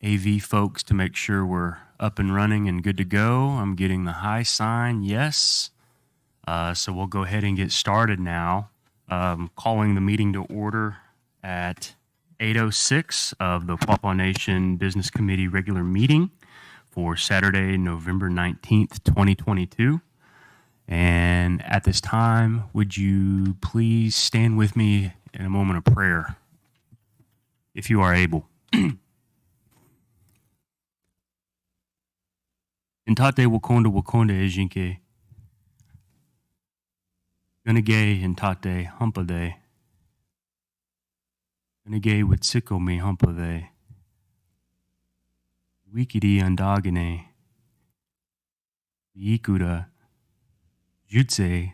AV folks to make sure we're up and running and good to go. I'm getting the high sign, yes. So we'll go ahead and get started now. Calling the meeting to order at 8:06 of the Quapaw Nation Business Committee regular meeting for Saturday, November 19th, 2022. And at this time, would you please stand with me in a moment of prayer, if you are able. Intate wakonda ejinke. Gunage intate humpade. Gunage witsiko me humpade. Wikidi andagane. Yikuda. Jutse.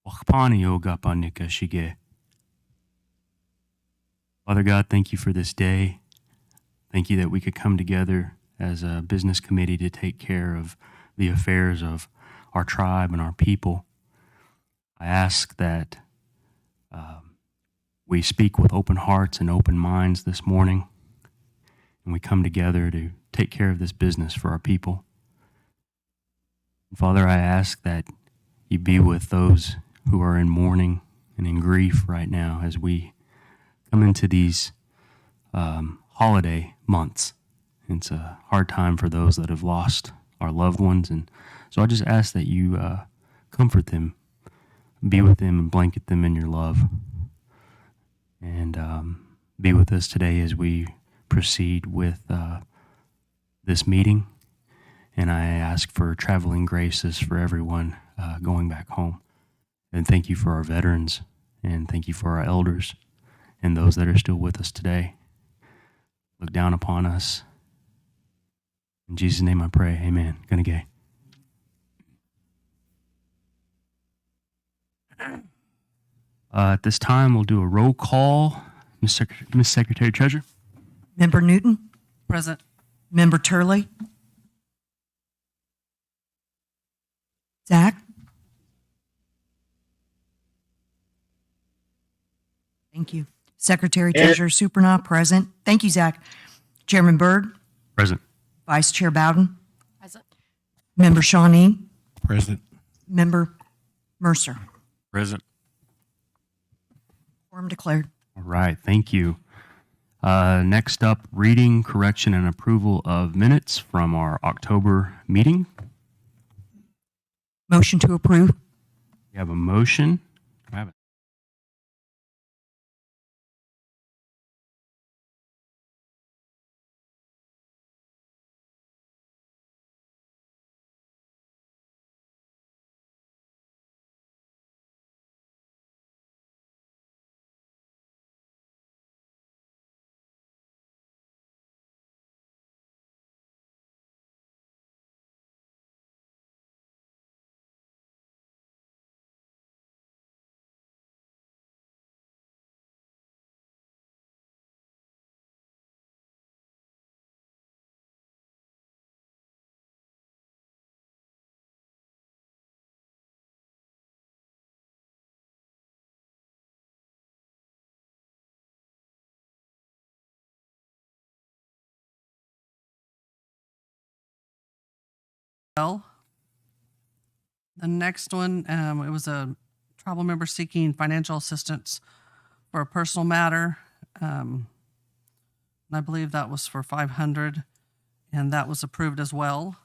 Wakpani O-gah-pah nika shige. Father God, thank you for this day. Thank you that we could come together as a business committee to take care of the affairs of our tribe and our people. I ask that we speak with open hearts and open minds this morning, and we come together to take care of this business for our people. And Father, I ask that you be with those who are in mourning and in grief right now as we come into these holiday months. It's a hard time for those that have lost our loved ones. And so I just ask that you comfort them, be with them and blanket them in your love. And be with us today as we proceed with this meeting. And I ask for traveling graces for everyone going back home. And thank you for our veterans, and thank you for our elders and those that are still with us today. Look down upon us. In Jesus' name I pray, amen. Gunage. At this time, we'll do a roll call. Ms. Secretary Treasurer. Member Newton? Present. Member Turley? Zach? Thank you. Secretary Treasurer Supernaw, present. Thank you, Zach. Chairman Byrd? Present. Vice Chair Bowden? Present. Member Shawnee? Present. Member Mercer? Present. Quorum declared. All right, thank you. Next up, reading, correction, and approval of minutes from our October meeting. Motion to approve. We have a motion. Do I have it? Well, the next one, it was a tribal member seeking financial assistance for a personal matter. And I believe that was for $500, and that was approved as well.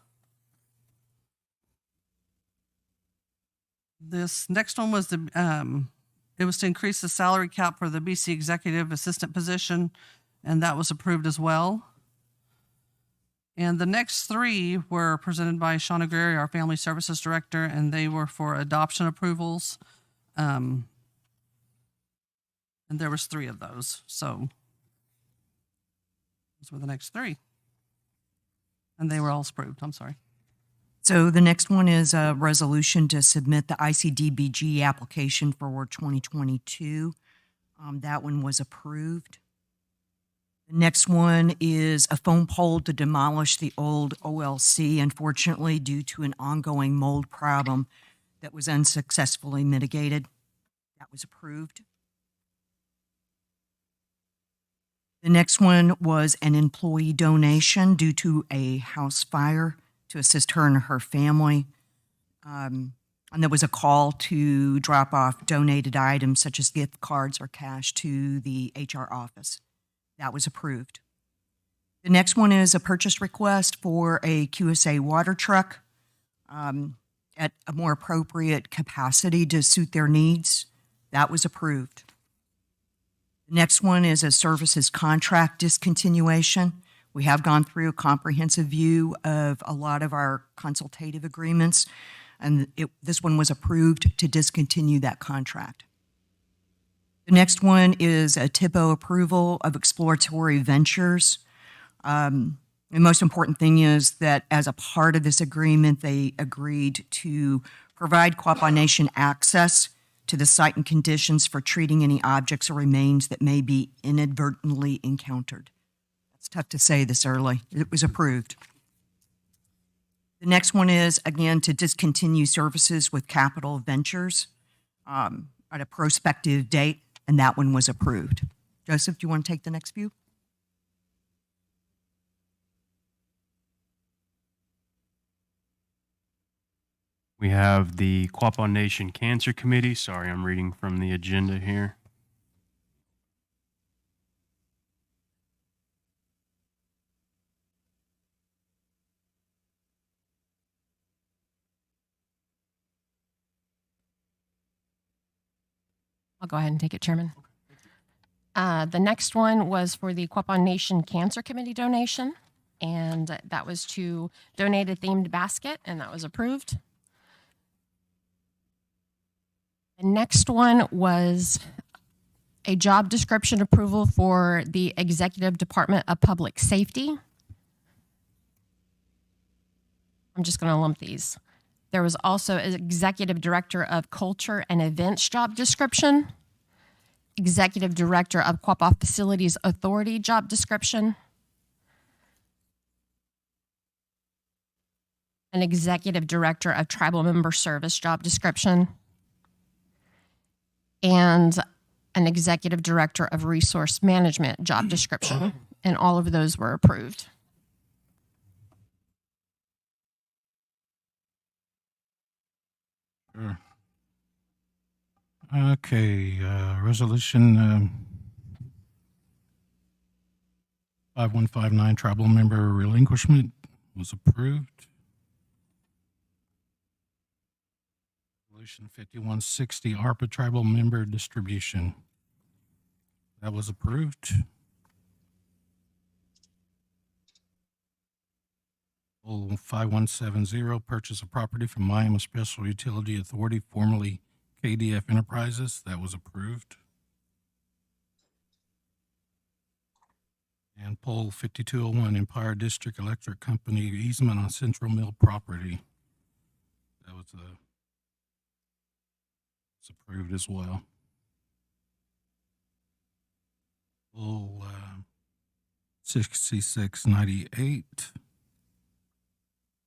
This next one was it was to increase the salary cap for the BC executive assistant position, and that was approved as well. And the next three were presented by Shauna Greary, our Family Services Director, and they were for adoption approvals. And there was three of those. So those were the next three. And they were all approved. I'm sorry. So the next one is a resolution to submit the ICDBG application for 2022. That one was approved. The next one is a foam pole to demolish the old OLC, unfortunately, due to an ongoing mold problem that was unsuccessfully mitigated. That was approved. The next one was an employee donation due to a house fire to assist her and her family. And there was a call to drop off donated items such as gift cards or cash to the HR office. That was approved. The next one is a purchase request for a QSA water truck at a more appropriate capacity to suit their needs. That was approved. The next one is a services contract discontinuation. We have gone through a comprehensive view of a lot of our consultative agreements, and this one was approved to discontinue that contract. The next one is a TIPO approval of exploratory ventures. The most important thing is that as a part of this agreement, they agreed to provide Quapaw Nation access to the site and conditions for treating any objects or remains that may be inadvertently encountered. It's tough to say this early. It was approved. The next one is, again, to discontinue services with Capital Ventures at a prospective date, and that one was approved. Joseph, do you want to take the next few? We have the Quapaw Nation Cancer Committee. Sorry, I'm reading from the agenda here. I'll go ahead and take it, Chairman. The next one was for the Quapaw Nation Cancer Committee donation, and that was to donate a themed basket, and that was approved. The next one was a job description approval for the Executive Department of Public Safety. I'm just going to lump these. There was also an Executive Director of Culture and Events job description, Executive Director of Quapaw Facilities Authority job description, an Executive Director of Tribal Member Service job description, and an Executive Director of Resource Management job description, and all of those were approved. Sure. Okay, resolution 5159, tribal member relinquishment was approved. Resolution 5160, ARPA tribal member distribution. That was approved. Bill 5170, purchase of property from Miami Special Utility Authority, formerly KDF Enterprises. That was approved. And poll 5201, Empire District Electric Company easement on Central Mill property. That was it's approved as well. Poll 6698.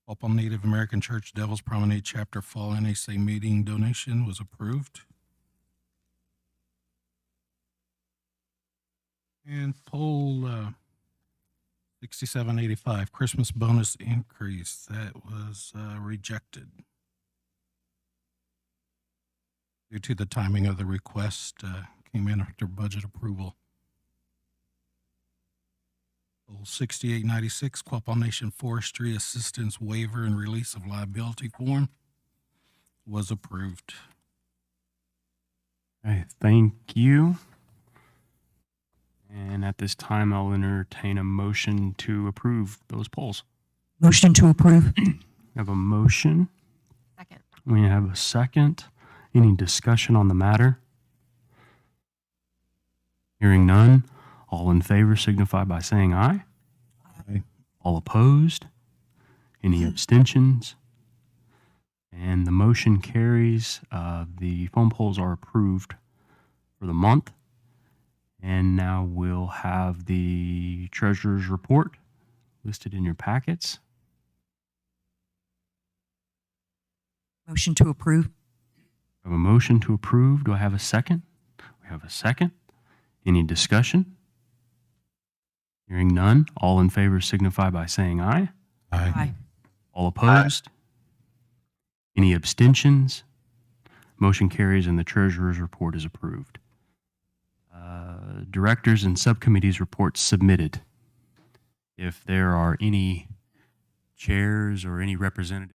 Quapaw Native American Church Devil's Promenade Chapter Fall NAC meeting donation was approved. And poll 6785, Christmas bonus increase, that was rejected due to the timing of the request, came in after budget approval. Poll 6896, Quapaw Nation Forestry Assistance Waiver and Release of Liability Form was approved. Okay, thank you. And at this time, I'll entertain a motion to approve those polls. Motion to approve. We have a motion. Second. We have a second. Any discussion on the matter? Hearing none. All in favor signify by saying aye. Aye. All opposed? Any abstentions? And the motion carries. The phone polls are approved for the month. And now we'll have the treasurer's report listed in your packets. Motion to approve. I have a motion to approve. Do I have a second? We have a second. Any discussion? Hearing none, all in favor signify by saying aye. Aye. All opposed? Any abstentions? Motion carries and the treasurer's report is approved. Directors and subcommittees reports submitted. If there are any chairs or any representatives.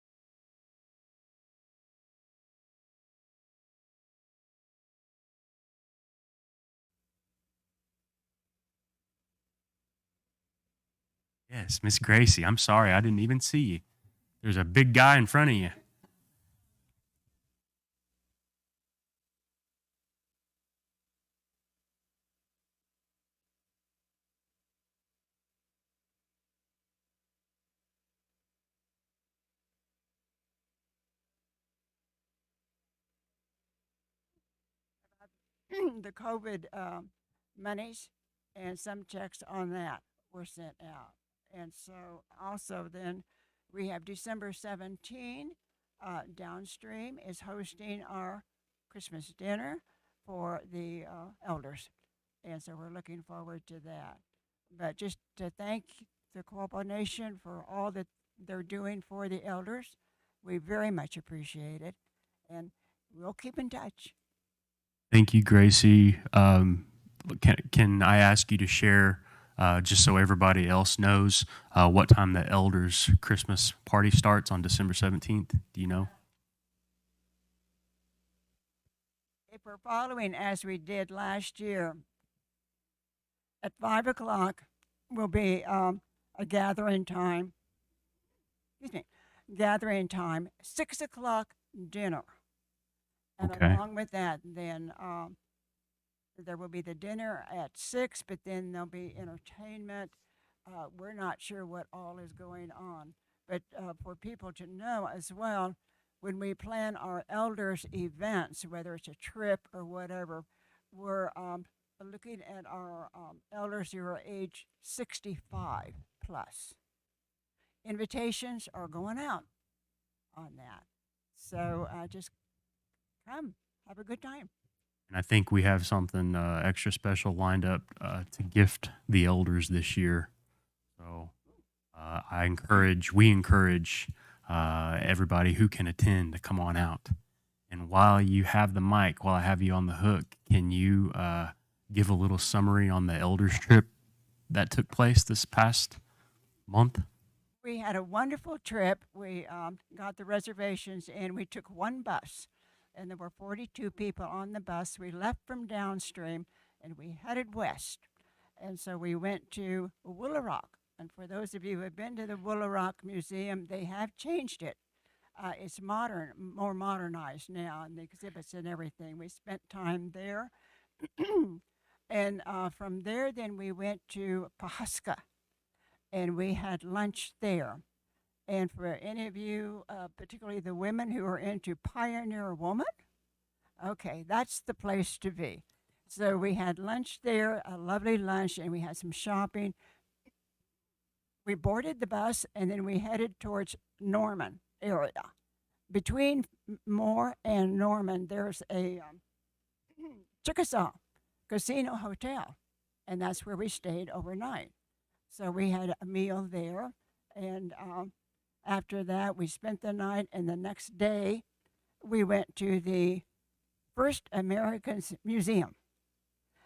Yes, Miss Gracie, I'm sorry, I didn't even see you. There's a big guy in front of you. The COVID monies, and some checks on that were sent out. And so also then we have December 17, Downstream is hosting our Christmas dinner for the elders. And so we're looking forward to that. But just to thank the Quapaw Nation for all that they're doing for the elders, we very much appreciate it. And we'll keep in touch. Thank you, Gracie. Can I ask you to share, just so everybody else knows, what time the elders' Christmas party starts on December 17th? Do you know? If we're following as we did last year, at 5 o'clock will be a gathering time. Excuse me, gathering time. 6 o'clock dinner. And Okay. along with that, then there will be the dinner at 6, but then there'll be entertainment. We're not sure what all is going on, but for people to know as well, when we plan our elders events, whether it's a trip or whatever, we're looking at our elders who are age 65 plus. Invitations are going out on that. So just come, have a good time. And I think we have something extra special lined up to gift the elders this year. So we encourage everybody who can attend to come on out. And while you have the mic, while I have you on the hook, can you give a little summary on the elders trip that took place this past month? We had a wonderful trip. We got the reservations and we took one bus. And there were 42 people on the bus. We left from Downstream and we headed west. And so we went to Woolaroc. And for those of you who have been to the Woolaroc Museum, they have changed it. It's modern, more modernized now, and the exhibits and everything. We spent time there. And from there, then we went to Pawhuska, and we had lunch there. And for any of you, particularly the women who are into Pioneer Woman, okay, that's the place to be. So we had lunch there, a lovely lunch, and we had some shopping. We boarded the bus, and then we headed towards Norman area. Between Moore and Norman, there's a Chickasaw Casino Hotel, and that's where we stayed overnight. So we had a meal there, and after that, we spent the night, and the next day, we went to the First Americans Museum,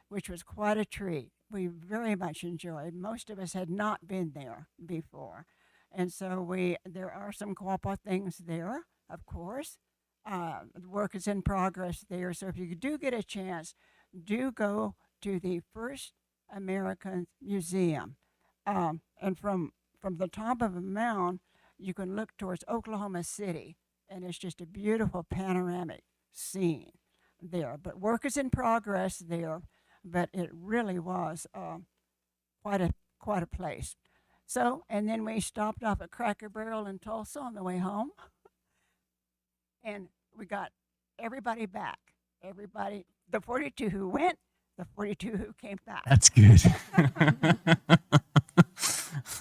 which was quite a treat. We very much enjoyed. Most of us had not been there before. And so there are some Quapaw things there, of course. The work is in progress there. So if you do get a chance, do go to the First American Museum. And from the top of a mound, you can look towards Oklahoma City, and it's just a beautiful panoramic scene there. But work is in progress there, but it really was quite a place. So, and then we stopped off at Cracker Barrel in Tulsa on the way home, and we got everybody back. Everybody, the 42 who went, the 42 who came back. That's good.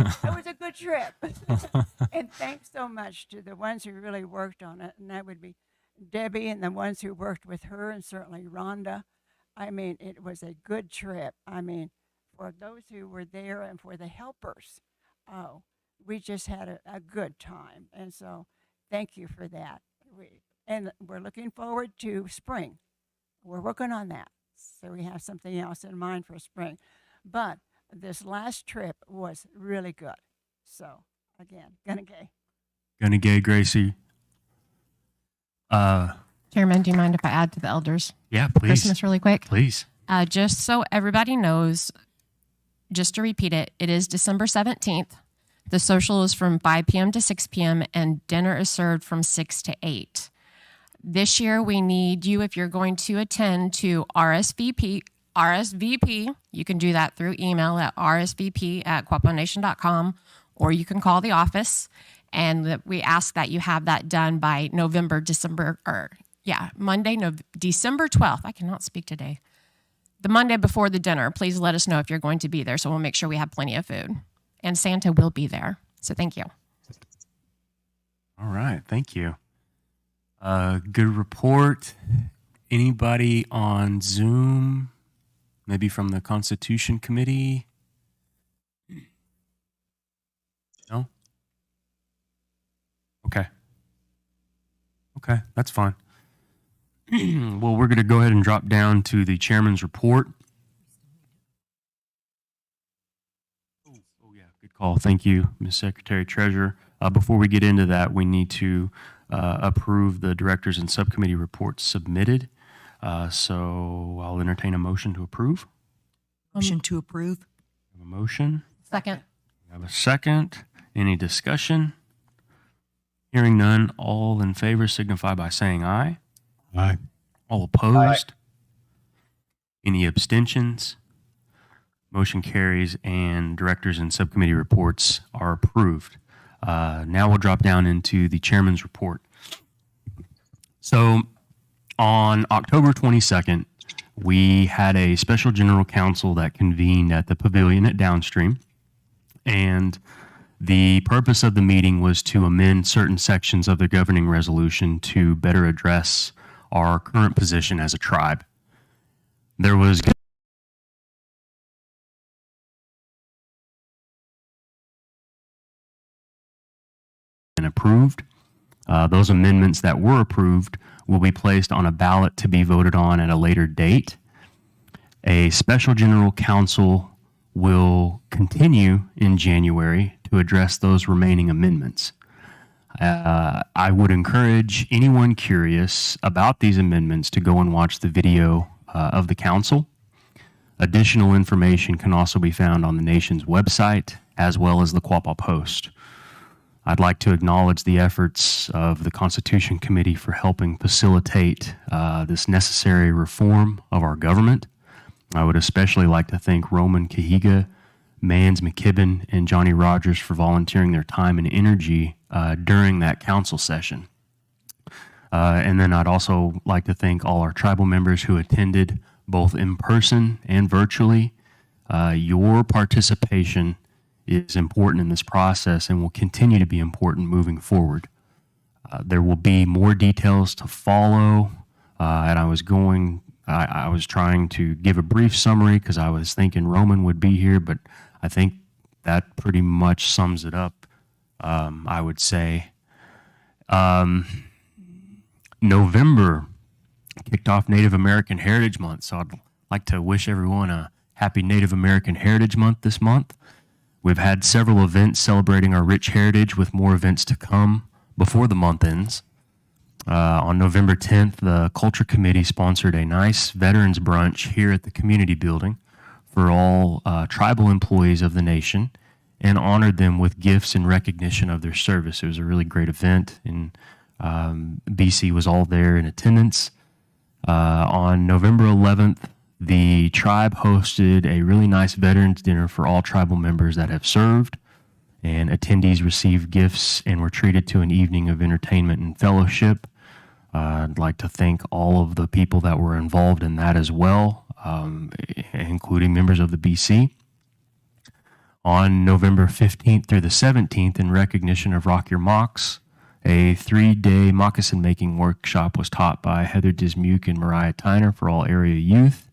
It was a good trip. And thanks so much to the ones who really worked on it, and that would be Debbie and the ones who worked with her, and certainly Rhonda. I mean, it was a good trip. I mean, for those who were there and for the helpers. Oh, we just had a good time. And so thank you for that. And we're looking forward to spring. We're working on that. So we have something else in mind for spring. But this last trip was really good. So again, gonna gay. Gonna gay, Gracie. Chairman, do you mind if I add to the elders? Yeah, please. Christmas really quick? Please. Just so everybody knows, just to repeat it, it is December 17th. The social is from 5 p.m. to 6 p.m. and dinner is served from 6 to 8. This year, we need you, if you're going to attend, to RSVP. You can do that through email at rsvp@quapawnation.com, or you can call the office. And we ask that you have that done by December 12th. I cannot speak today. The Monday before the dinner, please let us know if you're going to be there, so we'll make sure we have plenty of food. And Santa will be there. So thank you. All right. Thank you. Good report. Anybody on Zoom? Maybe from the Constitution Committee? No? Okay. Okay, that's fine. Well, we're going to go ahead and drop down to the chairman's report. Oh yeah, good call. Thank you, Ms. Secretary Treasurer. Before we get into that, we need to approve the directors and subcommittee reports submitted. So I'll entertain a motion to approve. Motion to approve. Have a motion. Second. We have a second. Any discussion? Hearing none, all in favor signify by saying aye. Aye. All opposed? Any abstentions? Motion carries and directors and subcommittee reports are approved. Now we'll drop down into the chairman's report. So on October 22nd, we had a special general council that convened at the pavilion at Downstream. And the purpose of the meeting was to amend certain sections of the governing resolution to better address our current position as a tribe. There was and approved. Those amendments that were approved will be placed on a ballot to be voted on at a later date. A special general council will continue in January to address those remaining amendments. I would encourage anyone curious about these amendments to go and watch the video of the council. Additional information can also be found on the nation's website as well as the Quapaw Post. I'd like to acknowledge the efforts of the Constitution Committee for helping facilitate this necessary reform of our government. I would especially like to thank Roman Cahiga, Mans McKibben, and Johnny Rogers for volunteering their time and energy during that council session. And then I'd also like to thank all our tribal members who attended both in person and virtually. Your participation is important in this process and will continue to be important moving forward. There will be more details to follow, and I was trying to give a brief summary because I was thinking Roman would be here, but I think that pretty much sums it up, I would say. November kicked off Native American Heritage Month, so I'd like to wish everyone a happy Native American Heritage Month this month. We've had several events celebrating our rich heritage with more events to come before the month ends. On November 10th, the Culture Committee sponsored a nice veterans brunch here at the community building for all tribal employees of the nation and honored them with gifts in recognition of their service. It was a really great event, and BC was all there in attendance. On November 11th, the tribe hosted a really nice veterans dinner for all tribal members that have served, and attendees received gifts and were treated to an evening of entertainment and fellowship. I'd like to thank all of the people that were involved in that as well, including members of the BC. On November 15th through the 17th, in recognition of Rock Your Mocks, a 3-day moccasin making workshop was taught by Heather Dismuke and Mariah Tyner for all area youth.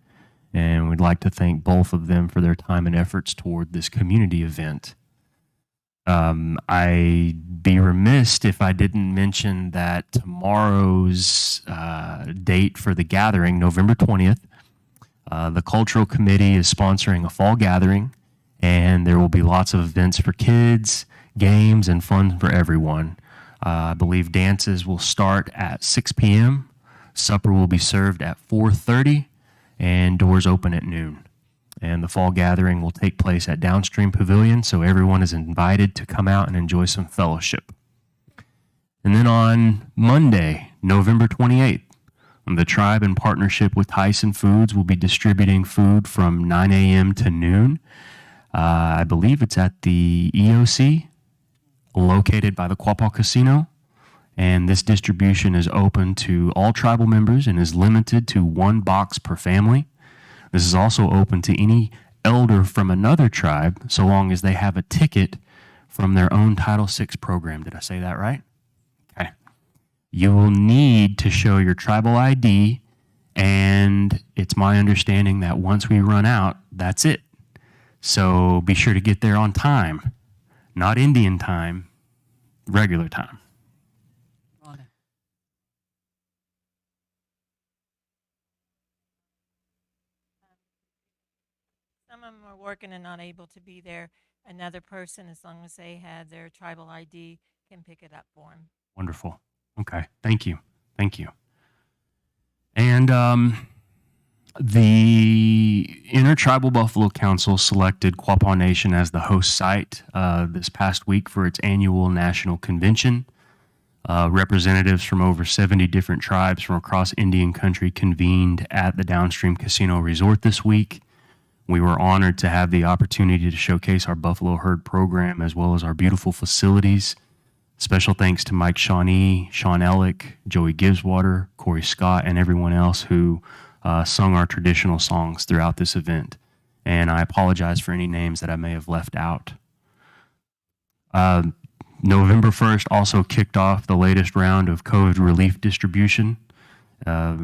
and we'd like to thank both of them for their time and efforts toward this community event. I'd be remiss if I didn't mention that tomorrow's date for the gathering, November 20th, the Cultural Committee is sponsoring a fall gathering, and there will be lots of events for kids, games, and fun for everyone. I believe dances will start at 6 p.m., supper will be served at 4:30, and doors open at noon. And the fall gathering will take place at Downstream Pavilion, so everyone is invited to come out and enjoy some fellowship. And then on Monday, November 28th, the tribe, in partnership with Tyson Foods, will be distributing food from 9 a.m. to noon. I believe it's at the EOC, located by the Quapaw Casino. And this distribution is open to all tribal members and is limited to 1 box per family. This is also open to any elder from another tribe, so long as they have a ticket from their own Title VI program. Did I say that right? Okay. You will need to show your tribal ID, and it's my understanding that once we run out, that's it. So be sure to get there on time, not Indian time, regular time. Some of them are working and not able to be there. Another person, as long as they have their tribal ID, can pick it up for them. Wonderful. Okay. Thank you. Thank you. And the Intertribal Buffalo Council selected Quapaw Nation as the host site this past week for its annual national convention. Representatives from over 70 different tribes from across Indian country convened at the Downstream Casino Resort this week. We were honored to have the opportunity to showcase our Buffalo Herd program as well as our beautiful facilities. Special thanks to Mike Shawnee, Sean Ellick, Joey Gibbswater, Corey Scott, and everyone else who sung our traditional songs throughout this event. And I apologize for any names that I may have left out. November 1st also kicked off the latest round of COVID relief distribution. I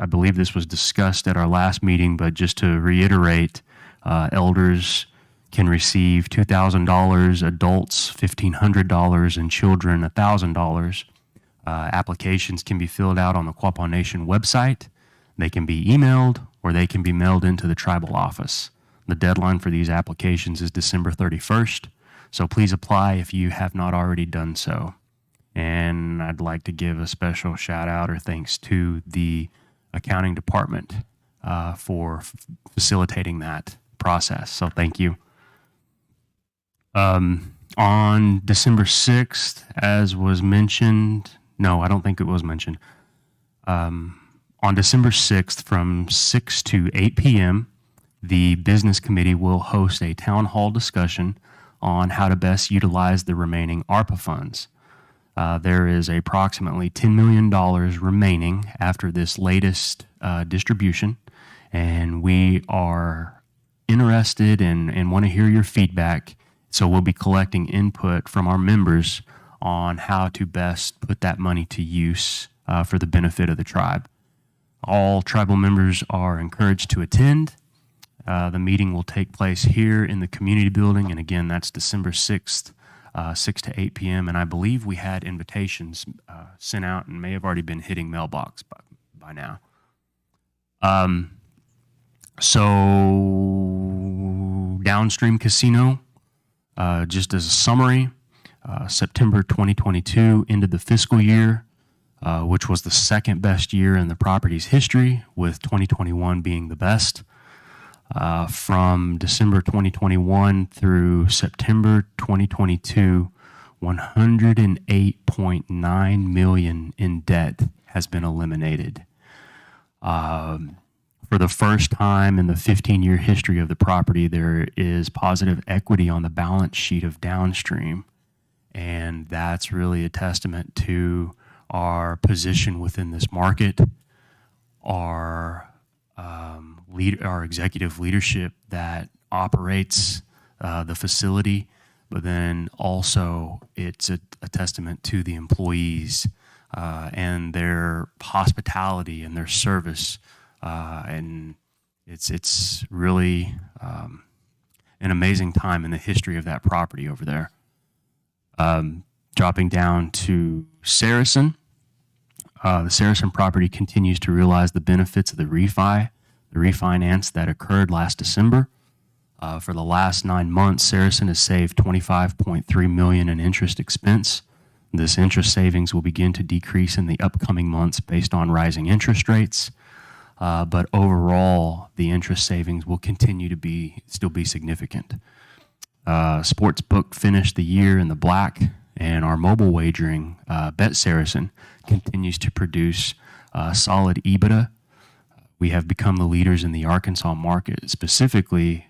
believe this was discussed at our last meeting, but just to reiterate, elders can receive $2,000, adults $1,500, and children $1,000. Applications can be filled out on the Quapaw Nation website. They can be emailed or they can be mailed into the tribal office. The deadline for these applications is December 31st, so please apply if you have not already done so. And I'd like to give a special shout out or thanks to the accounting department for facilitating that process. So thank you. On December 6th, as was mentioned, no, I don't think it was mentioned. On December 6th from 6 to 8 p.m., the business committee will host a town hall discussion on how to best utilize the remaining ARPA funds. There is approximately $10 million remaining after this latest distribution, and we are interested and want to hear your feedback. So we'll be collecting input from our members on how to best put that money to use for the benefit of the tribe. All tribal members are encouraged to attend. The meeting will take place here in the community building, and again, that's December 6th. 6 to 8 p.m., and I believe we had invitations sent out and may have already been hitting mailbox by now. So Downstream Casino, just as a summary, September 2022 ended the fiscal year, which was the second best year in the property's history, with 2021 being the best. From December 2021 through September 2022, $108.9 million in debt has been eliminated. For the first time in the 15-year history of the property, there is positive equity on the balance sheet of Downstream, and that's really a testament to our position within this market, our executive leadership that operates the facility, but then also it's a testament to the employees and their hospitality and their service. And It's really an amazing time in the history of that property over there. Dropping down to Saracen, the Saracen property continues to realize the benefits of the refinance that occurred last December. For the last 9 months, Saracen has saved $25.3 million in interest expense. This interest savings will begin to decrease in the upcoming months based on rising interest rates. But overall, the interest savings will continue to still be significant. Sportsbook finished the year in the black, and our mobile wagering, Bet Saracen, continues to produce solid EBITDA. We have become the leaders in the Arkansas market, specifically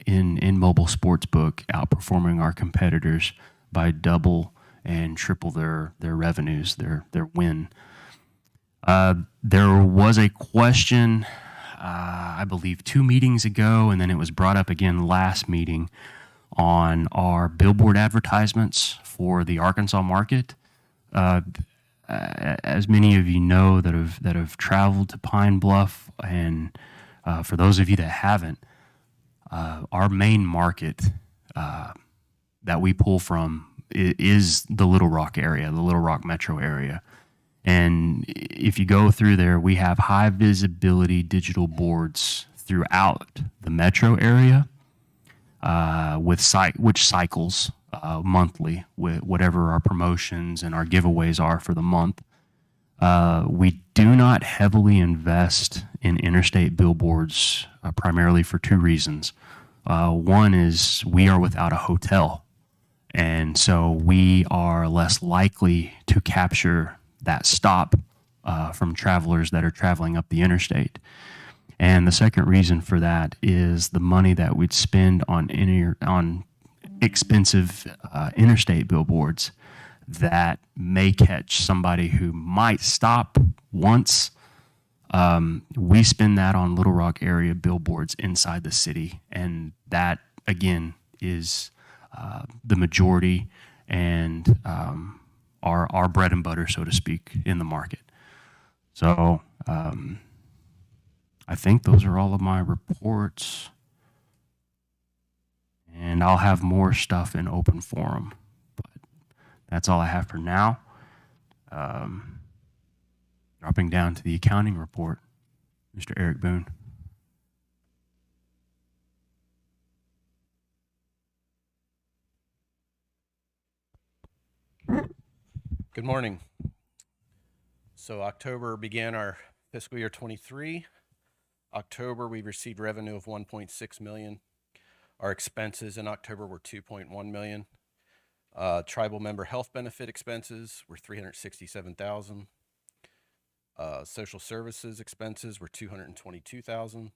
in mobile sportsbook, outperforming our competitors by double and triple their revenues, their win. There was a question, I believe 2 meetings ago, and then it was brought up again last meeting on our billboard advertisements for the Arkansas market. As many of you know that have traveled to Pine Bluff, and for those of you that haven't, our main market that we pull from is the Little Rock area, the Little Rock metro area. And if you go through there, we have high visibility digital boards throughout the metro area, which cycles monthly with whatever our promotions and our giveaways are for the month. We do not heavily invest in interstate billboards, primarily for 2 reasons. One is we are without a hotel, and so we are less likely to capture that stop from travelers that are traveling up the interstate. And the second reason for that is the money that we'd spend on expensive interstate billboards that may catch somebody who might stop once. We spend that on Little Rock area billboards inside the city, and that, again, is the majority and our bread and butter, so to speak, in the market. So I think those are all of my reports, and I'll have more stuff in open forum, but that's all I have for now. Dropping down to the accounting report, Mr. Eric Boone. Good morning. So October began our fiscal year 23. October, we received revenue of 1.6 million. Our expenses in October were 2.1 million. Tribal member health benefit expenses were 367,000. Social services expenses were 222,000,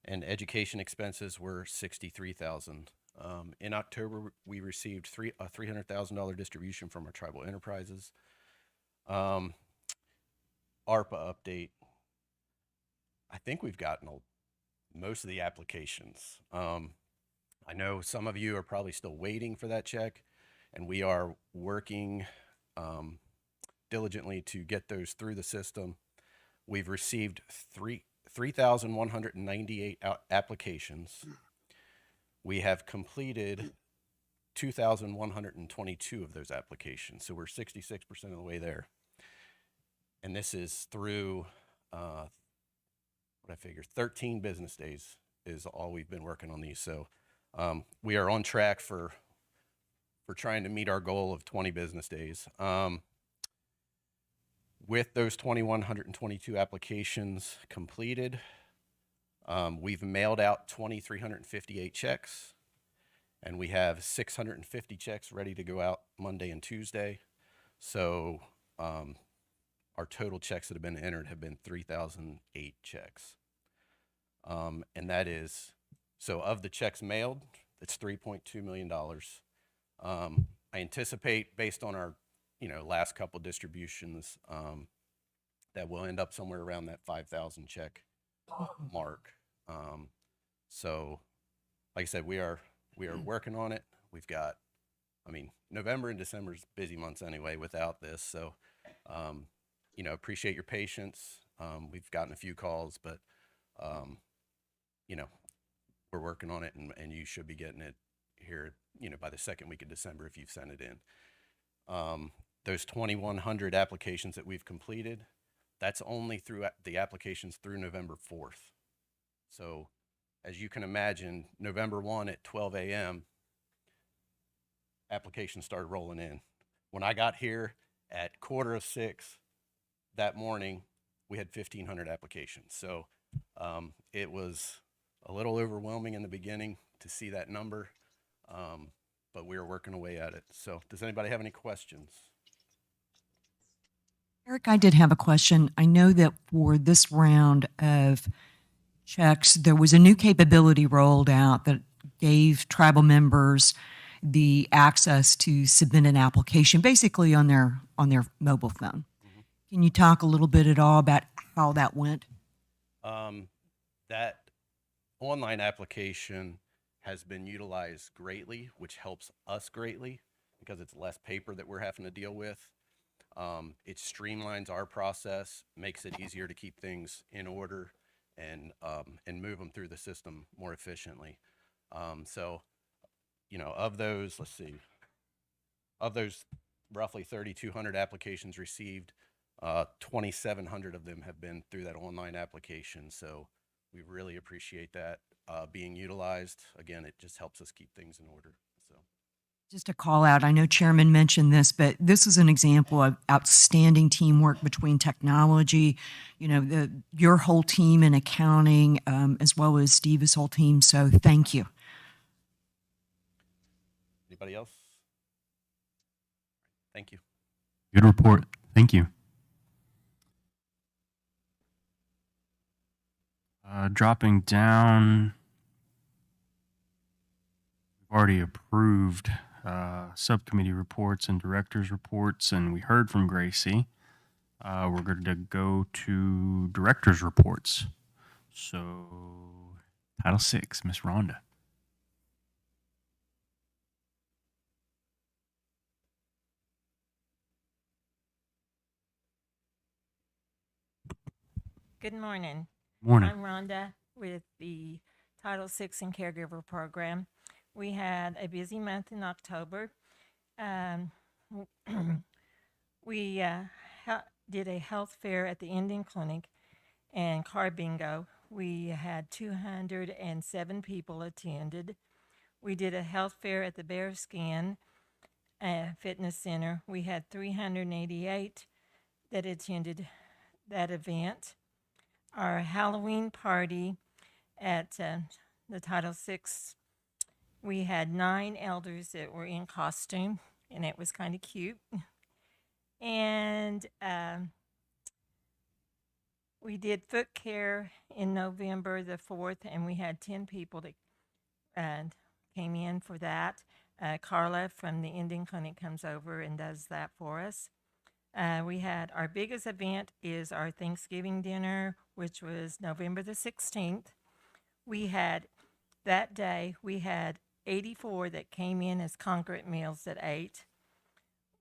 and education expenses were 63,000. In October, we received a $300,000 distribution from our tribal enterprises. ARPA update. I think we've gotten most of the applications. I know some of you are probably still waiting for that check, and we are working diligently to get those through the system. We've received 3,198 applications. We have completed 2,122 of those applications, so we're 66% of the way there. And this is through, what I figure, 13 business days is all we've been working on these. So we are on track for trying to meet our goal of 20 business days. With those 2,122 applications completed, we've mailed out 2,358 checks, and we have 650 checks ready to go out Monday and Tuesday. So our total checks that have been entered have been 3,008 checks. And that is, so of the checks mailed, it's $3.2 million. I anticipate, based on our last couple distributions, that we'll end up somewhere around that 5,000 check mark. So like I said, we are working on it. We've got, November and December is busy months anyway without this. So, appreciate your patience. We've gotten a few calls, but you know, we're working on it, and you should be getting it here, by the second week of December if you've sent it in. Those 2,100 applications that we've completed, that's only through the applications through November 4th. So as you can imagine, November 1 at 12 a.m., applications started rolling in. When I got here at 5:45 that morning, we had 1,500 applications. So it was a little overwhelming in the beginning to see that number, but we were working away at it. So does anybody have any questions? Eric, I did have a question. I know that for this round of checks, there was a new capability rolled out that gave tribal members the access to submit an application basically on their mobile phone. Mhm. Can you talk a little bit at all about how that went? That online application has been utilized greatly, which helps us greatly because it's less paper that we're having to deal with. It streamlines our process, makes it easier to keep things in order and move them through the system more efficiently. So, of those, let's see, of those roughly 3,200 applications received, 2,700 of them have been through that online application. So we really appreciate that being utilized. Again, it just helps us keep things in order. So. Just a call out. I know Chairman mentioned this, but this is an example of outstanding teamwork between technology, your whole team in accounting, as well as Steve's whole team. So thank you. Anybody else? Thank you. Good report. Thank you. Dropping down, we've already approved subcommittee reports and directors' reports, and we heard from Gracie. We're going to go to directors' reports. So, Title VI, Ms. Rhonda. Good morning. Morning. I'm Rhonda with the Title VI and Caregiver Program. We had a busy month in October. We did a health fair at the Indian Clinic and car bingo. We had 207 people attended. We did a health fair at the Bearskin Fitness Center. We had 388 that attended that event. Our Halloween party at the Title VI, we had 9 elders that were in costume, and it was kind of cute. And we did foot care in November the 4th, and we had 10 people that came in for that. Carla from the Indian Clinic comes over and does that for us. We had our biggest event is our Thanksgiving dinner, which was November the 16th. That day, we had 84 that came in as Concord meals that ate.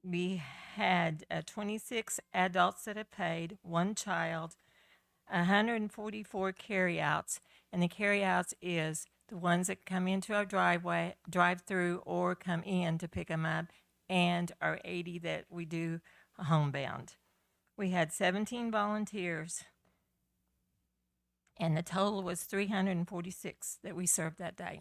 We had 26 adults that have paid, 1 child, 144 carryouts, and the carryouts is the ones that come into our driveway, drive through, or come in to pick them up, and our 80 that we do homebound. We had 17 volunteers, and the total was 346 that we served that day.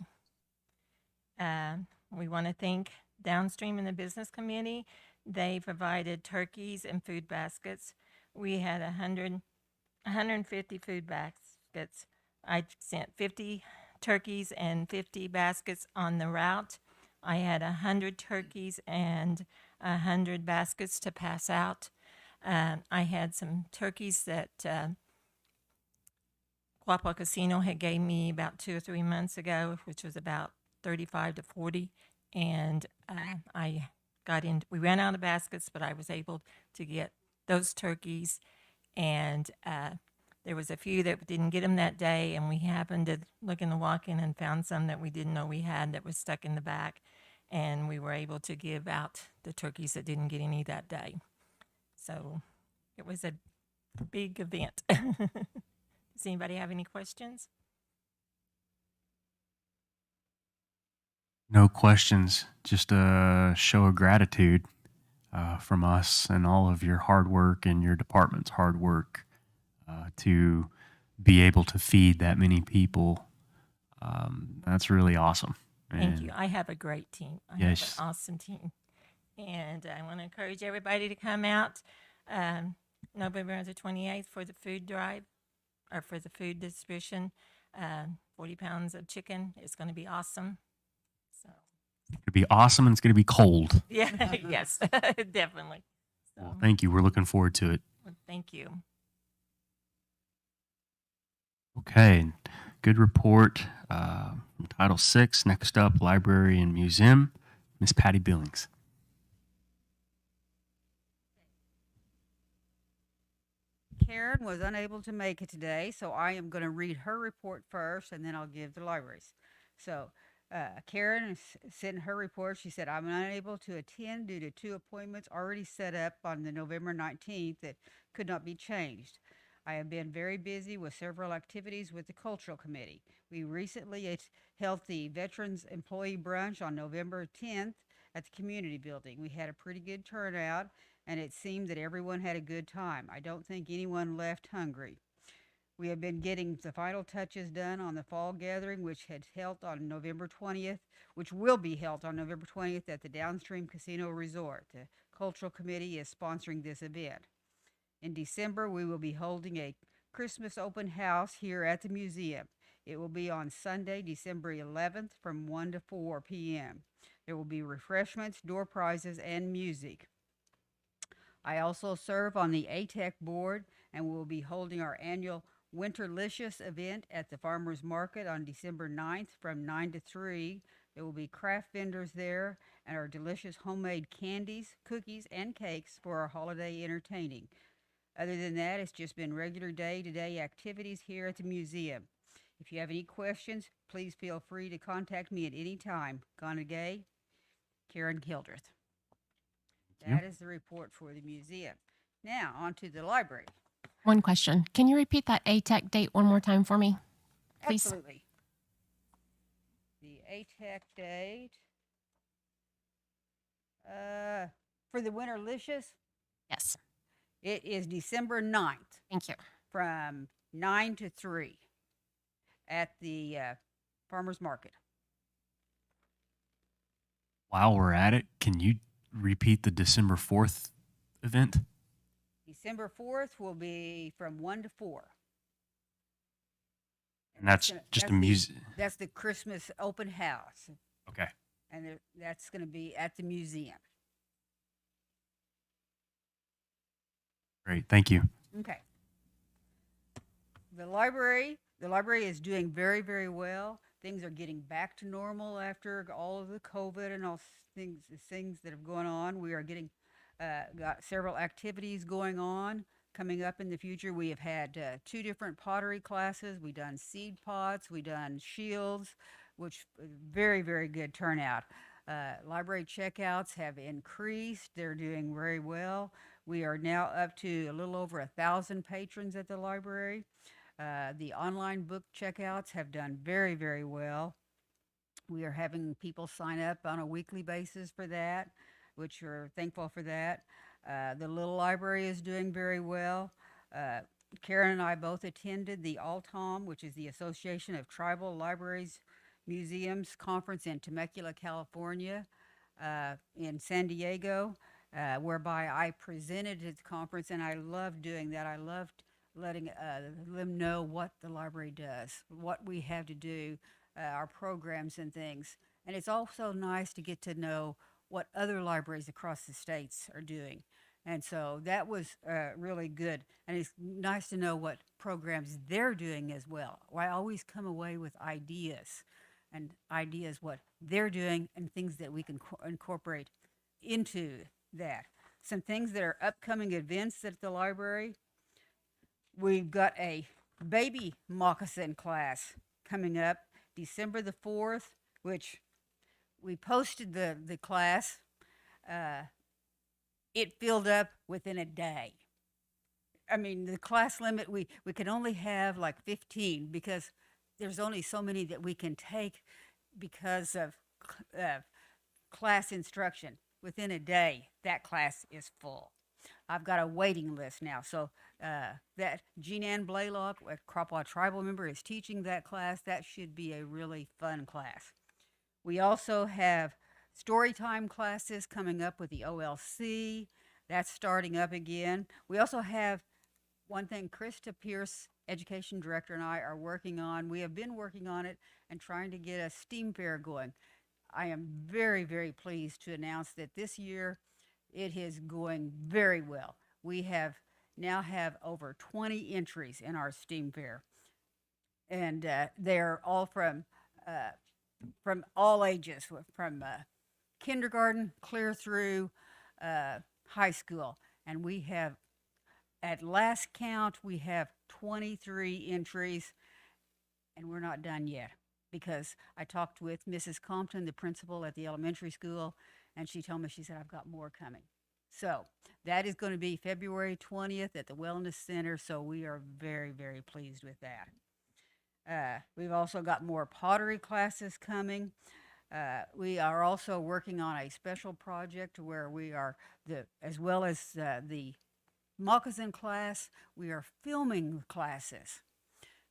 We want to thank Downstream and the Business Committee. They provided turkeys and food baskets. We had 150 food baskets. I sent 50 turkeys and 50 baskets on the route. I had 100 turkeys and 100 baskets to pass out. I had some turkeys that Quapaw Casino had gave me about 2 or 3 months ago, which was about 35 to 40, and we ran out of baskets, but I was able to get those turkeys, and there was a few that didn't get them that day, and we happened to look in the walk-in and found some that we didn't know we had that was stuck in the back, and we were able to give out the turkeys that didn't get any that day. So it was a big event. Does anybody have any questions? No questions, just a show of gratitude from us and all of your hard work and your department's hard work to be able to feed that many people. That's really awesome. Thank you. And I have a great team. I yes, have an awesome team. And I want to encourage everybody to come out November the 28th for the food drive or for the food distribution. 40 pounds of chicken. It's going to be awesome. So, it's going to be awesome and it's going to be cold. yeah, yes, definitely. So, Well, thank you. We're looking forward to it. thank you. Okay, good report from Title VI. Next up, Library and Museum, Miss Patty Billings. Karen was unable to make it today, so I am going to read her report first, and then I'll give the libraries. So, Karen sent her report. She said, I'm unable to attend due to 2 appointments already set up on the November 19th that could not be changed. I have been very busy with several activities with the Cultural Committee. We recently held the Veterans Employee Brunch on November 10th at the Community Building. We had a pretty good turnout, and it seemed that everyone had a good time. I don't think anyone left hungry. We have been getting the final touches done on the fall gathering, which had held on November 20th, which will be held on November 20th at the Downstream Casino Resort. The Cultural Committee is sponsoring this event. In December, we will be holding a Christmas open house here at the museum. It will be on Sunday, December 11th from 1 to 4 p.m. There will be refreshments, door prizes, and music. I also serve on the ATEC board and we will be holding our annual Winterlicious event at the Farmers Market on December 9th from 9 to 3. There will be craft vendors there and our delicious homemade candies, cookies, and cakes for our holiday entertaining. Other than that, it's just been regular day-to-day activities here at the museum. If you have any questions, please feel free to contact me at any time. Gone Gay, Karen Hildreth. That is the report for the museum. Now, on to the library. One question. Can you repeat that ATEC date one more time for me, please? Absolutely. The ATEC date for the Winterlicious, Yes. it is December 9th Thank you. from 9 to 3 at the Farmers Market. While we're at it, can you repeat the December 4th event? December 4th will be from 1 to 4. And that's just a music. That's the Christmas open house. Okay. And that's going to be at the museum. Great. Thank you. Okay. The library is doing very, very well. Things are getting back to normal after all of the COVID and all things that have gone on. We are getting got several activities going on coming up in the future. We have had 2 different pottery classes. We've done seed pots. We've done shields, which very, very good turnout. Library checkouts have increased. They're doing very well. We are now up to a little over 1,000 patrons at the library. The online book checkouts have done very, very well. We are having people sign up on a weekly basis for that, which we're thankful for that. The little library is doing very well. Karen and I both attended the ALTOM, which is the Association of Tribal Libraries Museums Conference in Temecula, California, in San Diego, whereby I presented at the conference, and I loved doing that. I loved letting them know what the library does, what we have to do, our programs and things. And it's also nice to get to know what other libraries across the states are doing. And so that was really good. And it's nice to know what programs they're doing as well. I always come away with ideas what they're doing and things that we can incorporate into that. Some things that are upcoming events at the library. We've got a baby moccasin class coming up December the 4th, which we posted the class. It filled up within a day. I mean, the class limit, we can only have like 15 because there's only so many that we can take because of class instruction. Within a day, that class is full. I've got a waiting list now. So that Jean Ann Blaylock, a Quapaw tribal member, is teaching that class. That should be a really fun class. We also have story time classes coming up with the OLC. That's starting up again. We also have one thing Krista Pierce, education director, and I are working on. We have been working on it and trying to get a STEAM fair going. I am very, very pleased to announce that this year it is going very well. We now have over 20 entries in our STEAM fair, and they're all from all ages, from kindergarten clear through high school. And we have, at last count, we have 23 entries, and we're not done yet, because I talked with Mrs. Compton, the principal at the elementary school, and she told me, she said, I've got more coming. So that is going to be February 20th at the Wellness Center, so we are very, very pleased with that. We've also got more pottery classes coming. We are also working on a special project where we are, as well as the moccasin class, we are filming classes.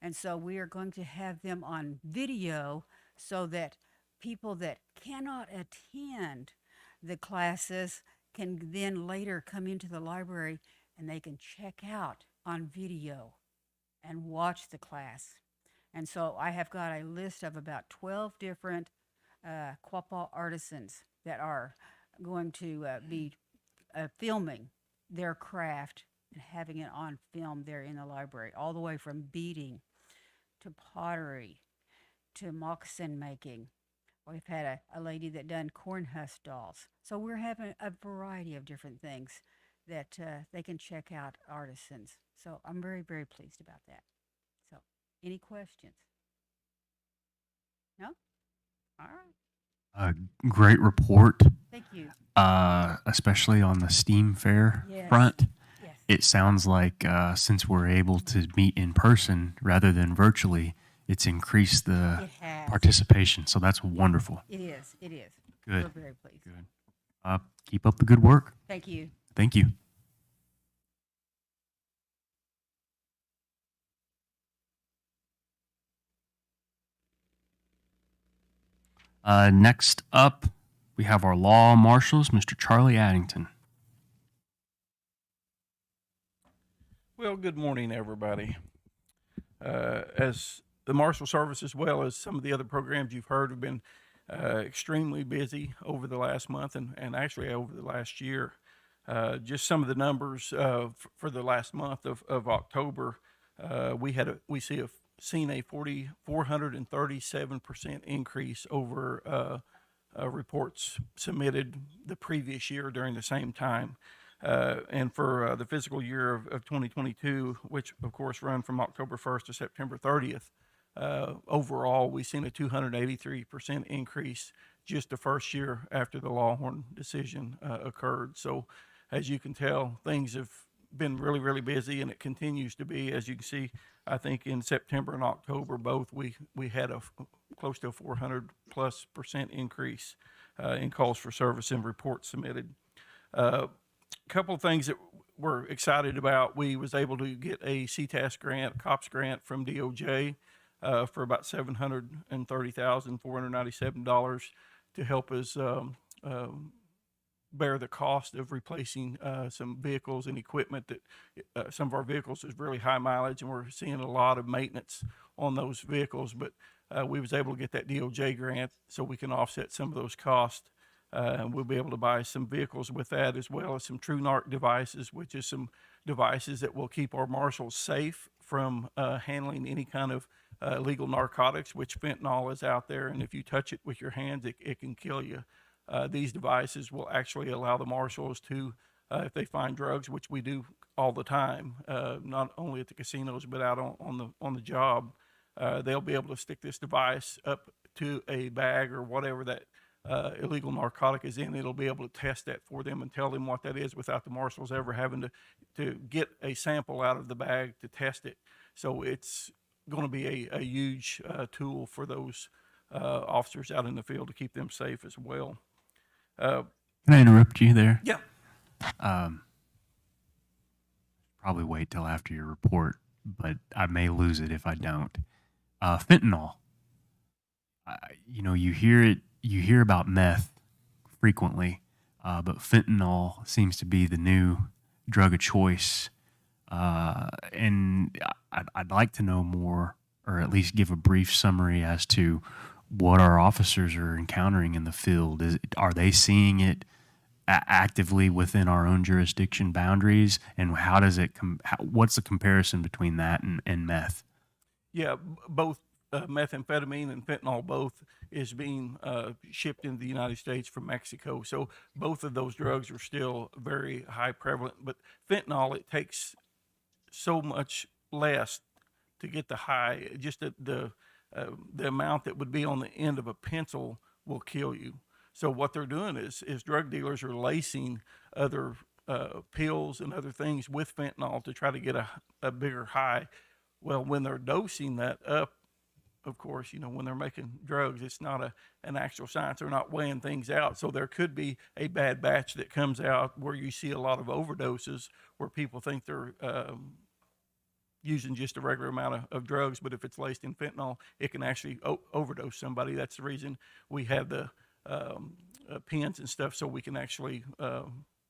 And so we are going to have them on video so that people that cannot attend the classes can then later come into the library and they can check out on video and watch the class. And so I have got a list of about 12 different Quapaw artisans that are going to be filming their craft and having it on film there in the library, all the way from beading to pottery to moccasin making. We've had a lady that done corn husk dolls. So we're having a variety of different things that they can check out, artisans. So I'm very, very pleased about that. So any questions? No? All right. Great report, Thank you. especially on the STEAM fair Yes. front. Yes. It sounds like since we're able to meet in person rather than virtually, it's increased the It has. participation. So that's wonderful. It is. It is. Good. We're very pleased. Good. Keep up the good work. Thank you. Thank you. Next up, we have our law marshals, Mr. Charlie Addington. Well, good morning, everybody. As the Marshal Service, as well as some of the other programs you've heard, have been extremely busy over the last month and actually over the last year. Just some of the numbers for the last month of October, we seen a 437% increase over reports submitted the previous year during the same time. And for the fiscal year of 2022, which of course run from October 1st to September 30th, overall we've seen a 283% increase just the first year after the Lawhorn decision occurred. So as you can tell, things have been really, really busy, and it continues to be. As you can see, I think in September and October both, we had a close to a 400+% increase in calls for service and reports submitted. Couple of things that we're excited about. We was able to get a CTAS grant, a COPS grant from DOJ for about $730,497 to help us bear the cost of replacing some vehicles and equipment that some of our vehicles is really high mileage, and we're seeing a lot of maintenance on those vehicles. But we was able to get that DOJ grant so we can offset some of those costs. We'll be able to buy some vehicles with that, as well as some TrueNarc devices, which is some devices that will keep our marshals safe from handling any kind of illegal narcotics, which fentanyl is out there, and if you touch it with your hands, it can kill you. These devices will actually allow the marshals to, if they find drugs, which we do all the time, not only at the casinos but out on the job, they'll be able to stick this device up to a bag or whatever that illegal narcotic is in. It'll be able to test that for them and tell them what that is without the marshals ever having to get a sample out of the bag to test it. So it's going to be a huge tool for those officers out in the field to keep them safe as well. Can I interrupt you there? Yeah. Probably wait till after your report, but I may lose it if I don't. Fentanyl. You hear about meth frequently, but fentanyl seems to be the new drug of choice. And I'd like to know more, or at least give a brief summary as to what our officers are encountering in the field. Are they seeing it actively within our own jurisdiction boundaries, and how does it what's the comparison between that and meth? Yeah, both methamphetamine and fentanyl both is being shipped into the United States from Mexico. So both of those drugs are still very high prevalent. But fentanyl, it takes so much less to get the high. Just the amount that would be on the end of a pencil will kill you. So what they're doing is drug dealers are lacing other pills and other things with fentanyl to try to get a bigger high. Well, when they're dosing that up, of course, when they're making drugs, it's not an actual science. They're not weighing things out. So there could be a bad batch that comes out where you see a lot of overdoses where people think they're using just a regular amount of drugs. But if it's laced in fentanyl, it can actually overdose somebody. That's the reason we have the pens and stuff, so we can actually the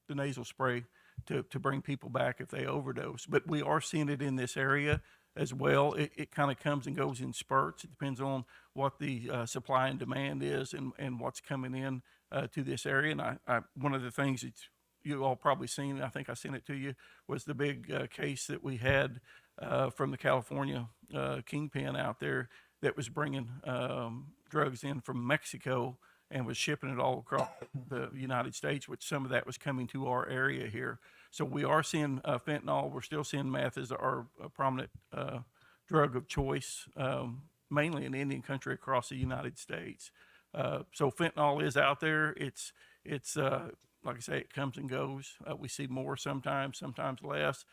nasal spray to bring people back if they overdose. But we are seeing it in this area as well. It kind of comes and goes in spurts. It depends on what the supply and demand is and what's coming in to this area. And I one of the things that you all probably seen, I think I sent it to you, was the big case that we had from the California kingpin out there that was bringing drugs in from Mexico and was shipping it all across the United States, which some of that was coming to our area here. So we are seeing fentanyl. We're still seeing meth as our prominent drug of choice, mainly in Indian country across the United States. So fentanyl is out there. It's like I say, it comes and goes. We see more sometimes less.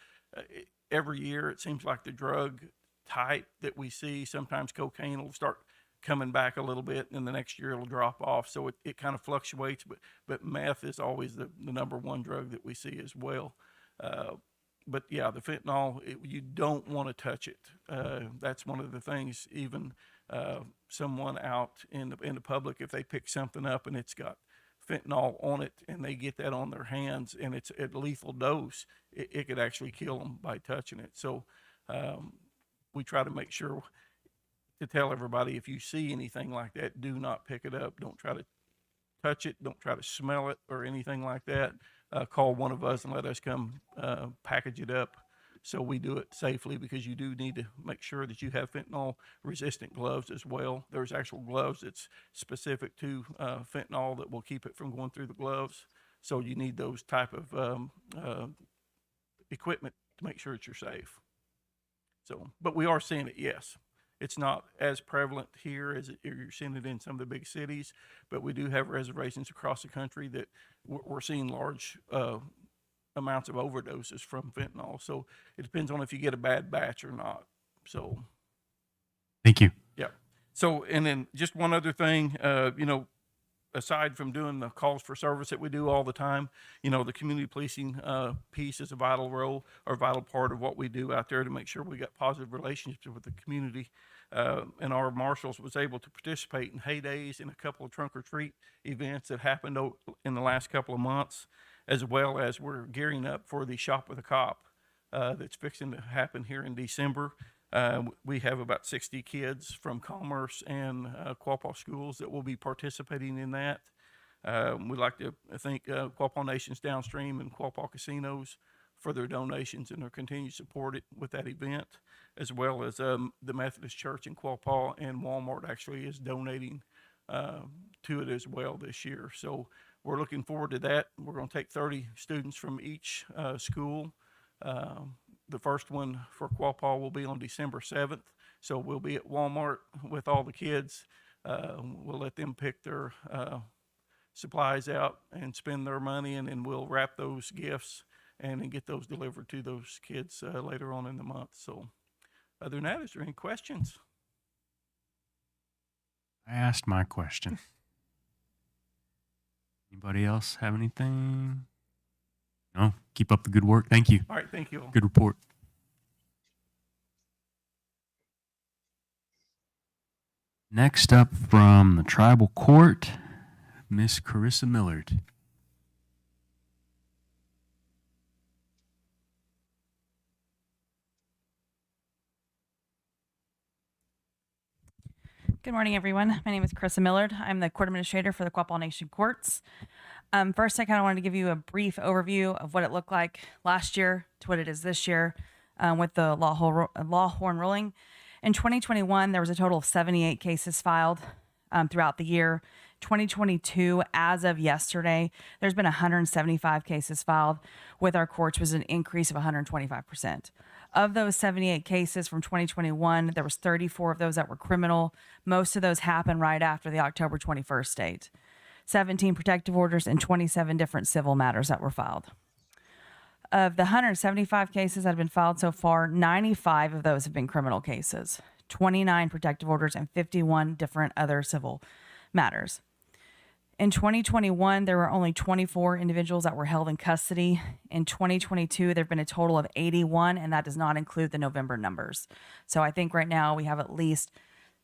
Every year, it seems like the drug type that we see, sometimes cocaine will start coming back a little bit, and the next year it'll drop off. So it kind of fluctuates, but meth is always the number one drug that we see as well. But yeah, the fentanyl, you don't want to touch it. That's one of the things, even someone out in the public, if they pick something up and it's got fentanyl on it and they get that on their hands and it's at lethal dose, it could actually kill them by touching it. So we try to make sure to tell everybody, if you see anything like that, do not pick it up. Don't try to touch it. Don't try to smell it or anything like that. Call one of us and let us come package it up so we do it safely, because you do need to make sure that you have fentanyl resistant gloves as well. There's actual gloves that's specific to fentanyl that will keep it from going through the gloves. So you need those type of equipment to make sure that you're safe. So, but we are seeing it, yes. It's not as prevalent here as you're seeing it in some of the big cities, but we do have reservations across the country that we're seeing large amounts of overdoses from fentanyl. So it depends on if you get a bad batch or not. So. Thank you. Yeah. So, and then just one other thing, aside from doing the calls for service that we do all the time, the community policing piece is a vital role or vital part of what we do out there to make sure we got positive relationships with the community. And our marshals was able to participate in heydays in a couple of trunk or treat events that happened in the last couple of months, as well as we're gearing up for the Shop with a Cop that's fixing to happen here in December. We have about 60 kids from Commerce and Quapaw schools that will be participating in that. We'd like to thank Quapaw Nation's downstream and Quapaw casinos for their donations and their continued support with that event, as well as the Methodist Church in Quapaw, and Walmart actually is donating to it as well this year. So we're looking forward to that. We're going to take 30 students from each school. The first one for Quapaw will be on December 7th. So we'll be at Walmart with all the kids. We'll let them pick their supplies out and spend their money, and then we'll wrap those gifts and then get those delivered to those kids later on in the month. So other than that, is there any questions? I I asked my question. Anybody else have anything? No? Keep up the good work. Thank you. All right, thank you all. Good report. Next up from the tribal court, Miss Carissa Millard. Good morning, everyone. My name is Carissa Millard. I'm the court administrator for the Quapaw Nation courts. First, I kind of wanted to give you a brief overview of what it looked like last year to what it is this year with the law horn ruling. In 2021, there was a total of 78 cases filed throughout the year. 2022, as of yesterday, there's been 175 cases filed with our courts, which was an increase of 125%. Of those 78 cases from 2021, there was 34 of those that were criminal. Most of those happened right after the October 21st date. 17 protective orders and 27 different civil matters that were filed. Of the 175 cases that have been filed so far, 95 of those have been criminal cases, 29 protective orders, and 51 different other civil matters. In 2021, there were only 24 individuals that were held in custody. In 2022, there have been a total of 81, and that does not include the November numbers. So I think right now we have at least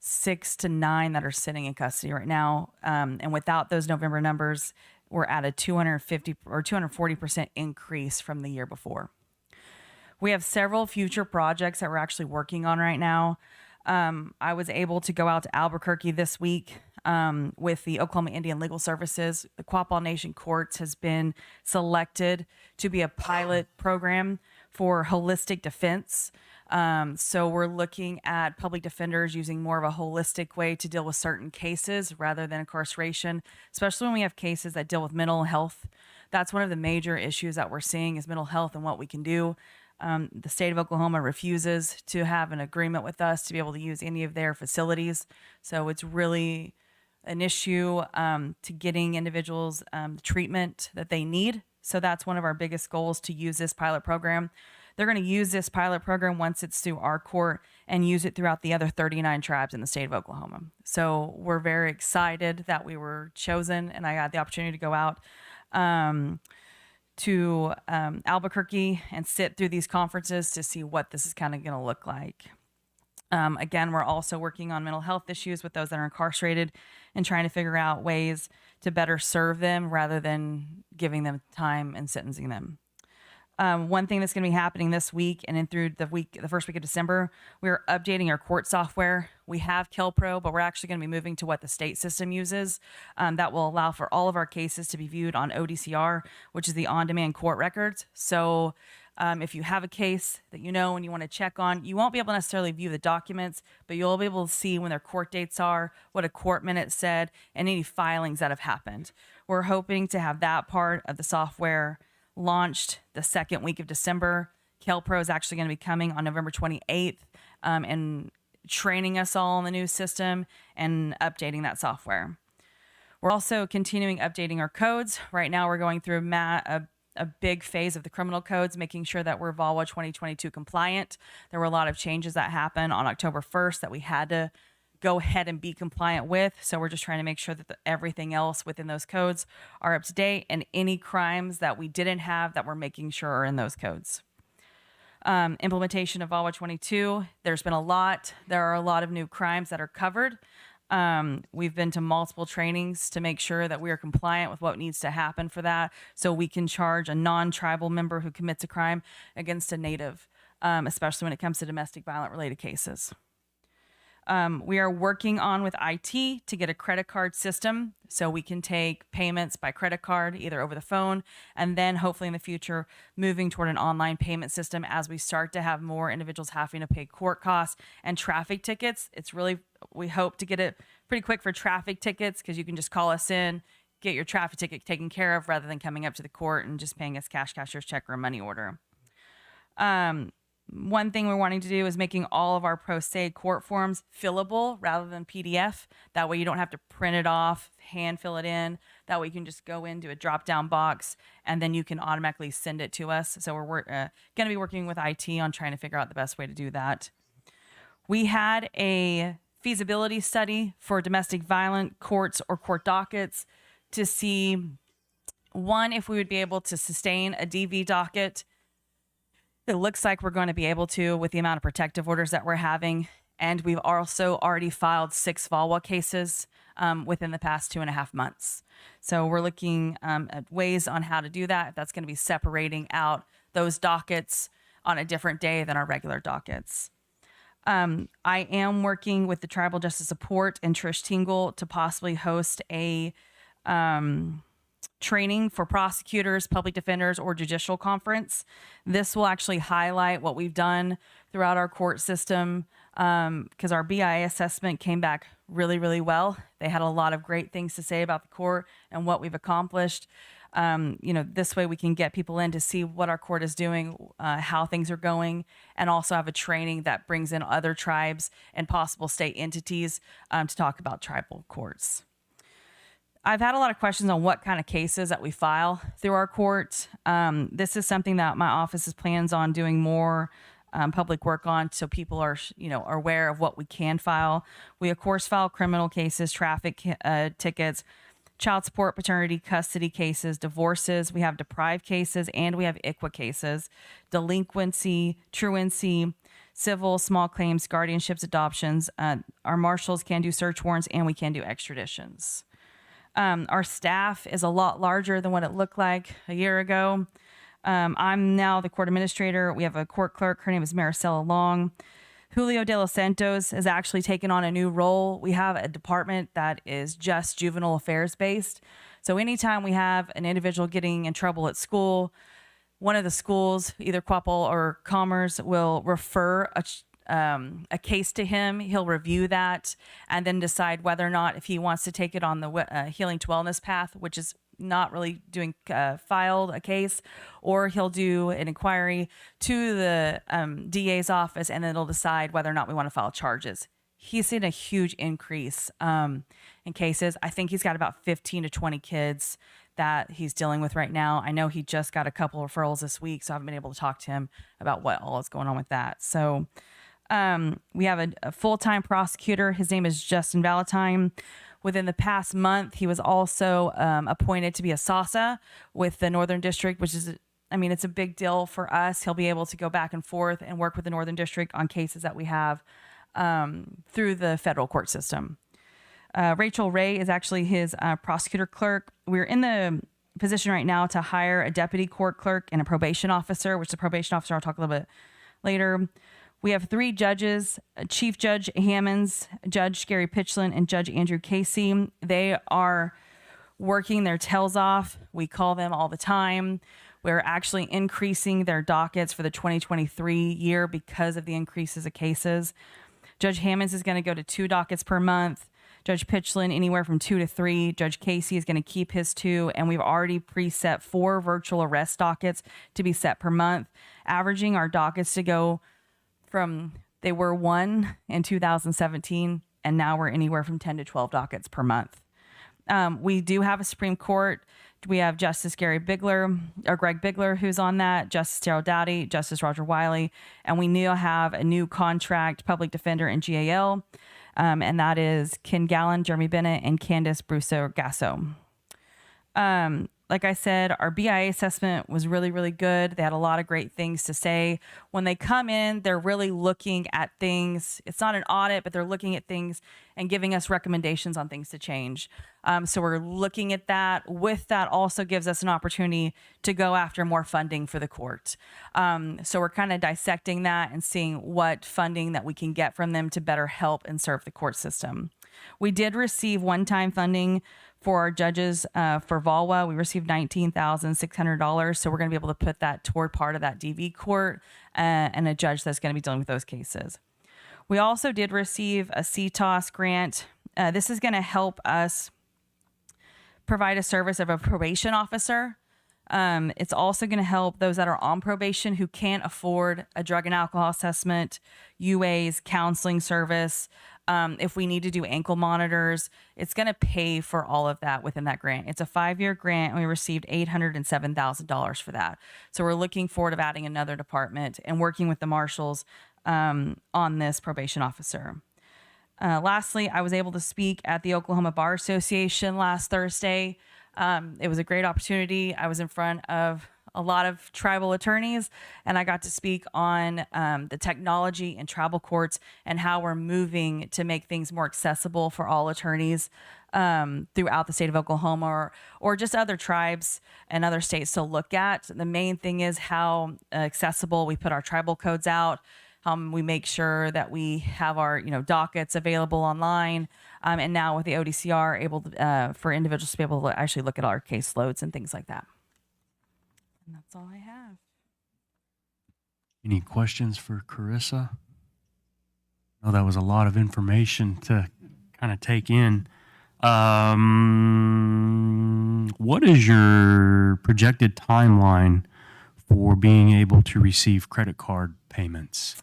6 to 9 that are sitting in custody right now. And without those November numbers, we're at a 250 or 240% increase from the year before. We have several future projects that we're actually working on right now. I was able to go out to Albuquerque this week with the Oklahoma Indian Legal Services. The Quapaw Nation Courts has been selected to be a pilot program for holistic defense. So we're looking at public defenders using more of a holistic way to deal with certain cases rather than incarceration, especially when we have cases that deal with mental health. That's one of the major issues that we're seeing is mental health and what we can do. The state of Oklahoma refuses to have an agreement with us to be able to use any of their facilities. So it's really an issue to getting individuals the treatment that they need. So that's one of our biggest goals, to use this pilot program. They're going to use this pilot program once it's through our court and use it throughout the other 39 tribes in the state of Oklahoma. So we're very excited that we were chosen, and I got the opportunity to go out to Albuquerque and sit through these conferences to see what this is kind of going to look like. Again, we're also working on mental health issues with those that are incarcerated and trying to figure out ways to better serve them rather than giving them time and sentencing them. One thing that's going to be happening this week and then through the first week of December, we're updating our court software. We have KelPro, but we're actually going to be moving to what the state system uses. That will allow for all of our cases to be viewed on ODCR, which is the on-demand court records. So if you have a case that you know and you want to check on, you won't be able to necessarily view the documents, but you'll be able to see when their court dates are, what a court minute said, and any filings that have happened. We're hoping to have that part of the software launched the second week of December. KelPro is actually going to be coming on November 28th and training us all on the new system and updating that software. We're also continuing updating our codes. Right now we're going through a big phase of the criminal codes, making sure that we're VAWA 2022 compliant. There were a lot of changes that happened on October 1st that we had to go ahead and be compliant with. So we're just trying to make sure that everything else within those codes are up to date, and any crimes that we didn't have that we're making sure are in those codes. Implementation of VAWA 22, there's been a lot. There are a lot of new crimes that are covered. We've been to multiple trainings to make sure that we are compliant with what needs to happen for that, so we can charge a non-tribal member who commits a crime against a native, especially when it comes to domestic violent related cases. We are working on with IT to get a credit card system so we can take payments by credit card either over the phone, and then hopefully in the future moving toward an online payment system as we start to have more individuals having to pay court costs and traffic tickets. We hope to get it pretty quick for traffic tickets because you can just call us in, get your traffic ticket taken care of rather than coming up to the court and just paying us cashier's check or a money order. One thing we're wanting to do is making all of our pro se court forms fillable rather than PDF. That way you don't have to print it off, hand fill it in. That way you can just go into a drop down box and then you can automatically send it to us. So we're going to be working with IT on trying to figure out the best way to do that. We had a feasibility study for domestic violence courts or court dockets to see, one, if we would be able to sustain a DV docket. It looks like we're going to be able to with the amount of protective orders that we're having. And we've also already filed 6 VAWA cases within the past 2.5 months. So we're looking at ways on how to do that. If that's going to be separating out those dockets on a different day than our regular dockets. I am working with the Tribal Justice Support and Trish Tingle to possibly host a training for prosecutors, public defenders, or judicial conference. This will actually highlight what we've done throughout our court system, because our BIA assessment came back really, really well. They had a lot of great things to say about the court and what we've accomplished. This way we can get people in to see what our court is doing, how things are going, and also have a training that brings in other tribes and possible state entities to talk about tribal courts. I've had a lot of questions on what kind of cases that we file through our court. This is something that my office plans on doing more public work on, so people are aware of what we can file. We of course file criminal cases, traffic tickets, child support, paternity, custody cases, divorces. We have deprived cases, and we have ICWA cases, delinquency, truancy, civil, small claims, guardianships, adoptions. Our marshals can do search warrants, and we can do extraditions. Our staff is a lot larger than what it looked like a year ago. I'm now the court administrator. We have a court clerk. Her name is Maricela Long. Julio de los Santos has actually taken on a new role. We have a department that is just juvenile affairs based. So anytime we have an individual getting in trouble at school, one of the schools, either Quapaw or Commerce, will refer a case to him. He'll review that and then decide whether or not if he wants to take it on the healing to wellness path, which is not really doing filed a case, or he'll do an inquiry to the DA's office, and then it'll decide whether or not we want to file charges. He's seen a huge increase in cases. I think he's got about 15 to 20 kids that he's dealing with right now. I know he just got a couple referrals this week, so I haven't been able to talk to him about what all is going on with that. So we have a full-time prosecutor. His name is Justin Valentine. Within the past month, he was also appointed to be a SASA with the Northern District, which is, it's a big deal for us. He'll be able to go back and forth and work with the Northern District on cases that we have through the federal court system. Rachel Ray is actually his prosecutor clerk. We're in the position right now to hire a deputy court clerk and a probation officer, which the probation officer I'll talk a little bit later. We have 3 judges, Chief Judge Hammonds, Judge Gary Pitchlin, and Judge Andrew Casey. They are working their tails off. We call them all the time. We're actually increasing their dockets for the 2023 year because of the increases of cases. Judge Hammonds is going to go to 2 dockets per month. Judge Pitchlin, anywhere from 2 to 3. Judge Casey is going to keep his 2. And we've already preset 4 virtual arrest dockets to be set per month, averaging our dockets to go from, they were 1 in 2017, and now we're anywhere from 10 to 12 dockets per month. We do have a Supreme Court. We have Justice Greg Bigler, who's on that, Justice Terrell Dowdy, Justice Roger Wiley, and we now have a new contract public defender in GAL, and that is Ken Gallen, Jeremy Bennett, and Candace Brusso-Gasso. Like I said, our BIA assessment was really, really good. They had a lot of great things to say. When they come in, they're really looking at things. It's not an audit, but they're looking at things and giving us recommendations on things to change. So we're looking at that. With that also gives us an opportunity to go after more funding for the court. So we're kind of dissecting that and seeing what funding that we can get from them to better help and serve the court system. We did receive one-time funding for our judges for VAWA. We received $19,600. So we're going to be able to put that toward part of that DV court and a judge that's going to be dealing with those cases. We also did receive a CTOS grant. This is going to help us provide a service of a probation officer. It's also going to help those that are on probation who can't afford a drug and alcohol assessment, UAs, counseling service. If we need to do ankle monitors, it's going to pay for all of that within that grant. It's a 5-year grant, and we received $807,000 for that. So we're looking forward to adding another department and working with the marshals on this probation officer. Lastly, I was able to speak at the Oklahoma Bar Association last Thursday. It was a great opportunity. I was in front of a lot of tribal attorneys, and I got to speak on the technology in tribal courts and how we're moving to make things more accessible for all attorneys throughout the state of Oklahoma, or just other tribes and other states to look at. The main thing is how accessible we put our tribal codes out. We make sure that we have our dockets available online, and now with the ODCR, able to, for individuals to be able to actually look at our caseloads and things like that. And that's all I have. Any questions for Carissa? Oh, that was a lot of information to kind of take in. What is your projected timeline for being able to receive credit card payments?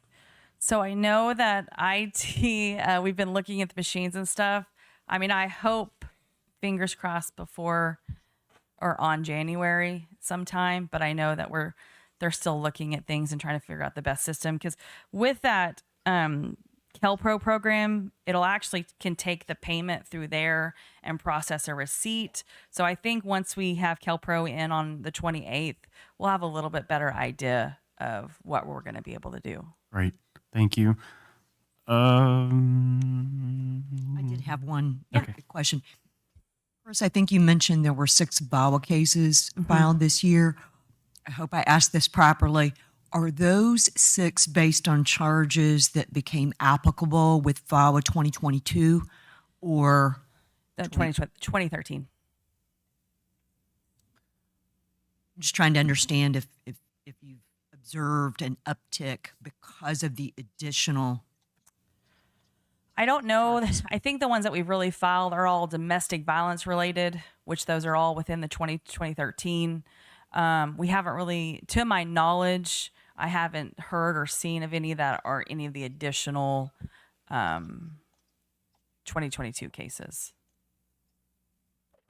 So I know that IT, we've been looking at the machines and stuff. I mean, I hope, fingers crossed, before or on January sometime, but I know that they're still looking at things and trying to figure out the best system, because with that CalPro program, it'll actually can take the payment through there and process a receipt. So I think once we have CalPro in on the 28th, we'll have a little bit better idea of what we're going to be able to do. Great. Thank you. I did have one question. First, I think you mentioned there were 6 VAWA cases filed this year. I hope I asked this properly. Are those 6 based on charges that became applicable with VAWA 2022 or 2013? I'm just trying to understand if you've observed an uptick because of the additional. I don't know. I think the ones that we've really filed are all domestic violence related, which those are all within the 2013. We haven't really, to my knowledge, I haven't heard or seen of any that are any of the additional 2022 cases.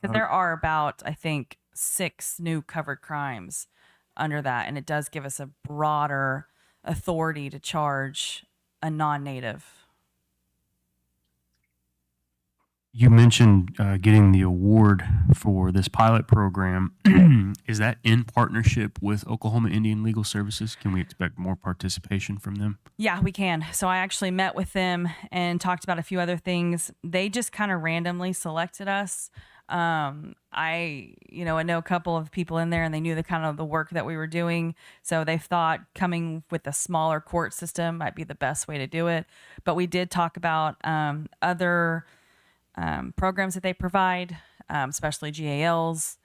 Because there are about, I think, 6 new covered crimes under that, and it does give us a broader authority to charge a non-native. You mentioned getting the award for this pilot program. Is that in partnership with Oklahoma Indian Legal Services? Can we expect more participation from them? Yeah, we can. So I actually met with them and talked about a few other things. They just kind of randomly selected us. I know a couple of people in there, and they knew the kind of the work that we were doing. So they thought coming with a smaller court system might be the best way to do it. But we did talk about other programs that they provide, especially GALs,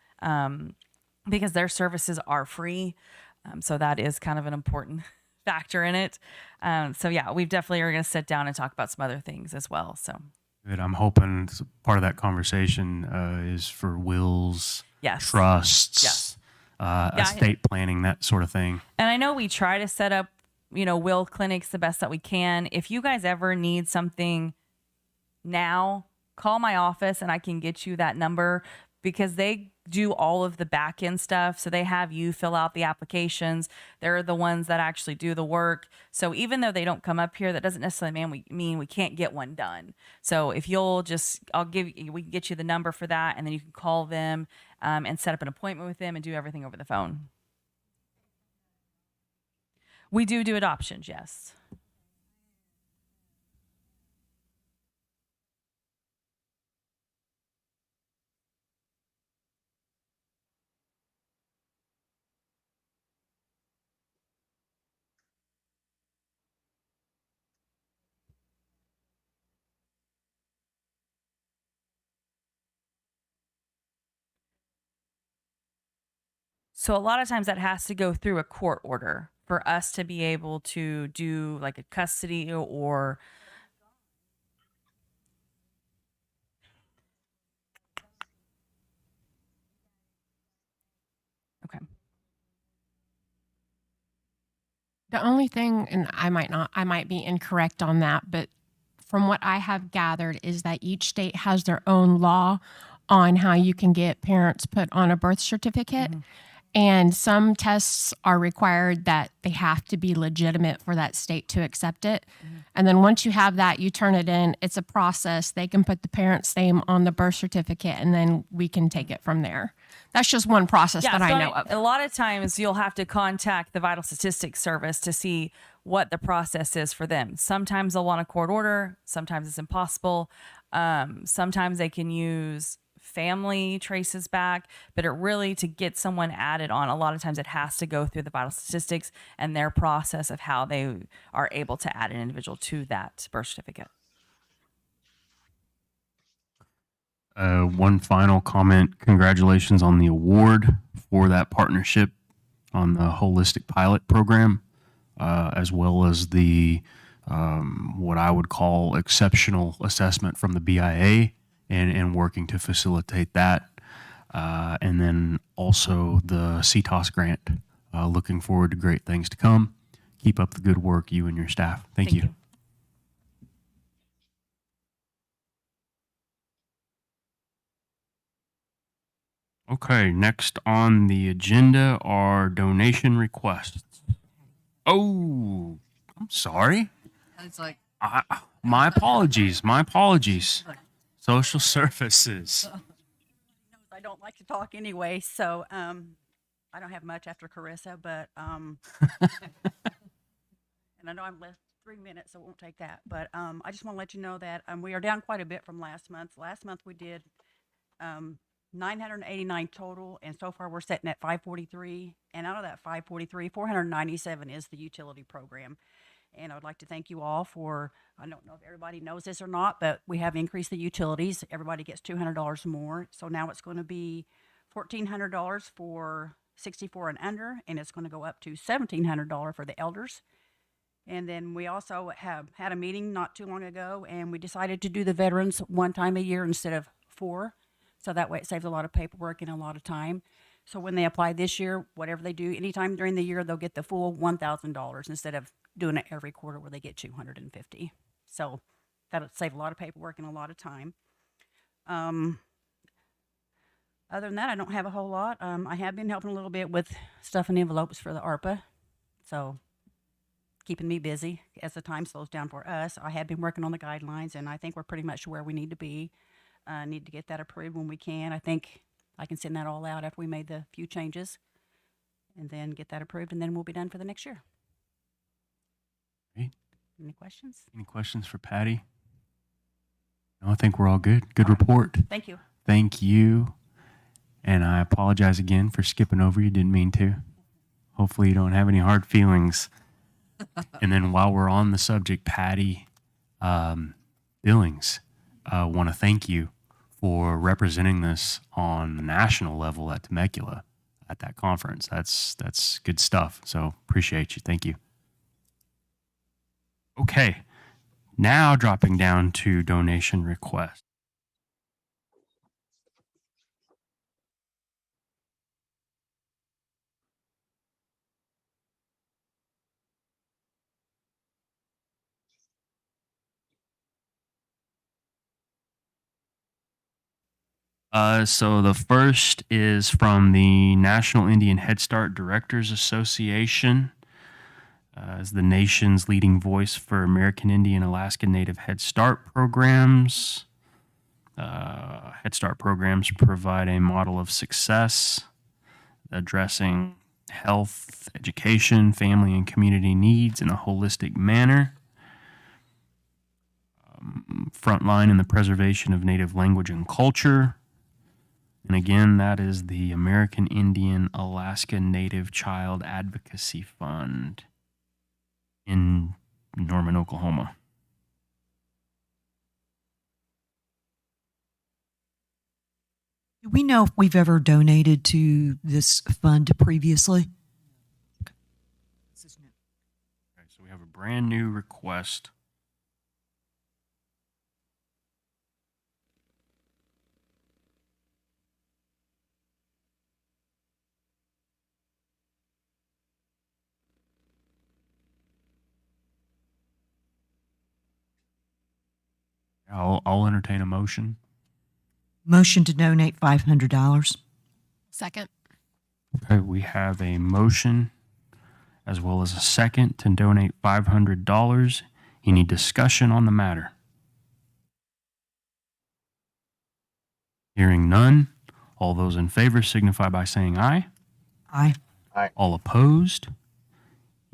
because their services are free. So that is kind of an important factor in it. So yeah, we definitely are going to sit down and talk about some other things as well. So good. I'm hoping part of that conversation is for wills, yes, trusts, estate planning, that sort of thing. And I know we try to set up, will clinics the best that we can. If you guys ever need something now, call my office and I can get you that number, because they do all of the back end stuff. So they have you fill out the applications. They're the ones that actually do the work. So even though they don't come up here, that doesn't necessarily mean we can't get one done. So if we can get you the number for that, and then you can call them and set up an appointment with them and do everything over the phone. We do adoptions, yes. So a lot of times that has to go through a court order for us to be able to do like a custody or. Okay. The only thing, and I might be incorrect on that, but from what I have gathered is that each state has their own law on how you can get parents put on a birth certificate. Mm-hmm. And some tests are required that they have to be legitimate for that state to accept it. And then once you have that, you turn it in. It's a process. They can put the parent's name on the birth certificate, and then we can take it from there. That's just one process that I know of. A lot of times you'll have to contact the Vital Statistics Service to see what the process is for them. Sometimes they'll want a court order. Sometimes it's impossible. Sometimes they can use family traces back, but it really, to get someone added on, a lot of times it has to go through the Vital Statistics and their process of how they are able to add an individual to that birth certificate. One final comment. Congratulations on the award for that partnership on the holistic pilot program, as well as the what I would call exceptional assessment from the BIA and working to facilitate that. And then also the CTOS grant. Looking forward to great things to come. Keep up the good work, you and your staff. Thank you. Okay, next on the agenda are donation requests. Oh, I'm sorry. It's like, My apologies. My apologies. Social services. I don't like to talk anyway, so I don't have much after Carissa, but and I know I'm left 3 minutes, so it won't take that. But I just want to let you know that we are down quite a bit from last month. Last month we did 989 total, and so far we're sitting at 543. And out of that 543, 497 is the utility program. And I would like to thank you all for, I don't know if everybody knows this or not, but we have increased the utilities. Everybody gets $200 more. So now it's going to be $1,400 for 64 and under, and it's going to go up to $1,700 for the elders. And then we also have had a meeting not too long ago, and we decided to do the veterans one time a year instead of 4. So that way it saves a lot of paperwork and a lot of time. So when they apply this year, whatever they do, anytime during the year, they'll get the full $1,000 instead of doing it every quarter where they get $250. So that'll save a lot of paperwork and a lot of time. Other than that, I don't have a whole lot. I have been helping a little bit with stuffing envelopes for the ARPA. So keeping me busy as the time slows down for us. I have been working on the guidelines, and I think we're pretty much where we need to be. Need to get that approved when we can. I think I can send that all out after we made the few changes and then get that approved, and then we'll be done for the next year. Great. Any questions? Any questions for Patty? No, I think we're all good. Good report. Thank you. Thank you. And I apologize again for skipping over you. Didn't mean to. Hopefully you don't have any hard feelings. And then while we're on the subject, Patty Billings, I want to thank you for representing this on the national level at Temecula at that conference. That's good stuff. So appreciate you. Thank you. Okay, now dropping down to donation requests. So the first is from the National Indian Head Start Directors Association. As the nation's leading voice for American Indian, Alaska Native Head Start programs. Head Start programs provide a model of success addressing health, education, family, and community needs in a holistic manner. Frontline in the preservation of Native language and culture. And again, that is the American Indian Alaska Native Child Advocacy Fund in Norman, Oklahoma. Do we know if we've ever donated to this fund previously? Okay, so we have a brand new request. I'll entertain a motion. Motion to donate $500. Second. Okay, we have a motion as well as a second to donate $500. Any discussion on the matter? Hearing none, all those in favor signify by saying aye. Aye. All opposed?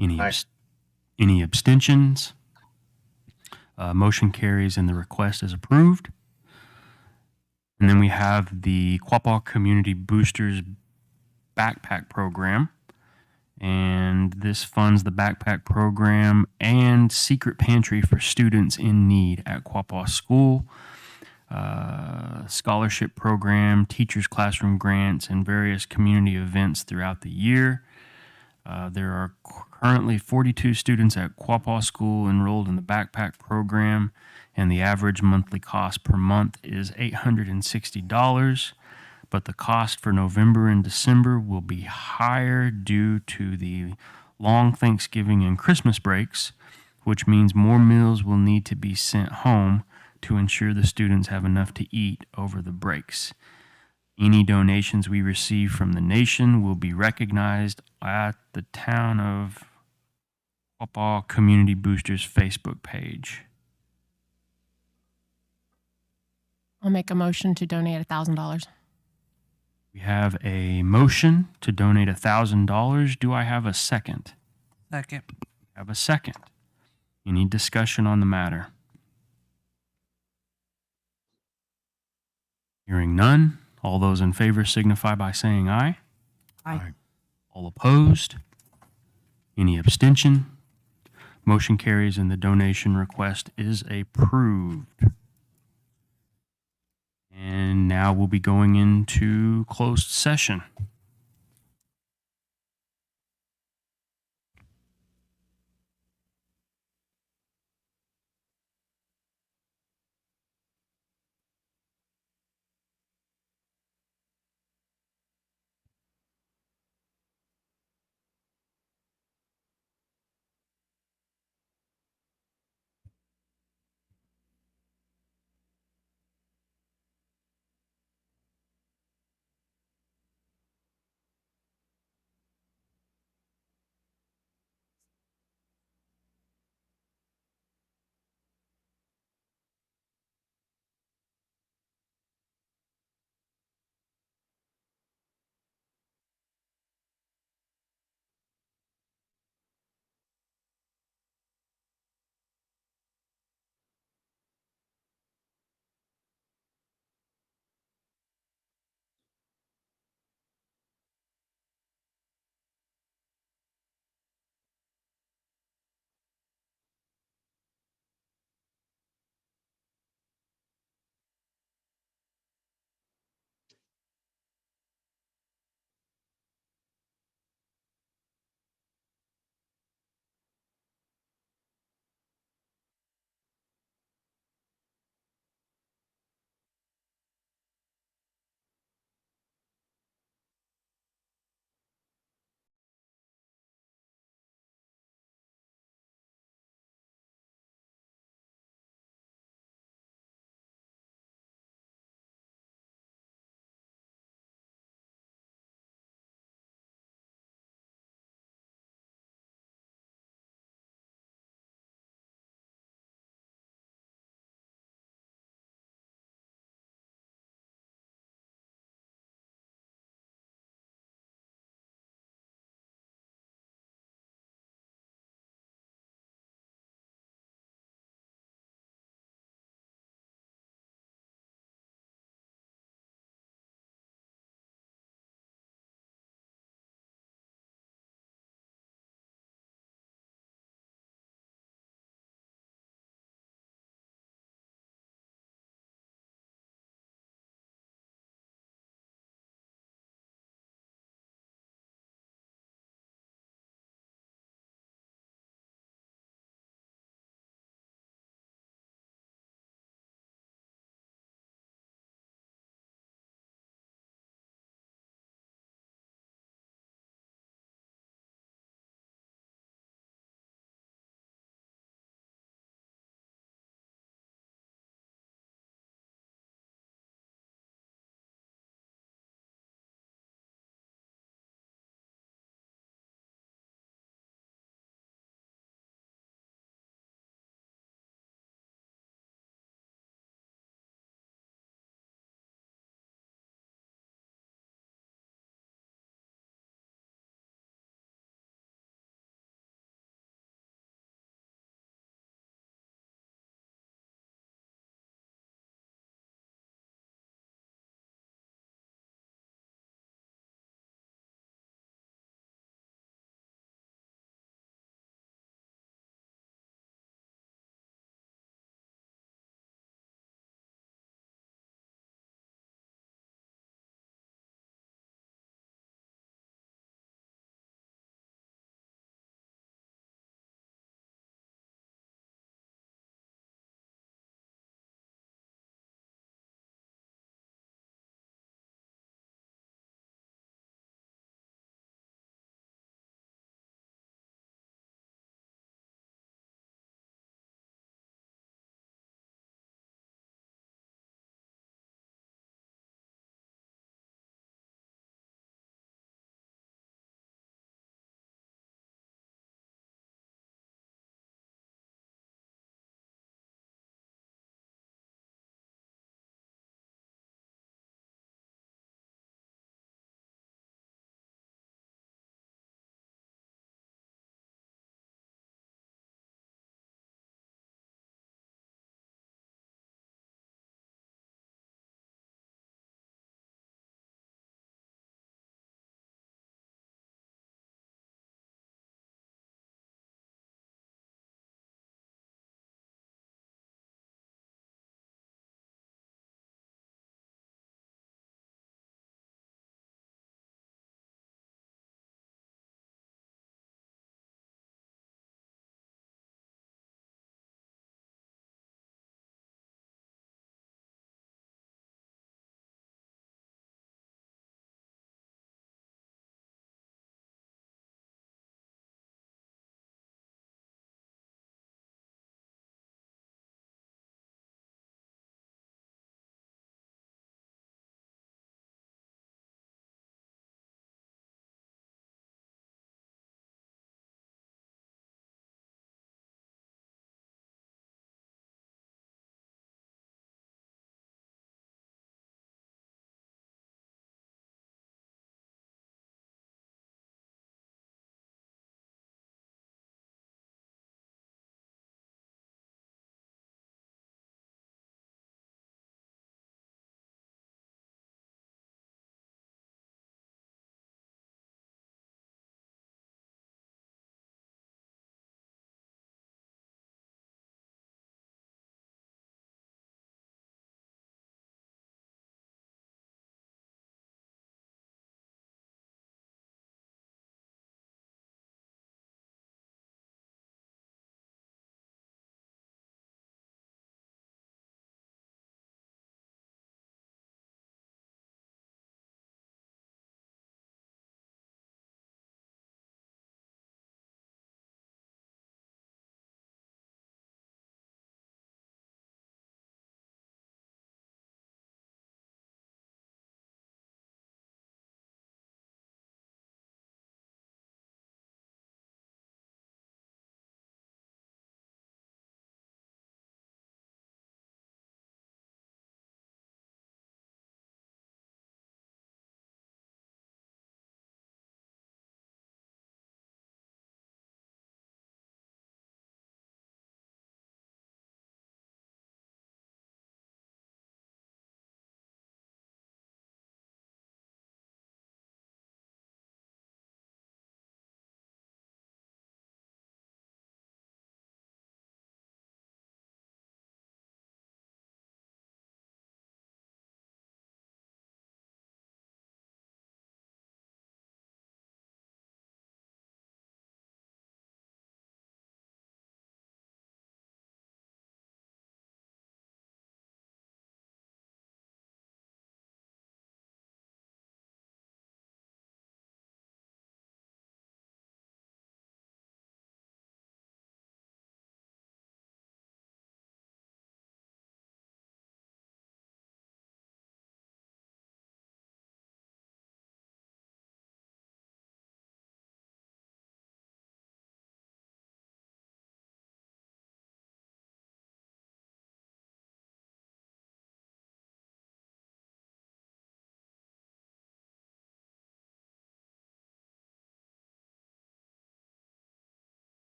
Any abstentions? Motion carries and the request is approved. And then we have the Quapaw Community Boosters Backpack Program. And this funds the backpack program and secret pantry for students in need at Quapaw School. Scholarship program, teachers' classroom grants, and various community events throughout the year. There are currently 42 students at Quapaw School enrolled in the backpack program, and the average monthly cost per month is $860. But the cost for November and December will be higher due to the long Thanksgiving and Christmas breaks, which means more meals will need to be sent home to ensure the students have enough to eat over the breaks. Any donations we receive from the nation will be recognized at the Town of Quapaw Community Boosters Facebook page. I'll make a motion to donate $1,000. We have a motion to donate $1,000. Do I have a second? Second. Have a second. Any discussion on the matter? Hearing none, all those in favor signify by saying aye. Aye. All opposed? Any abstention? Motion carries and the donation request is approved. And now we'll be going into closed session.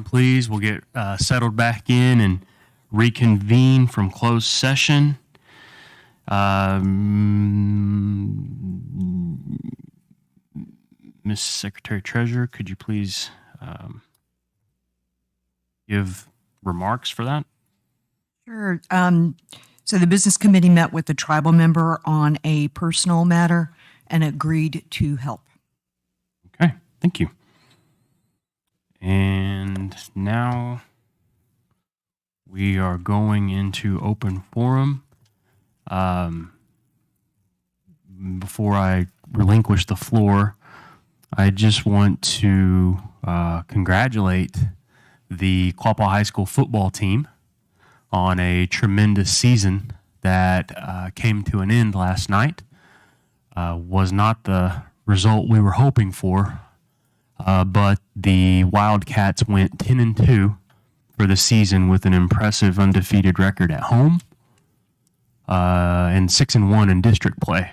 Please, we'll get settled back in and reconvene from closed session. Ms. Secretary Treasurer, could you please give remarks for that? Sure. So the business committee met with the tribal member on a personal matter and agreed to help. Okay, thank you. And now we are going into open forum. Before I relinquish the floor, I just want to congratulate the Quapaw High School football team on a tremendous season that came to an end last night. Was not the result we were hoping for, but the Wildcats went 10-2 for the season with an impressive undefeated record at home and 6-1 in district play.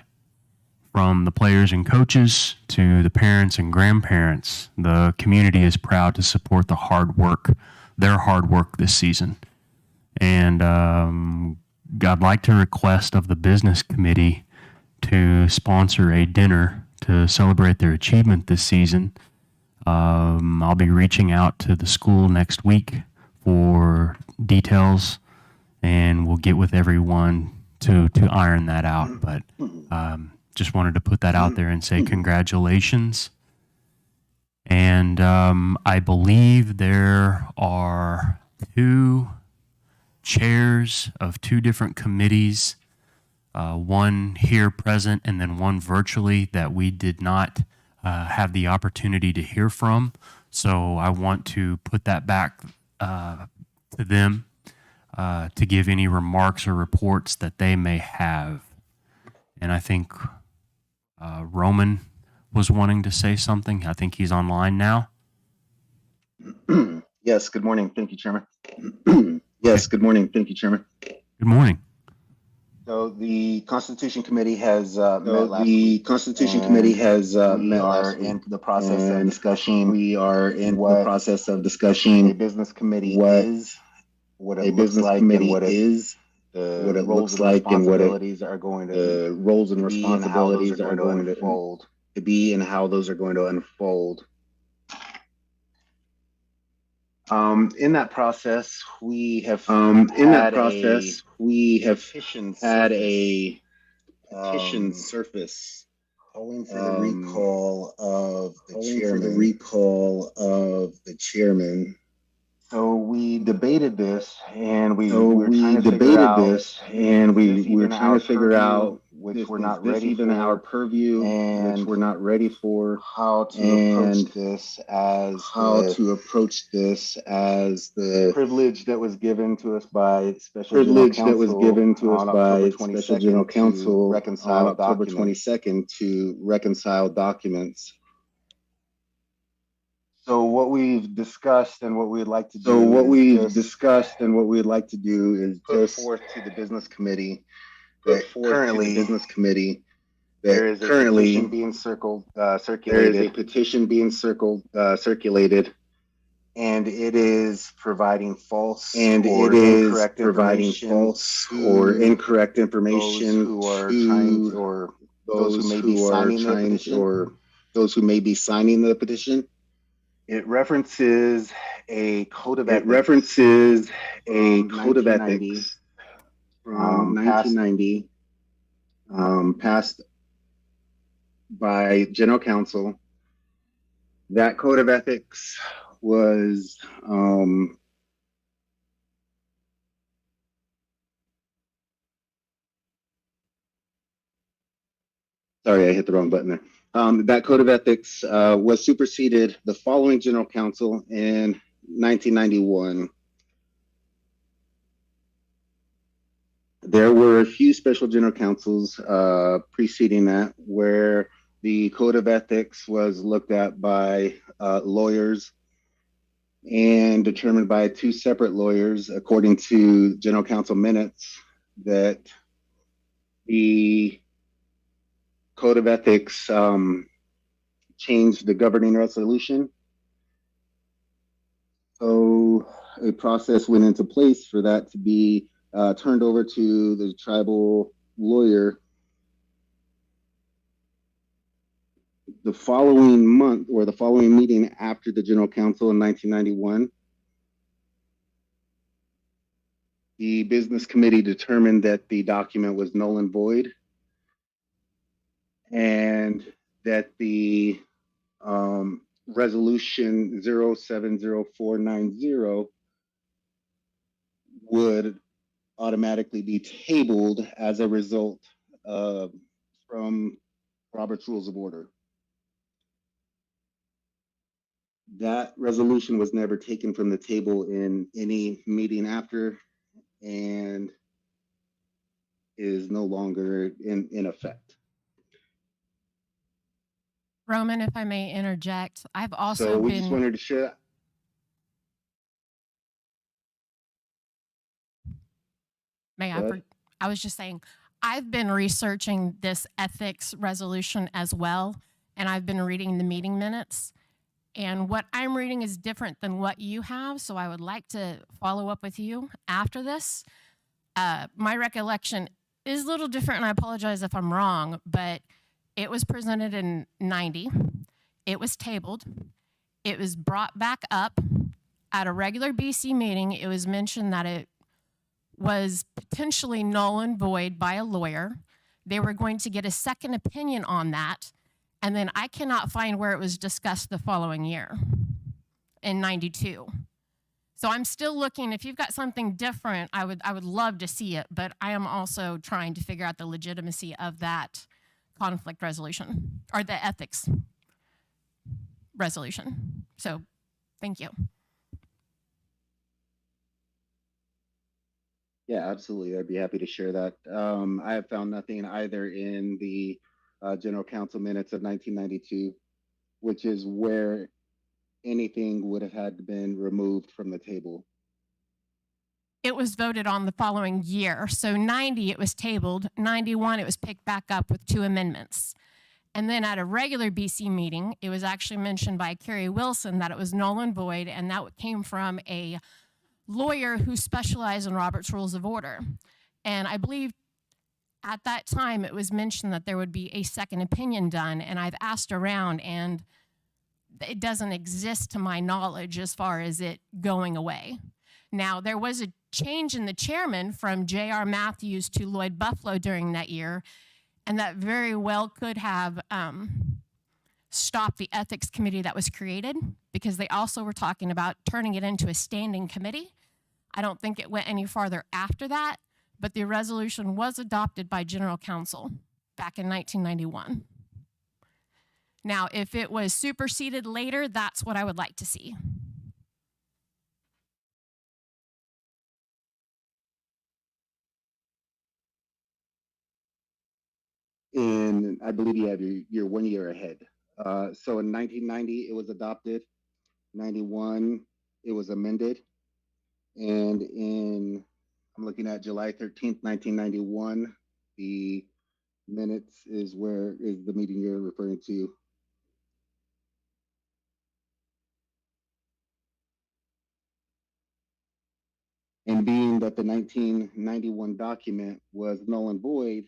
From the players and coaches to the parents and grandparents, the community is proud to support their hard work this season. And I'd like to request of the business committee to sponsor a dinner to celebrate their achievement this season. I'll be reaching out to the school next week for details, and we'll get with everyone to iron that out. But just wanted to put that out there and say congratulations. And I believe there are 2 chairs of 2 different committees, one here present and then one virtually that we did not have the opportunity to hear from. So I want to put that back to them to give any remarks or reports that they may have. And I think Roman was wanting to say something. I think he's online now. Yes, good morning. Thank you, Chairman. Yes, good morning. Thank you, Chairman. Good morning. So the Constitution Committee has met last week. Constitution Committee has met last week. In the process of discussion. We are in the process of discussion. A business committee is what it looks like and what it is. What it looks like and what it are going to the roles and responsibilities are going to unfold to be and how those are going to unfold. In that process, we have had a petition surface calling for the recall of the chairman. So we debated this, and we were trying to figure out which we're not ready for, our purview, and which we're not ready for, how to approach this as the privilege that was given to us by special general counsel on October 22nd to reconcile documents. So what we've discussed and what we'd like to do is put forth to the business committee that currently there is a petition being circulated, and it is providing false or incorrect information to those who may be signing the petition. It references a code of ethics from 1990, passed by general counsel. That code of ethics was sorry, I hit the wrong button there. That code of ethics was superseded the following general counsel in 1991. There were a few special general counsels preceding that where the code of ethics was looked at by lawyers and determined by 2 separate lawyers, according to general counsel minutes, that the code of ethics changed the governing resolution. So a process went into place for that to be turned over to the tribal lawyer the following month or the following meeting after the general council in 1991. The business committee determined that the document was null and void and that the resolution 070490 would automatically be tabled as a result from Robert's Rules of Order. That resolution was never taken from the table in any meeting after and is no longer in effect. Roman, if I may interject, I've also So we been. just wanted to share that. May Go I? ahead. I was just saying, I've been researching this ethics resolution as well, and I've been reading the meeting minutes. And what I'm reading is different than what you have, so I would like to follow up with you after this. My recollection is a little different, and I apologize if I'm wrong, but it was presented in 90. It was tabled. It was brought back up at a regular BC meeting. It was mentioned that it was potentially null and void by a lawyer. They were going to get a second opinion on that. And then I cannot find where it was discussed the following year in 92. So I'm still looking. If you've got something different, I would love to see it, but I am also trying to figure out the legitimacy of that conflict resolution or the ethics resolution. So thank you. Yeah, absolutely. I'd be happy to share that. I have found nothing either in the General Council minutes of 1992, which is where anything would have had been removed from the table. It was voted on the following year. So 90, it was tabled. 91, it was picked back up with 2 amendments. And then at a regular BC meeting, it was actually mentioned by Carrie Wilson that it was null and void, and that came from a lawyer who specialized in Robert's Rules of Order. And I believe at that time it was mentioned that there would be a second opinion done, and I've asked around, and it doesn't exist to my knowledge as far as it going away. Now, there was a change in the chairman from J.R. Matthews to Lloyd Buffalo during that year, and that very well could have stopped the ethics committee that was created, because they also were talking about turning it into a standing committee. I don't think it went any farther after that, but the resolution was adopted by General Council back in 1991. Now, if it was superseded later, that's what I would like to see. And I believe you have your 1 year ahead. So in 1990, it was adopted. 91, it was amended. And I'm looking at July 13th, 1991, the minutes is the meeting you're referring to. And being that the 1991 document was null and void,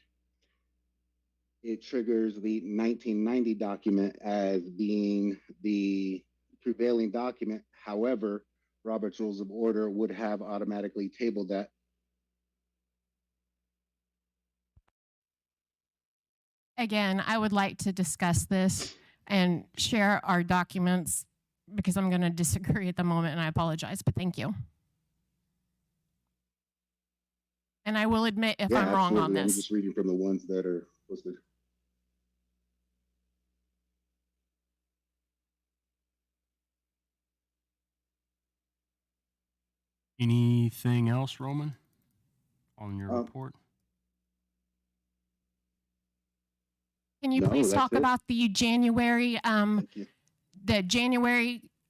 it triggers the 1990 document as being the prevailing document. However, Robert's Rules of Order would have automatically tabled that. Again, I would like to discuss this and share our documents, because I'm going to disagree at the moment, and I apologize, but thank you. And I will admit if I'm wrong on this. I'm just reading from the ones that are posted. Anything else, Roman, on your report? Can you please talk about the January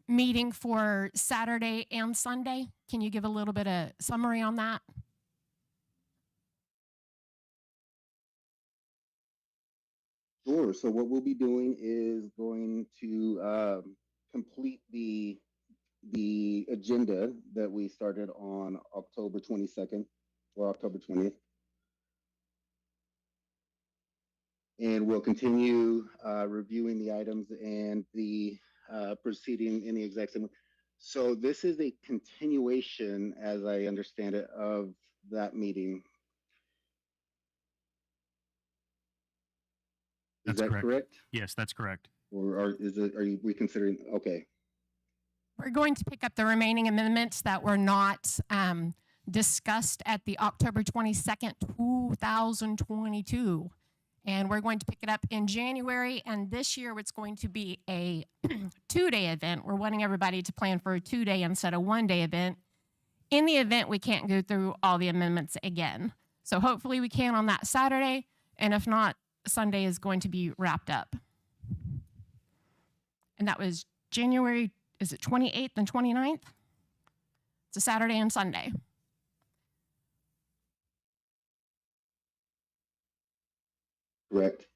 meeting for Saturday and Sunday? Can you give a little bit of summary on that? Sure. So what we'll be doing is going to complete the agenda that we started on October 22nd or October 20th. And we'll continue reviewing the items and the proceeding in the exec session. So this is a continuation, as I understand it, of that meeting. Is That's that correct? Yes, that's correct. Or are you reconsidering? Okay. We're going to pick up the remaining amendments that were not discussed at the October 22nd, 2022. And we're going to pick it up in January. And this year, it's going to be a 2-day event. We're wanting everybody to plan for a 2-day instead of 1-day event. In the event, we can't go through all the amendments again. So hopefully we can on that Saturday. And if not, Sunday is going to be wrapped up. And that was January, is it 28th and 29th? It's a Saturday and Sunday. Correct.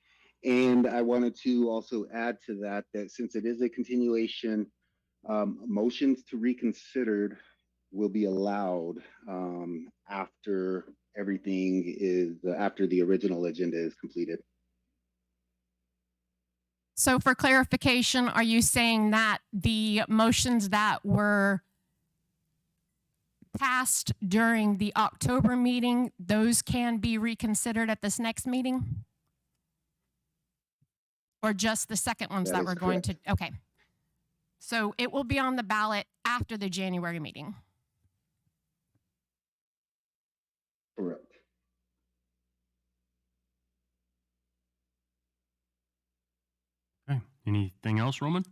And I wanted to also add to that, that since it is a continuation, motions to reconsider will be allowed after everything is, after the original agenda is completed. So for clarification, are you saying that the motions that were passed during the October meeting, those can be reconsidered at this next meeting? Or just the second ones that we're going to, okay. So it will be on the ballot after the January meeting. Correct. Okay. Anything else, Roman?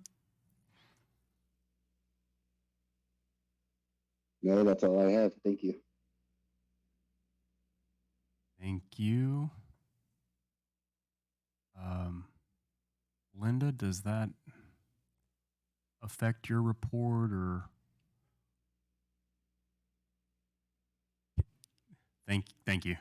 No, that's all I have. Thank you. Thank you. Linda, does that affect your report or? Thank you.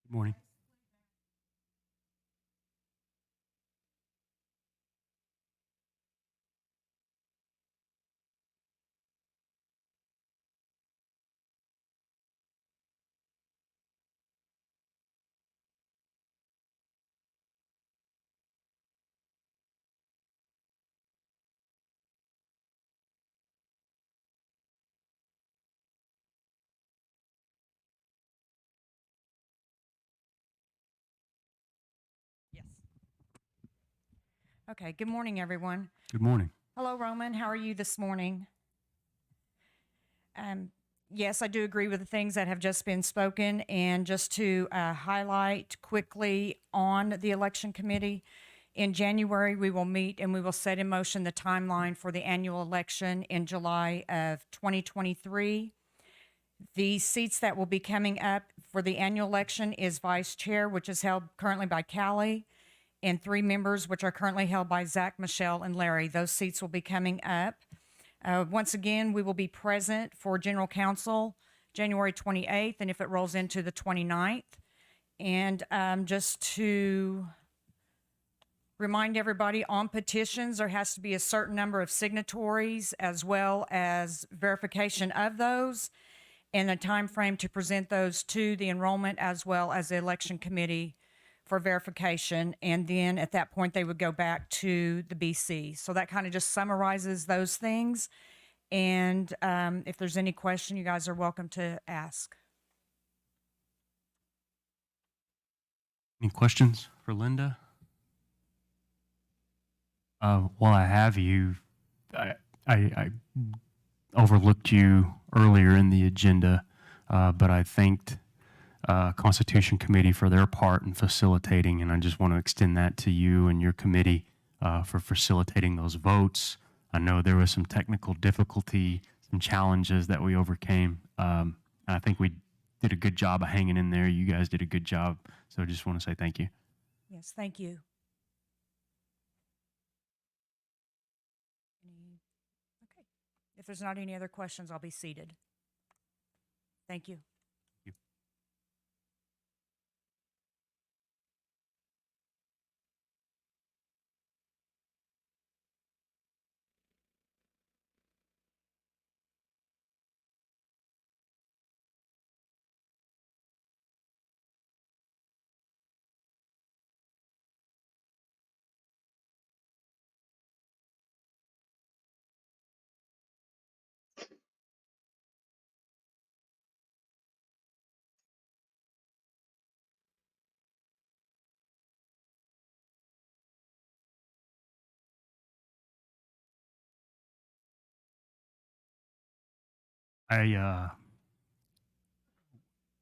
Good morning. Yes. Okay, good morning, everyone. Good morning. Hello, Roman. How are you this morning? Yes, I do agree with the things that have just been spoken. And just to highlight quickly on the election committee, in January, we will meet and we will set in motion the timeline for the annual election in July of 2023. The seats that will be coming up for the annual election is vice chair, which is held currently by Callie, and 3 members, which are currently held by Zach, Michelle, and Larry. Those seats will be coming up. Once again, we will be present for general counsel January 28th, and if it rolls into the 29th. And just to remind everybody, on petitions, there has to be a certain number of signatories as well as verification of those, and a time frame to present those to the enrollment as well as the election committee for verification. And then at that point, they would go back to the BC. So that kind of just summarizes those things. And if there's any question, you guys are welcome to ask. Any questions for Linda? While I have you, I overlooked you earlier in the agenda, but I thanked Constitution Committee for their part in facilitating, and I just want to extend that to you and your committee for facilitating those votes. I know there was some technical difficulty, some challenges that we overcame. And I think we did a good job of hanging in there. You guys did a good job. So I just want to say thank you. Yes, thank you. Okay. If there's not any other questions, I'll be seated. Thank you.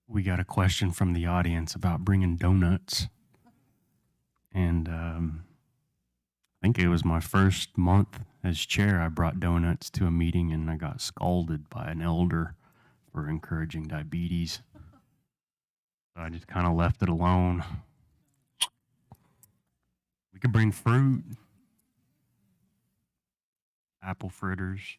We got a question from the audience about bringing donuts. And I think it was my first month as chair. I brought donuts to a meeting and I got scolded by an elder for encouraging diabetes. So I just kind of left it alone. We could bring fruit, apple fritters.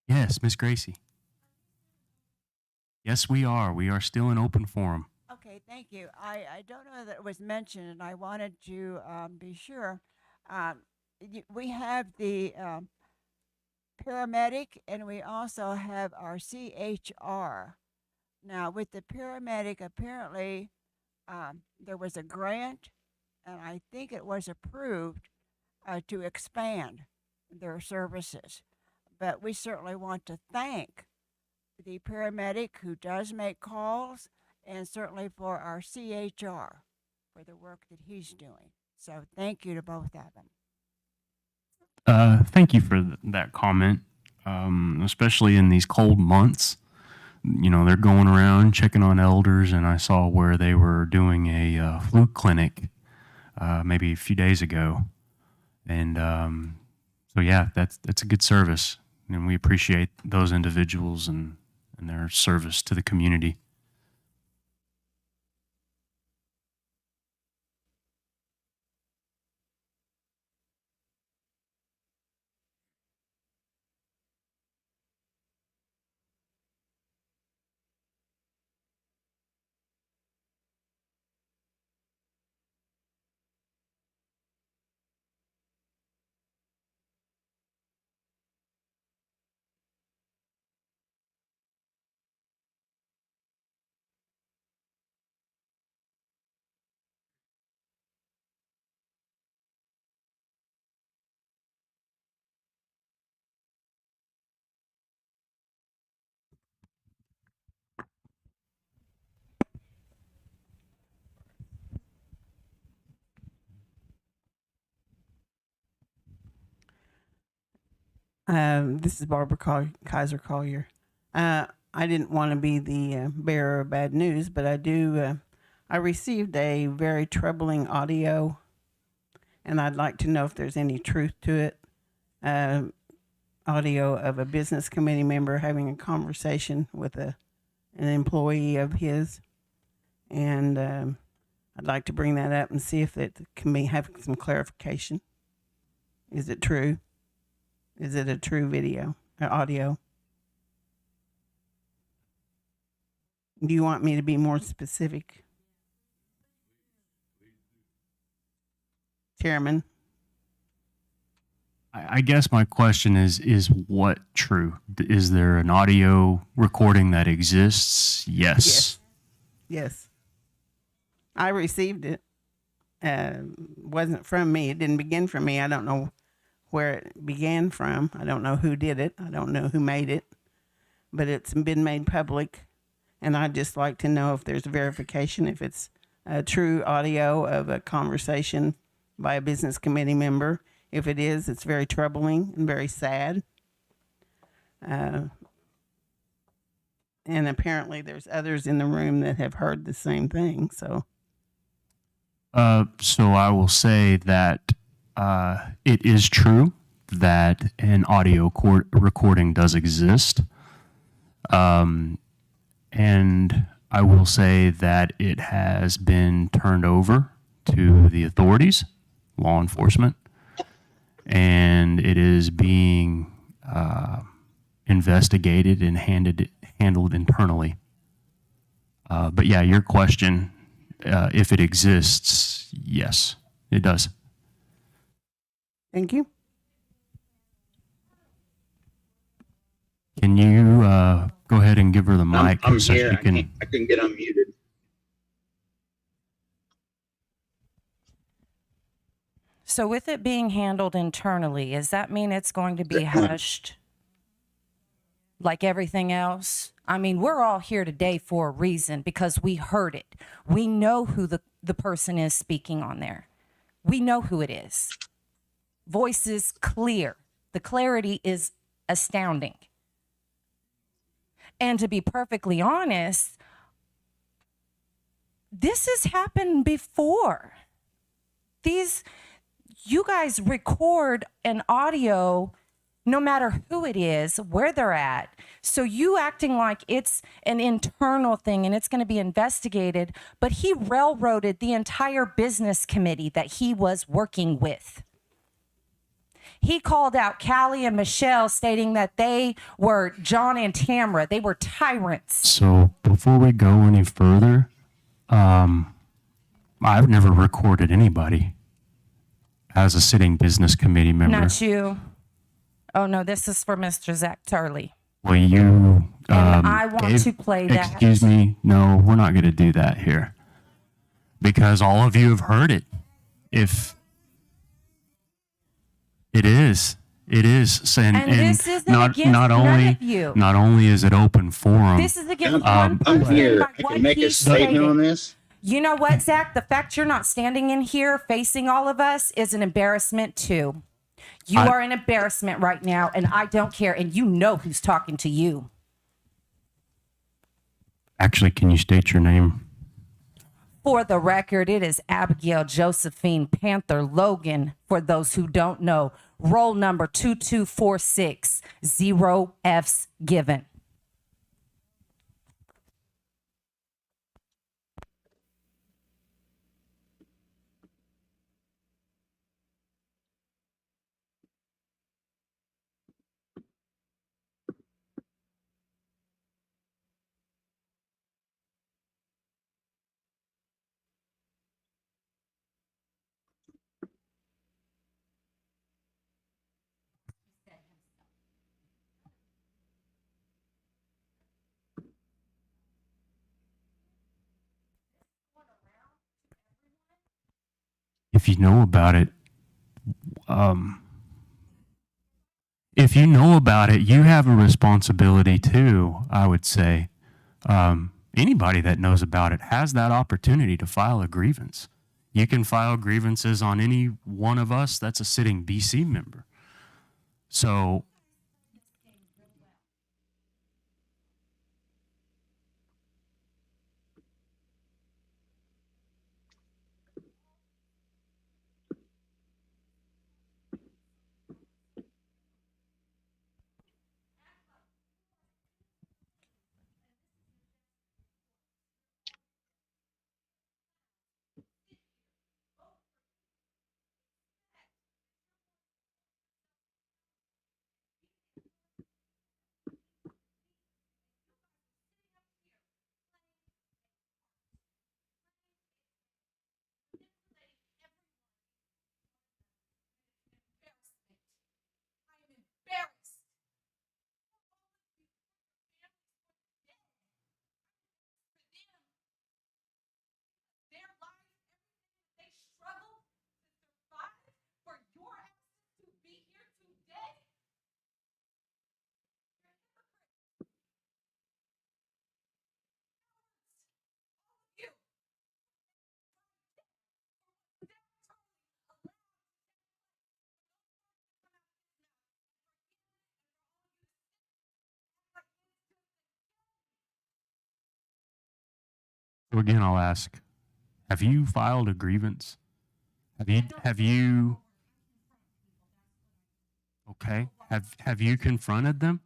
Yes, Miss Gracie. Yes, we are. We are still in open forum. Okay, thank you. I don't know that it was mentioned, and I wanted to be sure. We have the paramedic, and we also have our CHR. Now, with the paramedic, apparently there was a grant, and I think it was approved to expand their services. But we certainly want to thank the paramedic who does make calls, and certainly for our CHR for the work that he's doing. So thank you to both of them. Thank you for that comment, especially in these cold months. You know, they're going around checking on elders, and I saw where they were doing a flu clinic maybe a few days ago. And so, yeah, that's a good service, and we appreciate those individuals and their service to the community. This is Barbara Kaiser Collier. I didn't want to be the bearer of bad news, but I do. I received a very troubling audio, and I'd like to know if there's any truth to it. Audio of a business committee member having a conversation with an employee of his, and I'd like to bring that up and see if it can have some clarification. Is it true? Is it a true video or audio? Do you want me to be more specific? Chairman? I guess my question is what true? Is there an audio recording that exists? Yes. Yes. I received it. Wasn't from me. It didn't begin from me. I don't know where it began from. I don't know who did it. I don't know who made it. But it's been made public. And I'd just like to know if there's verification, if it's a true audio of a conversation by a business committee member. If it is, it's very troubling and very sad. And apparently there's others in the room that have heard the same thing. So I will say that it is true that an audio recording does exist. And I will say that it has been turned over to the authorities, law enforcement, and it is being investigated and handled internally. But yeah, your question, if it exists, yes, it does. Thank you. Can you go ahead and give her the mic I'm so here. she can? I couldn't get unmuted. So with it being handled internally, does that mean it's going to be hushed like everything else? I mean, we're all here today for a reason because we heard it. We know who the person is speaking on there. We know who it is. Voice is clear. The clarity is astounding. And to be perfectly honest, this has happened before. You guys record an audio no matter who it is, where they're at. So you acting like it's an internal thing and it's going to be investigated, but he railroaded the entire business committee that he was working with. He called out Callie and Michelle, stating that they were John and Tamara. They were tyrants. So before we go any further, I've never recorded anybody as a sitting business committee member. Not you. Oh, no, this is for Mr. Zach Turley. Well, you I want to play that. Excuse me. No, we're not going to do that here. Because all of you have heard it. If it is. And this isn't against not none of you. Not only is it open forum. This is against one person. I'm here. by I what can make he a statement stated. on this. You know what, Zach? The fact you're not standing in here facing all of us is an embarrassment too. You are an embarrassment right now, and I don't care, and you know who's talking to you. Actually, can you state your name? For the record, it is Abigail Josephine Panther Logan, for those who don't know. Roll number 2246, 0 Fs given. If you know about it, you have a responsibility too, I would say. Anybody that knows about it has that opportunity to file a grievance. You can file grievances on any one of us that's a sitting BC member. So again, I'll ask, have you filed a grievance? Have you okay? Have you confronted them?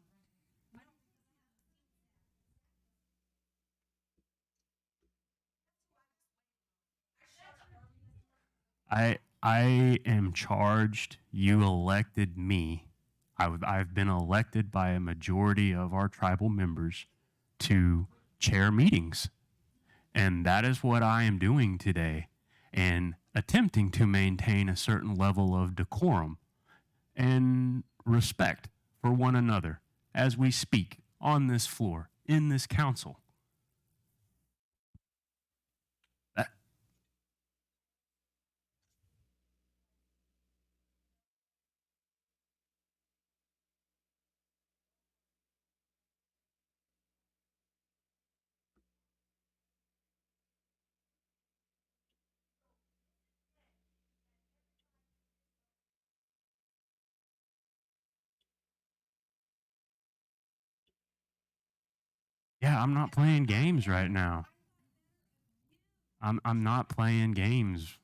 I am charged. You elected me. I've been elected by a majority of our tribal members to chair meetings. And that is what I am doing today, and attempting to maintain a certain level of decorum and respect for one another as we speak on this floor, in this council. Yeah, I'm not playing games right now. I'm not playing games.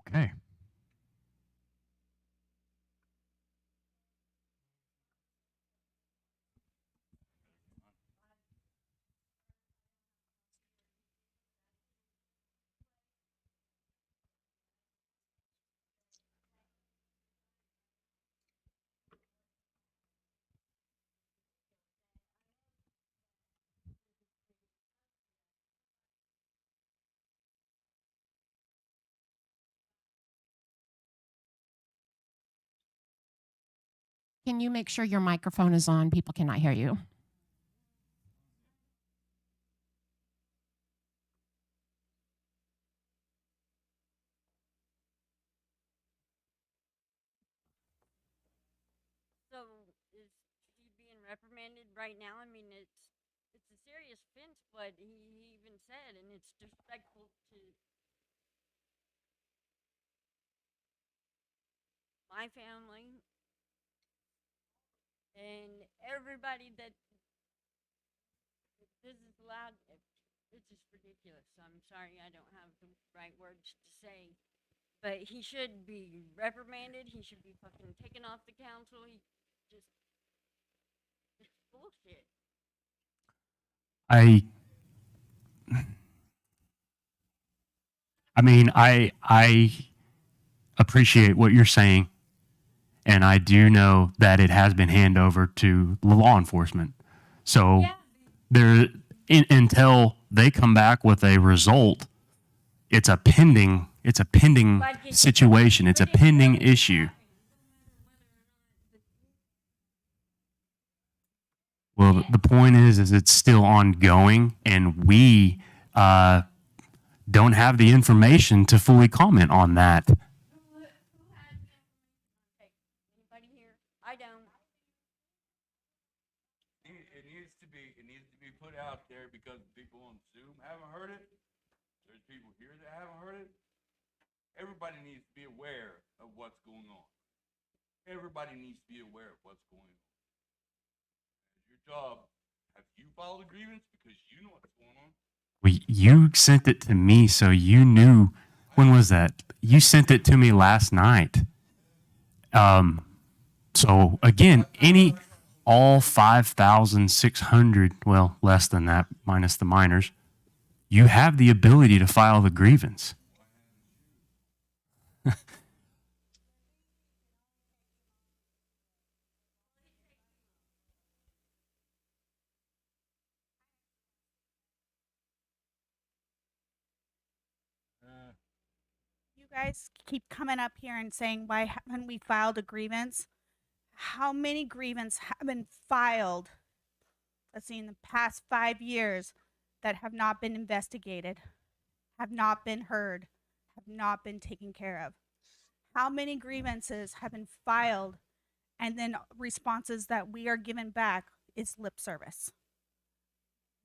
Okay. Can you make sure your microphone is on? People cannot hear you. So is he being reprimanded right now? I mean, it's a serious offense, but he even said, and it's disrespectful to my family and everybody that this is allowed. It's just ridiculous. I'm sorry, I don't have the right words to say. But he should be reprimanded. He should be fucking taken off the council. He just, it's bullshit. I mean, I appreciate what you're saying, and I do know that it has been handed over to law enforcement. So until they come back with a result, it's a pending situation. It's a pending issue. Well, the point is it's still ongoing, and we don't have the information to fully comment on that. Anybody here? I don't. It needs to be put out there because people on Zoom haven't heard it. There's people here that haven't heard it. Everybody needs to be aware of what's going on. Everybody needs to be aware of what's going on. It's your job. Have you filed a grievance because you know what's going on? You sent it to me, so you knew. When was that? You sent it to me last night. So again, all 5,600, well, less than that, minus the minors, you have the ability to file the grievance. You guys keep coming up here and saying, why haven't we filed a grievance? How many grievances have been filed, let's see, in the past 5 years that have not been investigated, have not been heard, have not been taken care of? How many grievances have been filed and then responses that we are given back is lip service?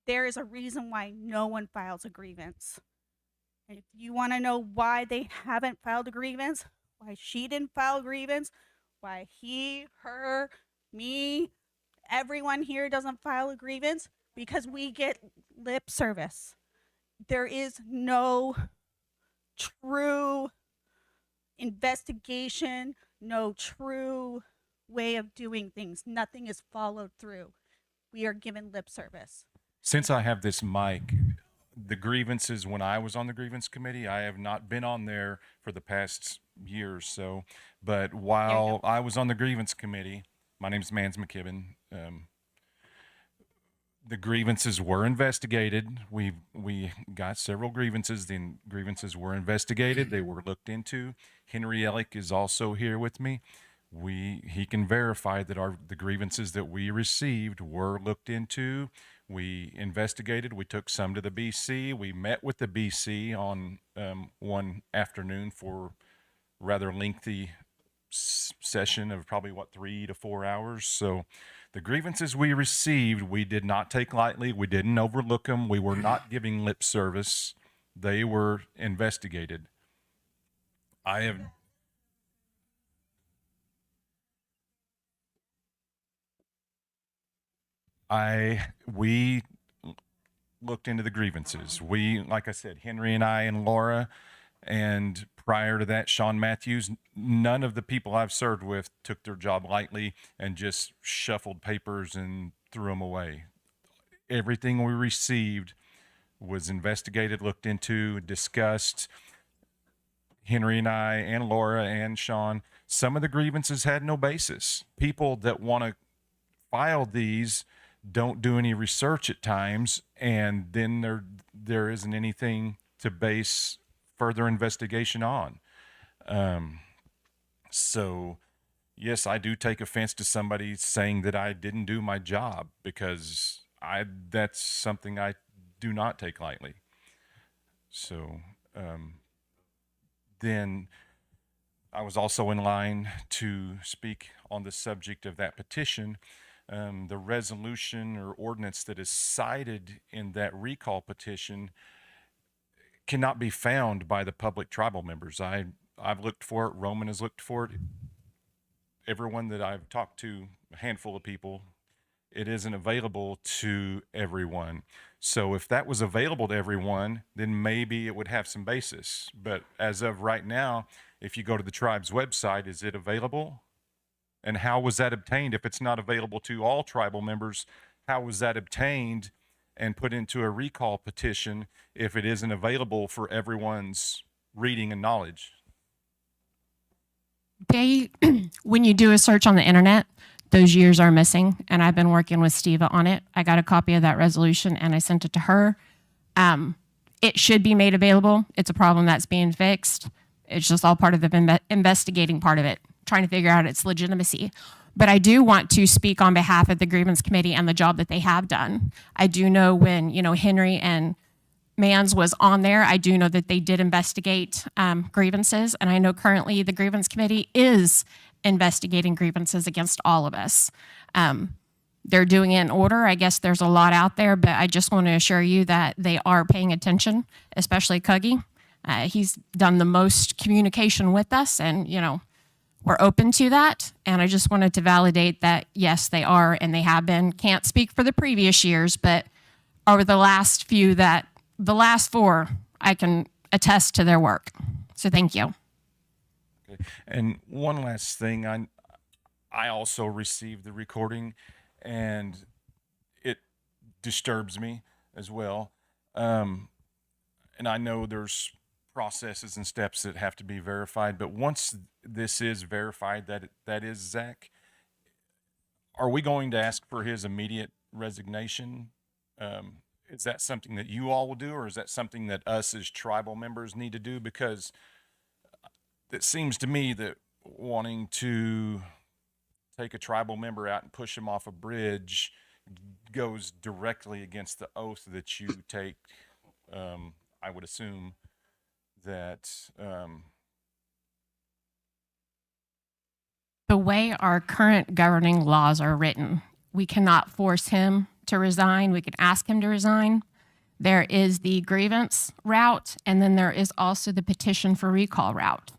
There is a reason why no one files a grievance. And if you want to know why they haven't filed a grievance, why she didn't file a grievance, why he, her, me, everyone here doesn't file a grievance, because we get lip service. there is no true investigation, no true way of doing things. Nothing is followed through. We are given lip service. Since I have this mic, the grievances, when I was on the grievance committee, I have not been on there for the past year or so, but while I was on the grievance committee, my name's Mans McKibben, the grievances were investigated. We got several grievances. The grievances were investigated. They were looked into. Henry Ellick is also here with me. He can verify that the grievances that we received were looked into. We investigated. We took some to the BC. We met with the BC on one afternoon for rather lengthy session of probably 3 to 4 hours. So the grievances we received, we did not take lightly. We didn't overlook them. We were not giving lip service. They were investigated. We looked into the grievances. Like I said, Henry and I and Laura, and prior to that, Sean Matthews, none of the people I've served with took their job lightly and just shuffled papers and threw them away. Everything we received was investigated, looked into, discussed. Henry and I and Laura and Sean, some of the grievances had no basis. People that want to file these don't do any research at times, and then there isn't anything to base further investigation on. So yes, I do take offense to somebody saying that I didn't do my job, because that's something I do not take lightly. So then I was also in line to speak on the subject of that petition. The resolution or ordinance that is cited in that recall petition cannot be found by the public tribal members. I've looked for it. Roman has looked for it. Everyone that I've talked to, a handful of people, it isn't available to everyone. So if that was available to everyone, then maybe it would have some basis. But as of right now, if you go to the tribe's website, is it available? And how was that obtained? If it's not available to all tribal members, how was that obtained and put into a recall petition if it isn't available for everyone's reading and knowledge? When you do a search on the internet, those years are missing, and I've been working with Steva on it. I got a copy of that resolution and I sent it to her. It should be made available. It's a problem that's being fixed. It's just all part of the investigating part of it, trying to figure out its legitimacy. But I do want to speak on behalf of the grievance committee and the job that they have done. I do know when, Henry and Mans was on there, I do know that they did investigate grievances, and I know currently the grievance committee is investigating grievances against all of us. They're doing it in order. I guess there's a lot out there, but I just want to assure you that they are paying attention, especially Cuggy. He's done the most communication with us, and, we're open to that. And I just wanted to validate that, yes, they are, and they have been. Can't speak for the previous years, but over the last 4, I can attest to their work. So thank you. Okay. And one last thing, I also received the recording, and it disturbs me as well. And I know there's processes and steps that have to be verified, but once this is verified that is Zach, are we going to ask for his immediate resignation? Is that something that you all will do, or is that something that us as tribal members need to do? Because it seems to me that wanting to take a tribal member out and push him off a bridge goes directly against the oath that you take. I would assume that the way our current governing laws are written, we cannot force him to resign. We can ask him to resign. There is the grievance route, and then there is also the petition for recall route.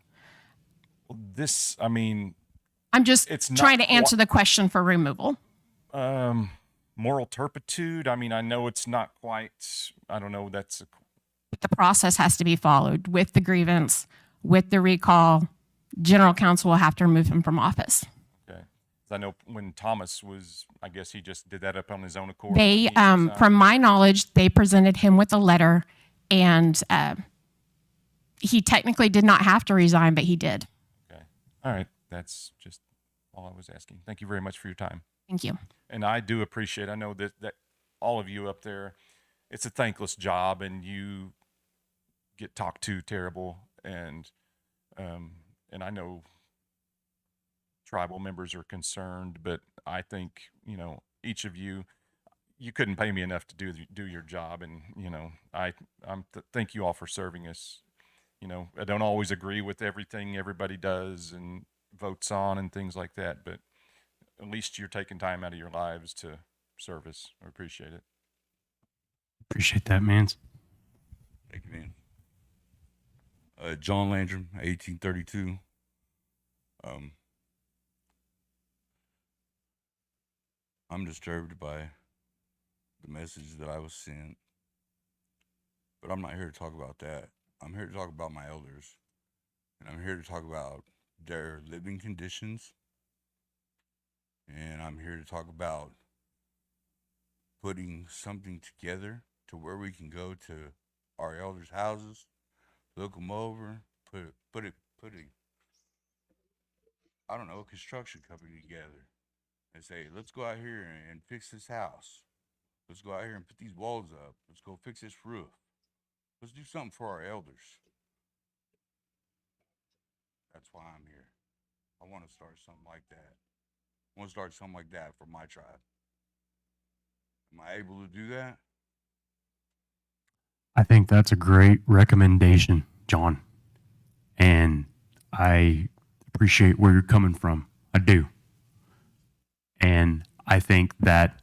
I'm just trying to answer the question for removal. Moral turpitude. I know it's not quite, I don't know, But the process has to be followed with the grievance, with the recall. General counsel will have to remove him from office. Okay. 'Cause I know when Thomas was, I guess he just did that up on his own accord. They, when he resigned. from my knowledge, they presented him with a letter, and he technically did not have to resign, but he did. Okay. All right. That's just all I was asking. Thank you very much for your time. Thank you. And I do appreciate, I know that all of you up there, it's a thankless job and you get talked to terrible. And I know tribal members are concerned, but I think, each of you, you couldn't pay me enough to do your job. And, thank you all for serving us. I don't always agree with everything everybody does and votes on and things like that, but at least you're taking time out of your lives to serve us. I appreciate it. Appreciate that, Mans. Thank you, man. John Landrum, 1832. I'm disturbed by the message that I was sent, but I'm not here to talk about that. I'm here to talk about my elders, and I'm here to talk about their living conditions, and I'm here to talk about putting something together to where we can go to our elders' houses, look them over, put a construction company together and say, let's go out here and fix this house. Let's go out here and put these walls up. Let's go fix this roof. Let's do something for our elders. That's why I'm here. I want to start something like that. I want to start something like that for my tribe. Am I able to do that? I think that's a great recommendation, John. And I appreciate where you're coming from. I do. And I think that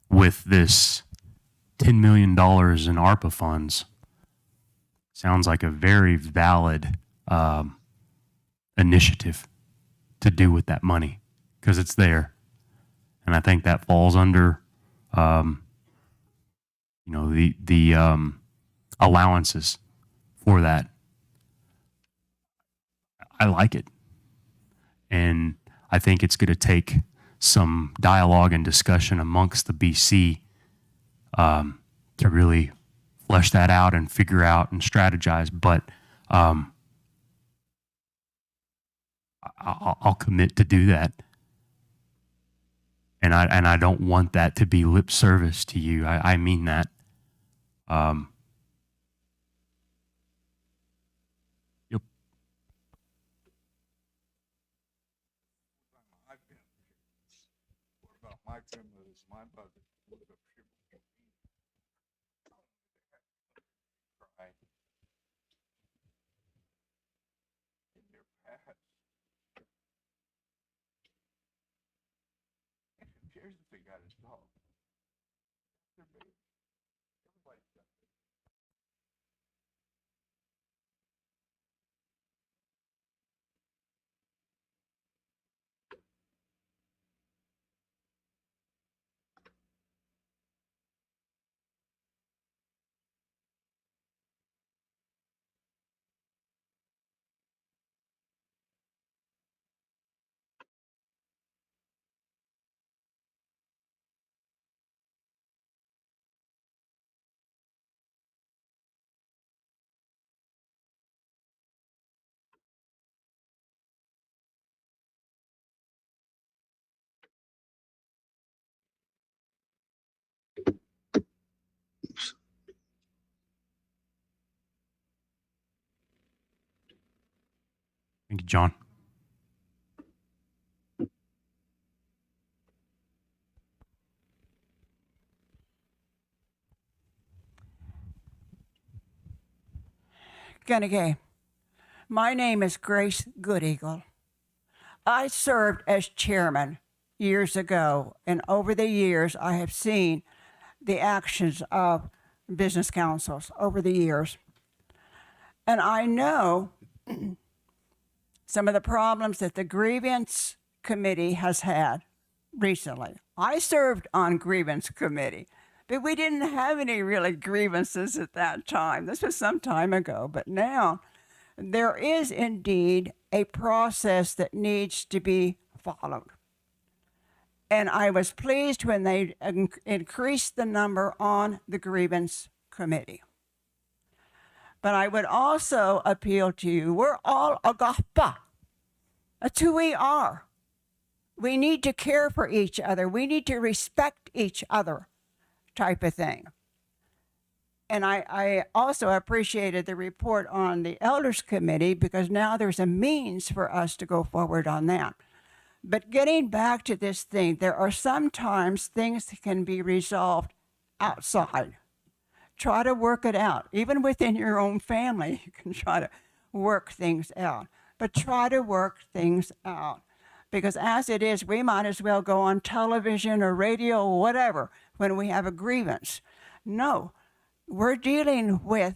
with this $10 million in ARPA funds, sounds like a very valid initiative to do with that money, because it's there. And I think that falls under, the allowances for that. I like it. And I think it's going to take some dialogue and discussion amongst the BC to really flesh that out and figure out and strategize. But I'll commit to do that. And I don't want that to be lip service to you. I mean that. Yep. What about my family? My mother was a pure cry in their past. Here's the thing, got his dog. Their baby. Everybody's got it. Thank you, John. Gonna My name is Grace Goodeagle. I served as chairman years ago, and over the years, I have seen the actions of business councils over the years. And I know some of the problems that the grievance committee has had recently. I served on grievance committee But we didn't have any really grievances at that time. This was some time ago, but now there is indeed a process that needs to be followed. And I was pleased when they increased the number on the grievance committee. But I would also appeal to you, we're all O-gah-pah. That's who we are. We need to care for each other. We need to respect each other, type of thing. And I also appreciated the report on the Elders Committee, because now there's a means for us to go forward on that. But getting back to this thing, there are sometimes things that can be resolved outside. Try to work it out. Even within your own family, you can try to work things out. But try to work things out. Because as it is, we might as well go on television or radio or whatever when we have a grievance. No, we're dealing with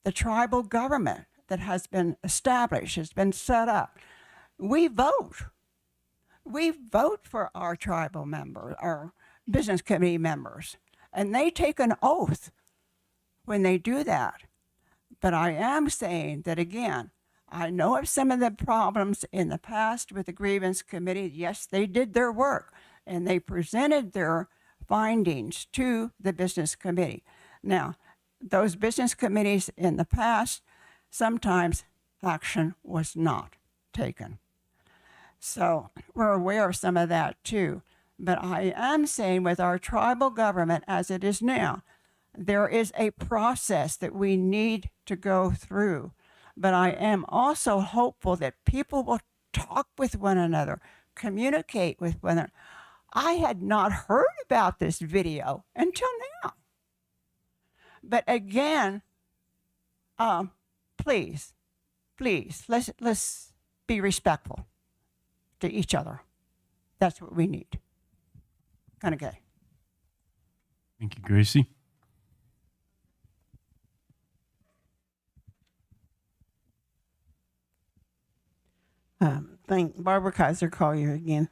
the tribal government that has been established, has been set up. We vote. We vote for our tribal members, our business committee members, and they take an oath when they do that. But I am saying that again, I know of some of the problems in the past with the grievance committee. Yes, they did their work and they presented their findings to the business committee. Now, those business committees in the past, sometimes action was not taken. So we're aware of some of that too. But I am saying with our tribal government as it is now, there is a process that we need to go through. But I am also hopeful that people will talk with one another, communicate with one another. I had not heard about this video until now. But again, please, let's be respectful to each other. That's what we need. Kind of gay. Thank you, Gracie. Thank Barbara Kaiser Collier again.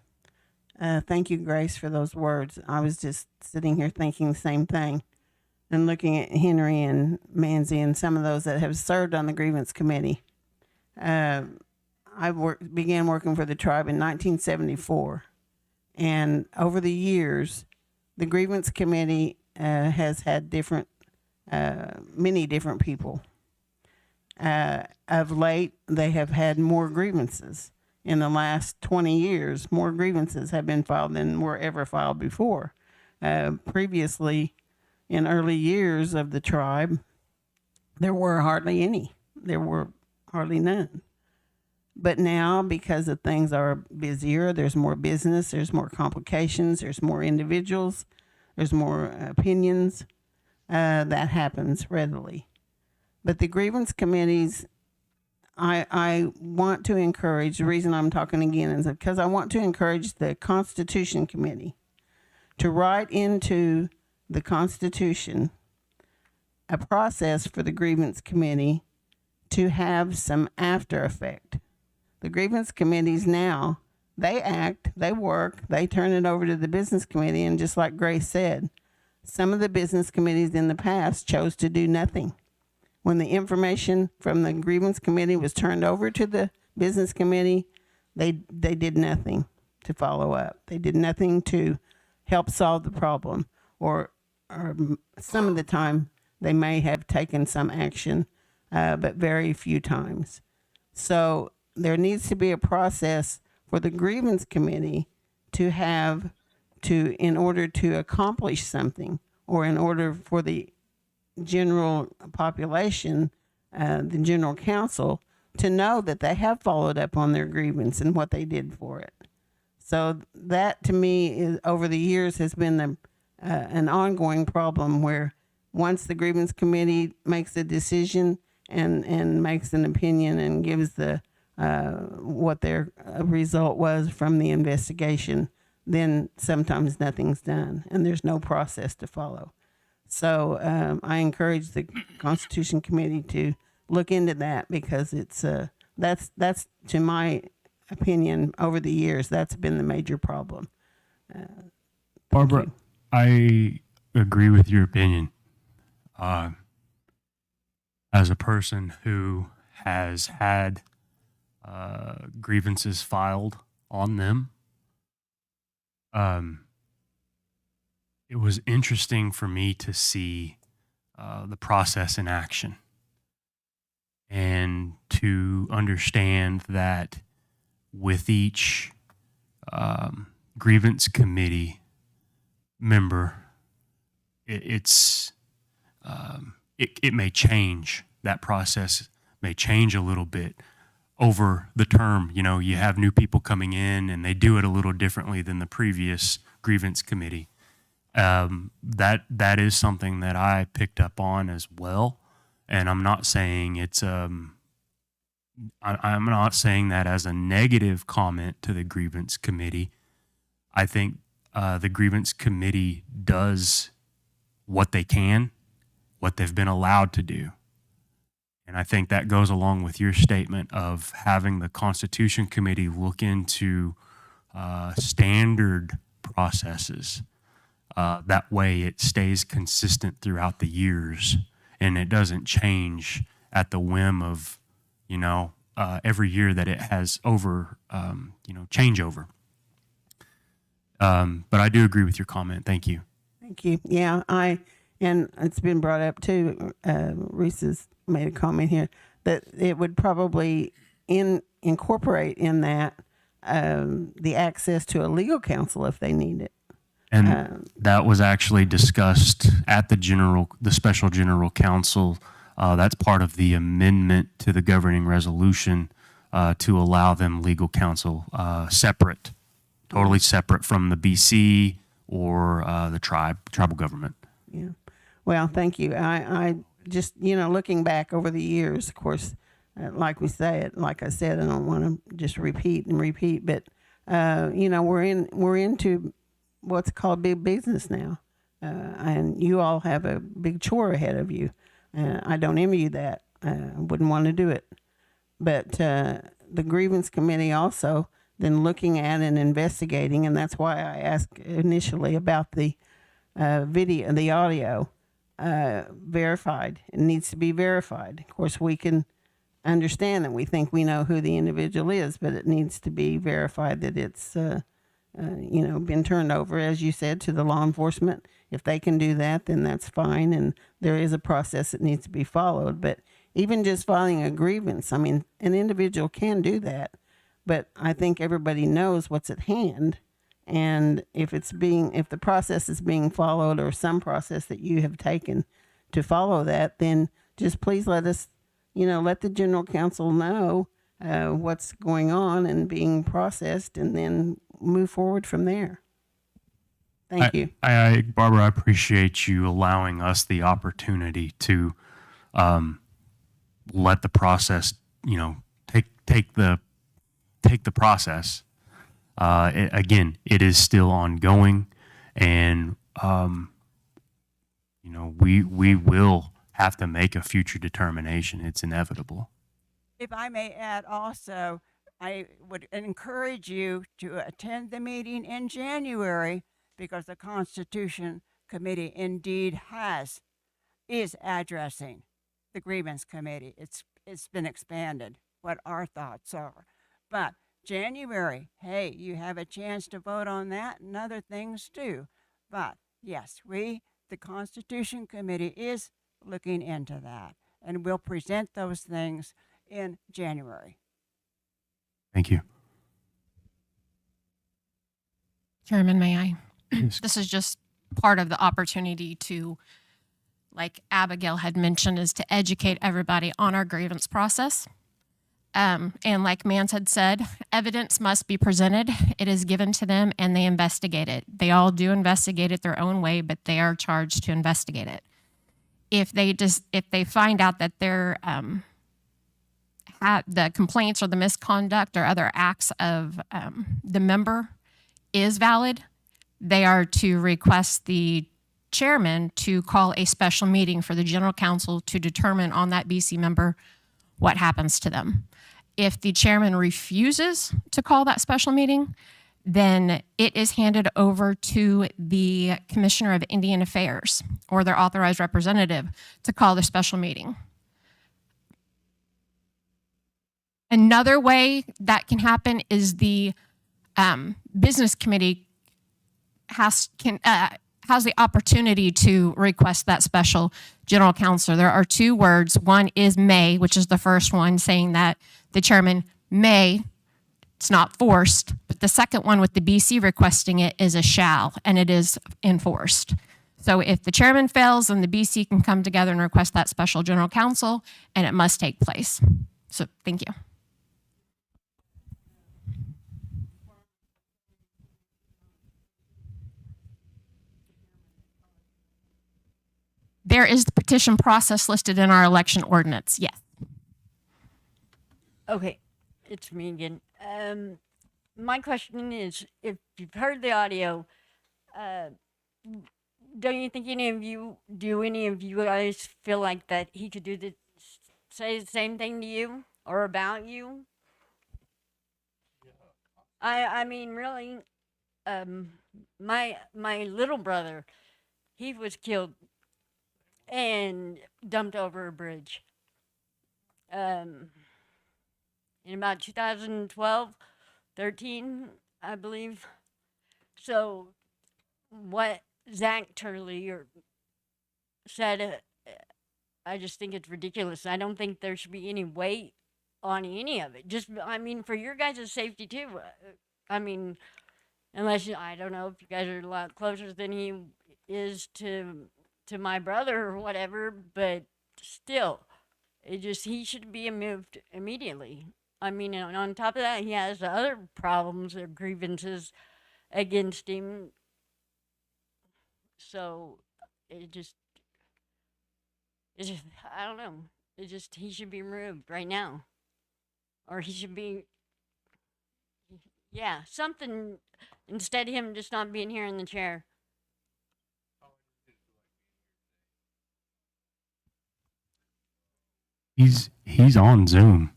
Thank you, Grace, for those words. I was just sitting here thinking the same thing and looking at Henry and Manzi and some of those that have served on the grievance committee. I began working for the tribe in 1974. And over the years, the grievance committee has had many different people. Of late, they have had more grievances. In the last 20 years, more grievances have been filed than were ever filed before. Previously, in early years of the tribe, there were hardly any. There were hardly none. But now, because of things are busier, there's more business, there's more complications, there's more individuals, there's more opinions, that happens readily. But the grievance committees, I want to encourage, the reason I'm talking again is because I want to encourage the Constitution Committee to write into the Constitution a process for the grievance committee to have some after effect. The grievance committees now, they act, they work, they turn it over to the business committee, and just like Grace said, some of the business committees in the past chose to do nothing. When the information from the grievance committee was turned over to the business committee, they did nothing to follow up. They did nothing to help solve the problem, or some of the time they may have taken some action, but very few times. So there needs to be a process for the grievance committee to have in order to accomplish something, or in order for the general population, the general council, to know that they have followed up on their grievance and what they did for it. So that, to me, is over the years has been an ongoing problem, where once the grievance committee makes a decision and makes an opinion and gives the what their result was from the investigation, then sometimes nothing's done and there's no process to follow. So I encourage the Constitution Committee to look into that, because it's that's to my opinion, over the years, that's been the major problem. Barbara, I agree with your opinion. As a person who has had grievances filed on them, it was interesting for me to see the process in action and to understand that with each grievance committee member, it may change. That process may change a little bit over the term. You know, you have new people coming in and they do it a little differently than the previous grievance committee. That is something that I picked up on as well. And I'm not saying it's I'm not saying that as a negative comment to the grievance committee. I think the grievance committee does what they can, what they've been allowed to do. And I think that goes along with your statement of having the Constitution Committee look into standard processes. That way it stays consistent throughout the years and it doesn't change at the whim of, every year that it has changeover. But I do agree with your comment. Thank you. Thank you. Yeah, and it's been brought up too. Reese has made a comment here that it would probably incorporate in that the access to a legal counsel if they need it. And that was actually discussed at the special general counsel. That's part of the amendment to the governing resolution to allow them legal counsel separate, totally separate from the BC or the tribal government. Yeah. Well, thank you. I just, looking back over the years, of course, like I said, I don't want to just repeat, but, we're into what's called big business now. And you all have a big chore ahead of you. I don't envy you that. I wouldn't want to do it. But the grievance committee also then looking at and investigating, and that's why I asked initially about the video, the audio verified. It needs to be verified. Of course, we can understand that we think we know who the individual is, but it needs to be verified that it's been turned over, as you said, to the law enforcement. If they can do that, then that's fine, and there is a process that needs to be followed. But even just filing a grievance, an individual can do that, but I think everybody knows what's at hand, and if the process is being followed or some process that you have taken to follow that, then just please let us, let the general counsel know what's going on and being processed, and then move forward from there. Thank you. Barbara, I appreciate you allowing us the opportunity to let the process, take the process. It is still ongoing, and we will have to make a future determination. It's inevitable. If I may add also, I would encourage you to attend the meeting in January, because the Constitution Committee indeed is addressing the grievance committee. It's been expanded, what our thoughts are. But January, hey, you have a chance to vote on that and other things too. But yes, the Constitution Committee is looking into that, and we'll present those things in January. Thank you. Chairman, may I? This is just part of the opportunity to, like Abigail had mentioned, is to educate everybody on our grievance process. And like Mans had said, evidence must be presented. It is given to them and they investigate it. They all do investigate it their own way, but they are charged to investigate it. If they find out that the complaints or the misconduct or other acts of the member is valid, they are to request the chairman to call a special meeting for the general counsel to determine on that BC member what happens to them. If the chairman refuses to call that special meeting, then it is handed over to the Commissioner of Indian Affairs or their authorized representative to call the special meeting. Another way that can happen is the business committee has the opportunity to request that special general counsel. There are two words. One is may, which is the first one, saying that the chairman may. It's not forced. But the second one with the BC requesting it is a shall, and it is enforced. So if the chairman fails, then the BC can come together and request that special general counsel, and it must take place. So thank you. There is the petition process listed in our election ordinance, yes. Okay, it's me again. My question is, if you've heard the audio, don't you think any of you guys feel like that he could say the same thing to you or about you? I mean, really, my little brother, he was killed and dumped over a bridge. In about 2012, 13, I believe. So what Zach Turley said, I just think it's ridiculous. I don't think there should be any weight on any of it. Just, I mean, for your guys' safety too. I mean, unless I don't know if you guys are a lot closer than he is to my brother or whatever, but still, he should be moved immediately. I mean, and on top of that, he has other problems or grievances against him. So it just, I don't know. He should be removed right now. Or he should be, yeah, something, instead of him just not being here in the chair. He's on Zoom.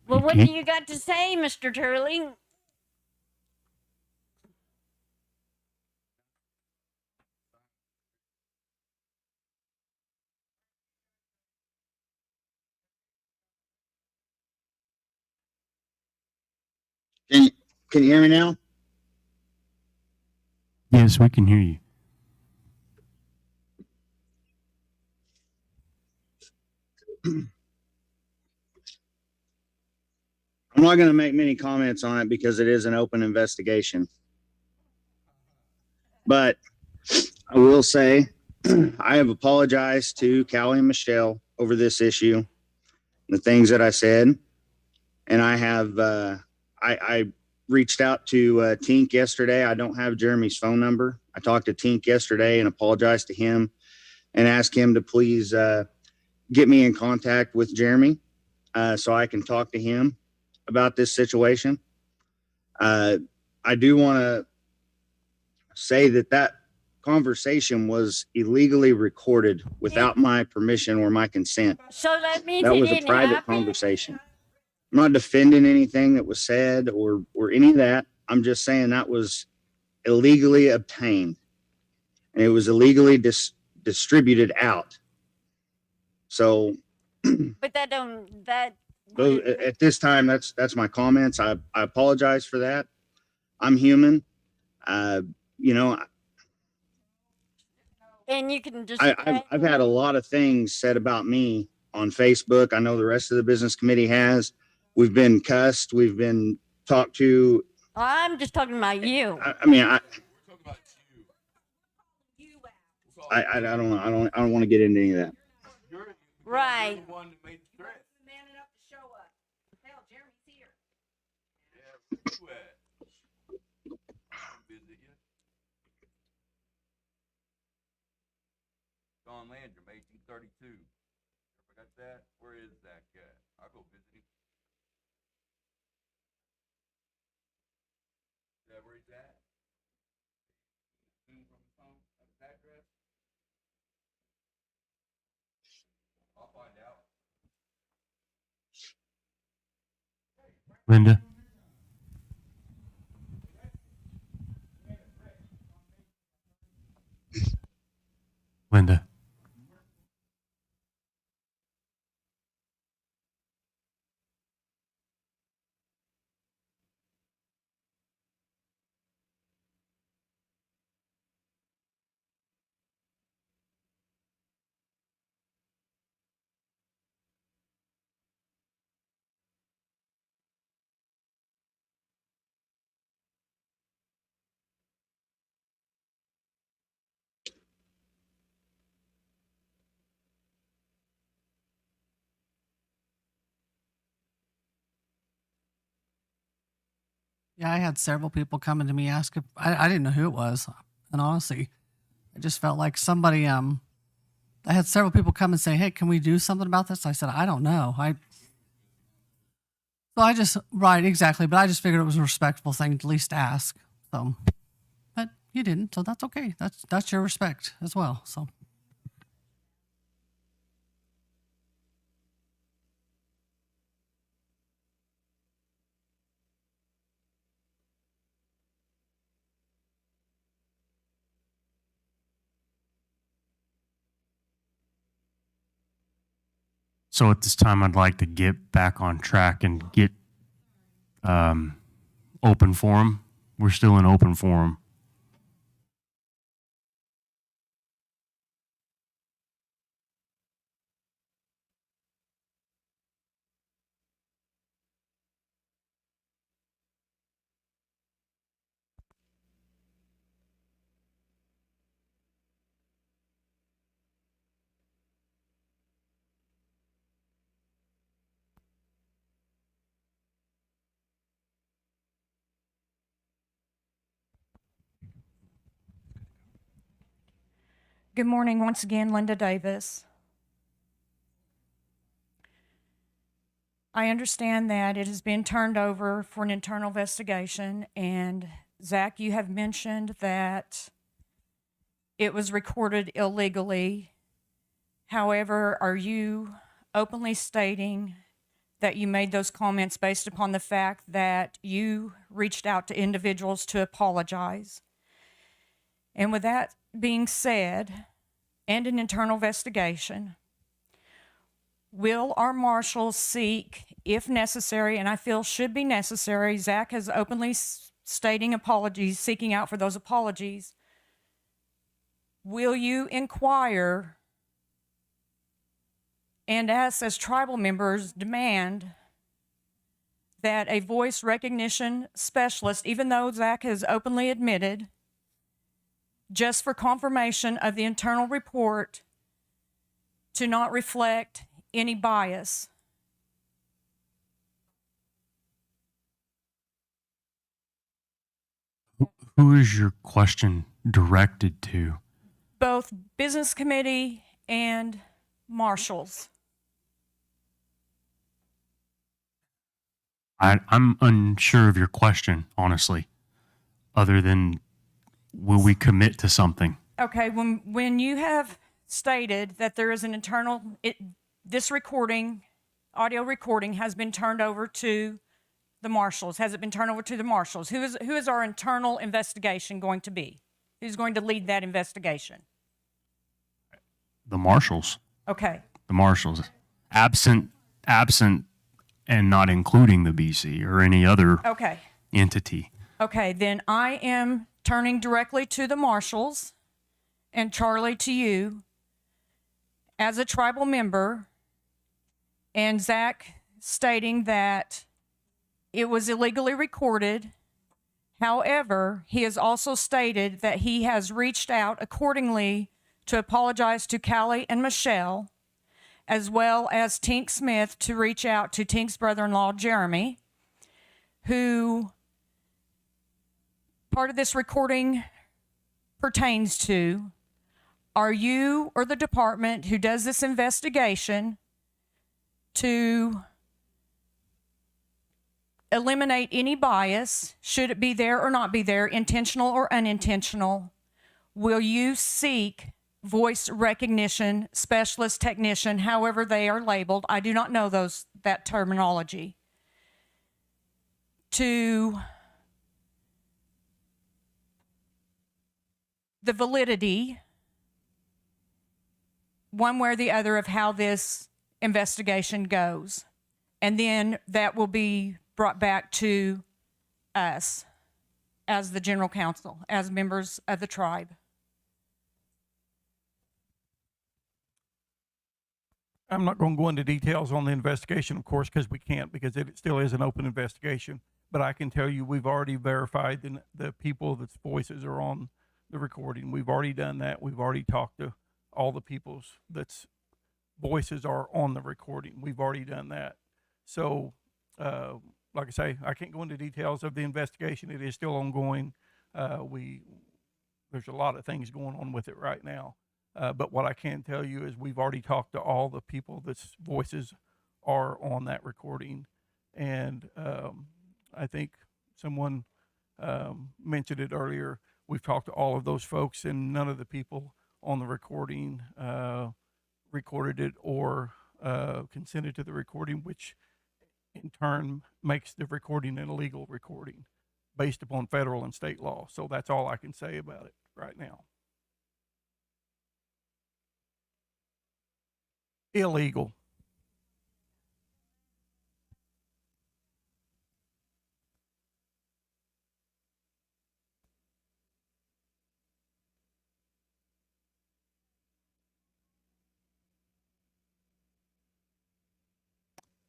Well, what do you got to say, Mr. Turley? Can you hear me now? Yes, we can hear you. I'm not going to make many comments on it because it is an open investigation. But I will say I have apologized to Callie and Michelle over this issue, the things that I said. And I have, I reached out to Tink yesterday. I don't have Jeremy's phone number. I talked to Tink yesterday and apologized to him and asked him to please get me in contact with Jeremy so I can talk to him about this situation. I do want to say that conversation was illegally recorded without my permission or my consent. So that means that was a private conversation. I'm not defending anything that was said or any of that. I'm just saying that was illegally obtained and it was illegally distributed out. So, but at this time, that's my comments. I apologize for that. I'm human. You know, and you can just. I've had a lot of things said about me on Facebook. I know the rest of the business committee has. We've been cussed. We've been talked to. I'm just talking about you. I mean, I don't know. I don't want to get into any of that. Right. Don Landrum, 1832. Ever got that? Where is that guy? I'll go visit him. Is that where he's at? Zoom from his phone? His address? I'll find out. Linda. Linda. Yeah, I had several people coming to me ask if I didn't know who it was, and honestly, I just felt like somebody. I had several people come and say, "Hey, can we do something about this?" I said, "I don't know." So I just right exactly, but I just figured it was a respectful thing to at least ask. So, but you didn't, so that's okay. That's your respect as well. So. So at this time, I'd like to get back on track and get open forum. We're still in open forum. Good morning once again, Linda Davis. I understand that it has been turned over for an internal investigation, and Zach, you have mentioned that it was recorded illegally. However, are you openly stating that you made those comments based upon the fact that you reached out to individuals to apologize? And with that being said, and an internal investigation, will our marshals seek, if necessary, and I feel should be necessary, Zach has openly stating apologies, seeking out for those apologies, will you inquire and us as tribal members demand that a voice recognition specialist, even though Zach has openly admitted, just for confirmation of the internal report to not reflect any bias? Who is your question directed to? Both business committee and marshals. I'm unsure of your question, honestly, other than will we commit to something? Okay, when you have stated that there is an internal, this recording, audio recording has been turned over to the marshals. Has it been turned over to the marshals? Who is our internal investigation going to be? Who's going to lead that investigation? The marshals. Okay. The marshals. Absent, and not including the BC or any other entity. Okay, then I am turning directly to the marshals, and Charlie, to you as a tribal member, and Zach stating that it was illegally recorded. However, he has also stated that he has reached out accordingly to apologize to Callie and Michelle, as well as Tink Smith to reach out to Tink's brother-in-law, Jeremy, who part of this recording pertains to. Are you or the department who does this investigation to eliminate any bias, should it be there or not be there, intentional or unintentional? Will you seek voice recognition specialist, technician, however they are labeled? I do not know that terminology. To the validity one way or the other of how this investigation goes. And then that will be brought back to us as the general counsel, as members of the tribe. I'm not going to go into details on the investigation, of course, because we can't, because it still is an open investigation. But I can tell you we've already verified the people that's voices are on the recording. We've already done that. We've already talked to all the people's that's voices are on the recording. We've already done that. So, like I say, I can't go into details of the investigation. It is still ongoing. There's a lot of things going on with it right now. But what I can tell you is we've already talked to all the people that's voices are on that recording. And I think someone mentioned it earlier. We've talked to all of those folks, and none of the people on the recording recorded it or consented to the recording, which in turn makes the recording an illegal recording based upon federal and state law. So that's all I can say about it right now. Illegal.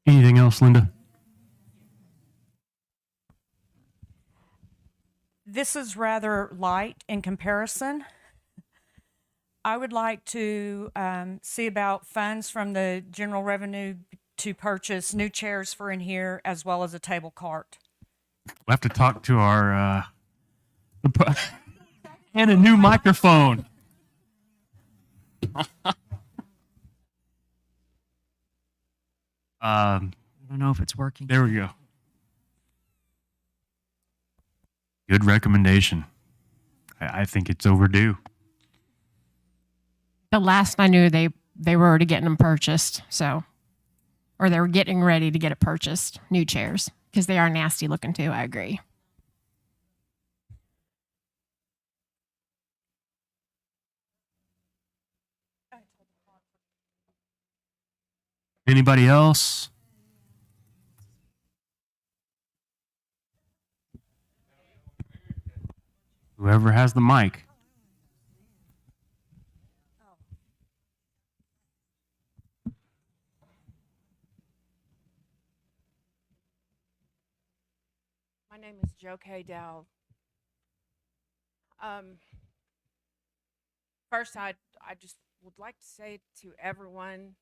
Anything else, Linda? This is rather light in comparison. I would like to see about funds from the general revenue to purchase new chairs for in here, as well as a table cart. We'll have to talk to our and a new microphone. I don't know if it's working. There we go. Good recommendation. I think it's overdue. The last I knew, they were already getting them purchased, so, or they were getting ready to get it purchased, new chairs, because they are nasty looking too. I agree. Anybody else? Whoever has the mic. My name is Joe K. Dowd. First, I just would like to say to everyone,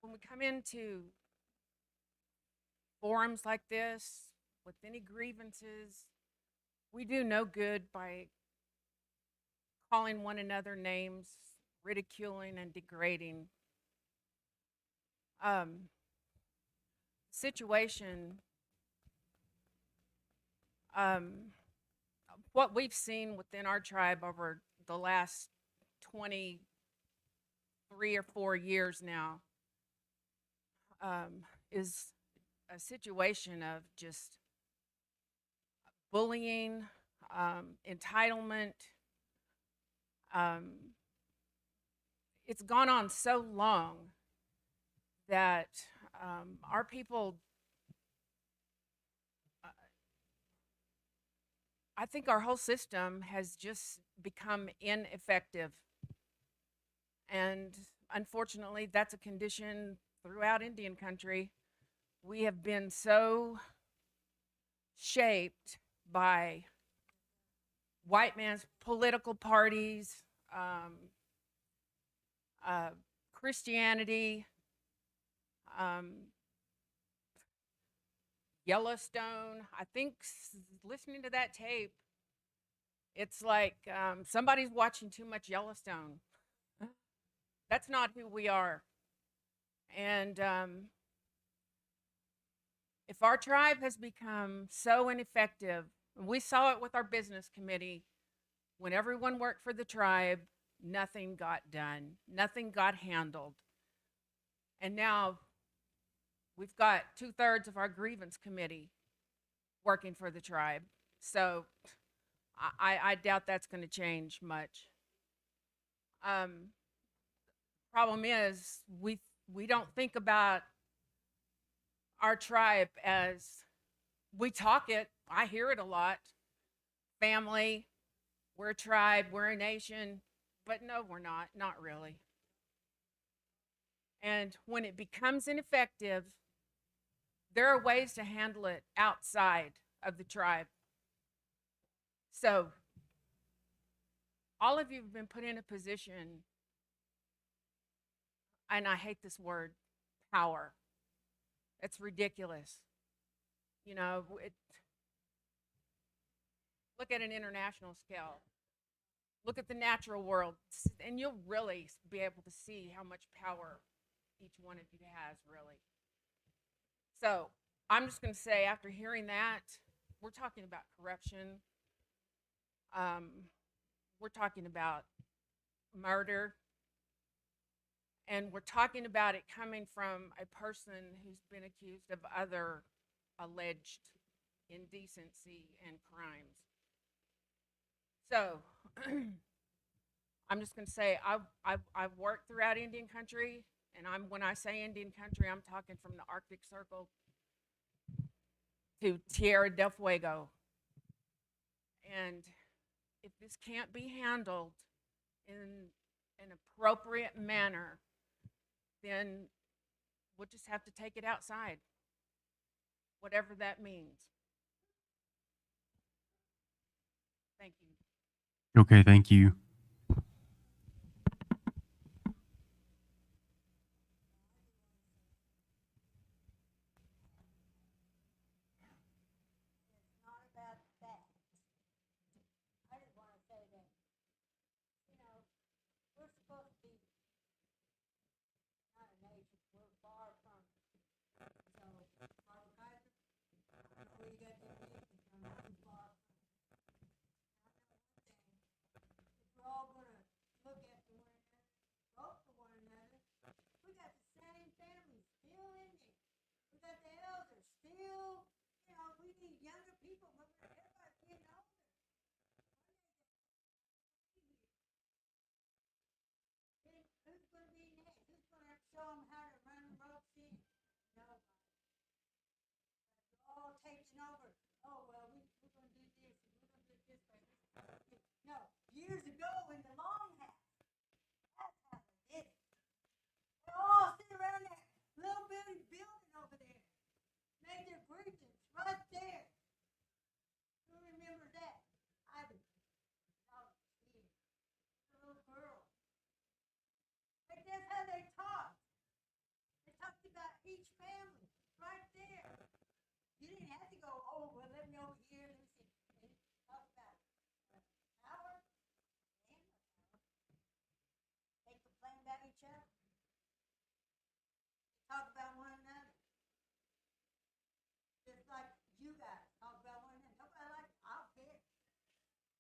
when we come into forums like this with any grievances, we do no good by calling one another names, ridiculing and degrading. Situation, what we've seen within our tribe over the last 23 or 4 years now, is a situation of just bullying, entitlement. It's gone on so long that our people, I think our whole system has just become ineffective. And unfortunately, that's a condition throughout Indian country. We have been so shaped by white man's political parties, Christianity, Yellowstone. I think listening to that tape, it's like somebody's watching too much Yellowstone. That's not who we are. And if our tribe has become so ineffective, we saw it with our business committee, when everyone worked for the tribe, nothing got done, nothing got handled. And now we've got 2/3 of our grievance committee working for the tribe. So I doubt that's going to change much. Problem is, we don't think about our tribe as, we talk it, I hear it a lot. Family, we're a tribe, we're a nation, but no, we're not really. And when it becomes ineffective, there are ways to handle it outside of the tribe. So, all of you have been put in a position, and I hate this word, power. It's ridiculous. You know, look at an international scale. Look at the natural world, and you'll really be able to see how much power each one of you has, really. So I'm just going to say, after hearing that, we're talking about corruption. We're talking about murder. And we're talking about it coming from a person who's been accused of other alleged indecency and crimes. So I'm just going to say, I've worked throughout Indian country, and when I say Indian country, I'm talking from the Arctic Circle to Tierra del Fuego. And if this can't be handled in an appropriate manner, then we'll just have to take it outside, whatever that means. Thank you. Okay, thank you. Years ago in the Longhouse, that's how they did it. They all sit around that little bitty building over there, made their greetings right there. Who remembers that? I do. I was a kid, a little girl. But that's how they talked. They talked about each family right there. You didn't have to go, oh, well, let me over here. Let me see. They talked about power. They complain about each other. Talk about one another. Just like you guys talk about one another. Nobody likes it. I don't care.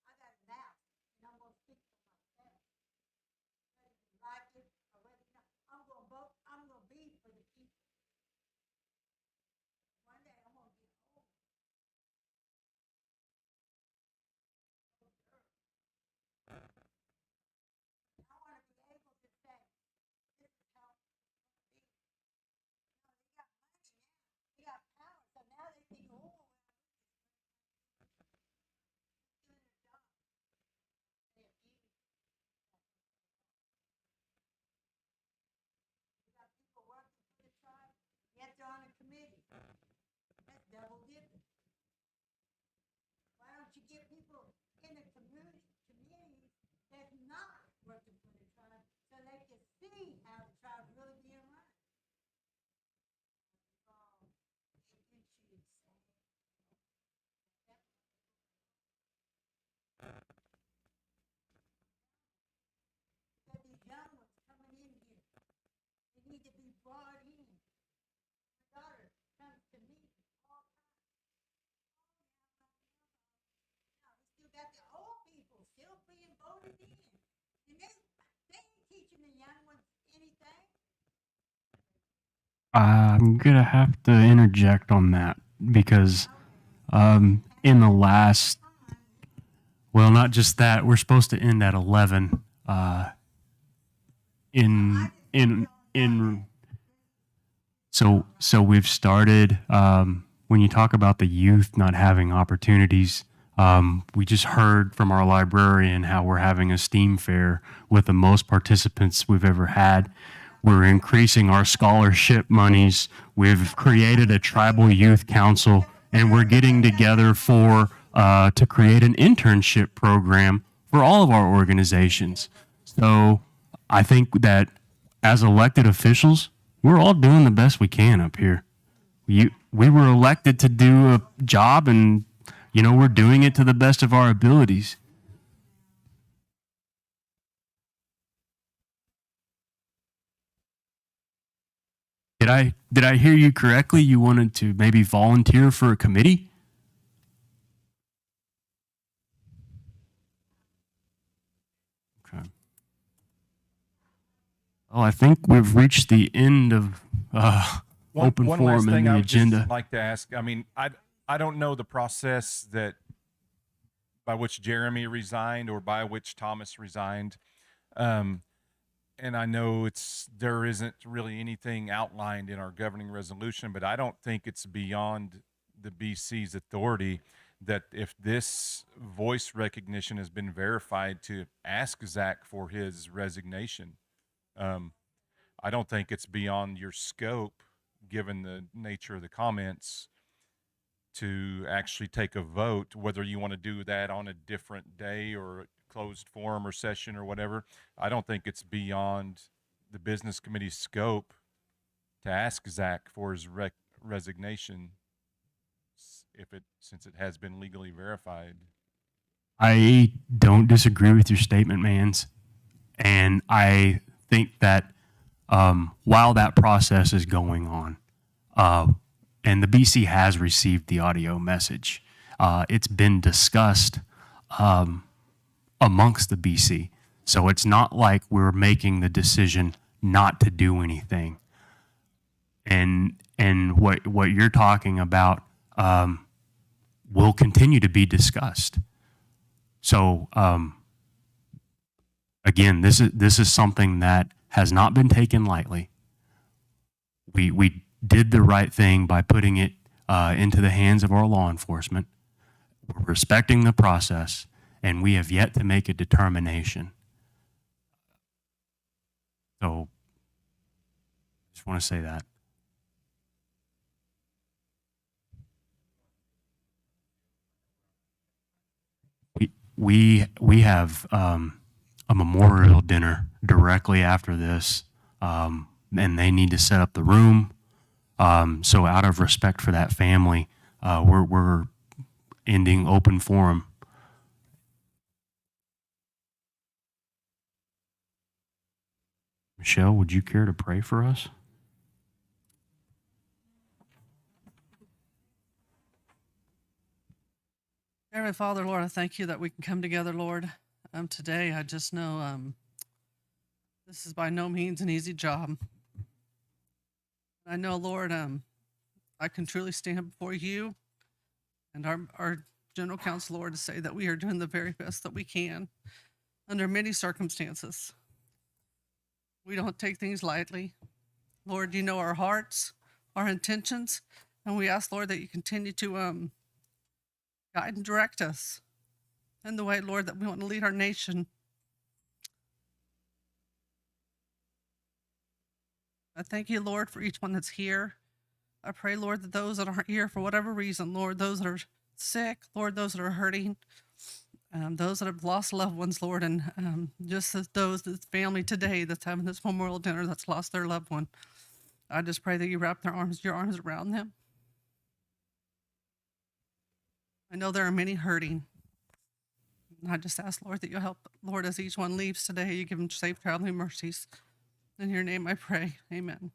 I got a mouth, and I'm going to speak for myself. Whether you like it or whether you not, I'm going to vote. I'm going to be for the people. One day I'm going to get old. I want to be able to say, this is how it's going to be. You know, they got money now. They got power. So now they think, oh, well, doing their job. They abuse. You got people working for the tribe, yet they're on a committee. That's double dipping. Why don't you get people in the community that's not working for the tribe so they can see how the tribe's really being run? Because these young ones coming in here, they need to be brought in. My daughter comes to me all the time. Now, we still got the old people still being voted in. And they ain't teaching the young ones anything. I'm going to have to interject on that because in the last, well, not just that, we're supposed to end at 11. in so we've started when you talk about the youth not having opportunities, we just heard from our librarian how we're having a STEAM fair with the most participants we've ever had. We're increasing our scholarship monies. We've created a tribal youth council, and we're getting together to create an internship program for all of our organizations. So I think that as elected officials, we're all doing the best we can up here. We were elected to do a job, and we're doing it to the best of our abilities. Did I hear you correctly? You wanted to maybe volunteer for a committee? Okay. Well, I think we've reached the end of open One forum last in thing the I would agenda. just like to ask. I mean, I don't know the process that by which Jeremy resigned or by which Thomas resigned. And I know there isn't really anything outlined in our governing resolution, but I don't think it's beyond the BC's authority that if this voice recognition has been verified, to ask Zach for his resignation. I don't think it's beyond your scope, given the nature of the comments, to actually take a vote, whether you want to do that on a different day or closed forum or session or whatever. I don't think it's beyond the business committee's scope to ask Zach for his resignation, since it has been legally verified. I don't disagree with your statement, Mans. And I think that while that process is going on, and the BC has received the audio message, it's been discussed amongst the BC. So it's not like we're making the decision not to do anything. And what you're talking about will continue to be discussed. So again, this is something that has not been taken lightly. We did the right thing by putting it into the hands of our law enforcement. We're respecting the process, and we have yet to make a determination. So, just want to say that. We have a memorial dinner directly after this, and they need to set up the room. So out of respect for that family, we're ending open forum. Michelle, would you care to pray for us? Heavenly Father, Lord, I thank you that we can come together, Lord. Today, I just know this is by no means an easy job. I know, Lord, I can truly stand before you and our general counsel, Lord, to say that we are doing the very best that we can under many circumstances. We don't take things lightly. Lord, you know our hearts, our intentions, and we ask, Lord, that you continue to guide and direct us in the way, Lord, that we want to lead our nation. I thank you, Lord, for each one that's here. I pray, Lord, that those that aren't here for whatever reason, Lord, those that are sick, Lord, those that are hurting, those that have lost loved ones, Lord, and just as those, this family today that's having this memorial dinner that's lost their loved one. I just pray that you wrap your arms around them. I know there are many hurting. And I just ask, Lord, that you help, Lord, as each one leaves today, you give them safe traveling mercies. In your name I pray. Amen.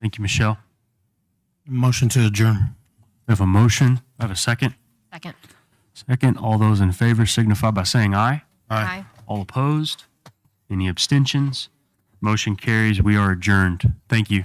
Thank you, Michelle. Motion to adjourn. We have a motion. I have a second. Second. Second. All those in favor signify by saying aye. Aye. All opposed? Any abstentions? Motion carries. We are adjourned. Thank you.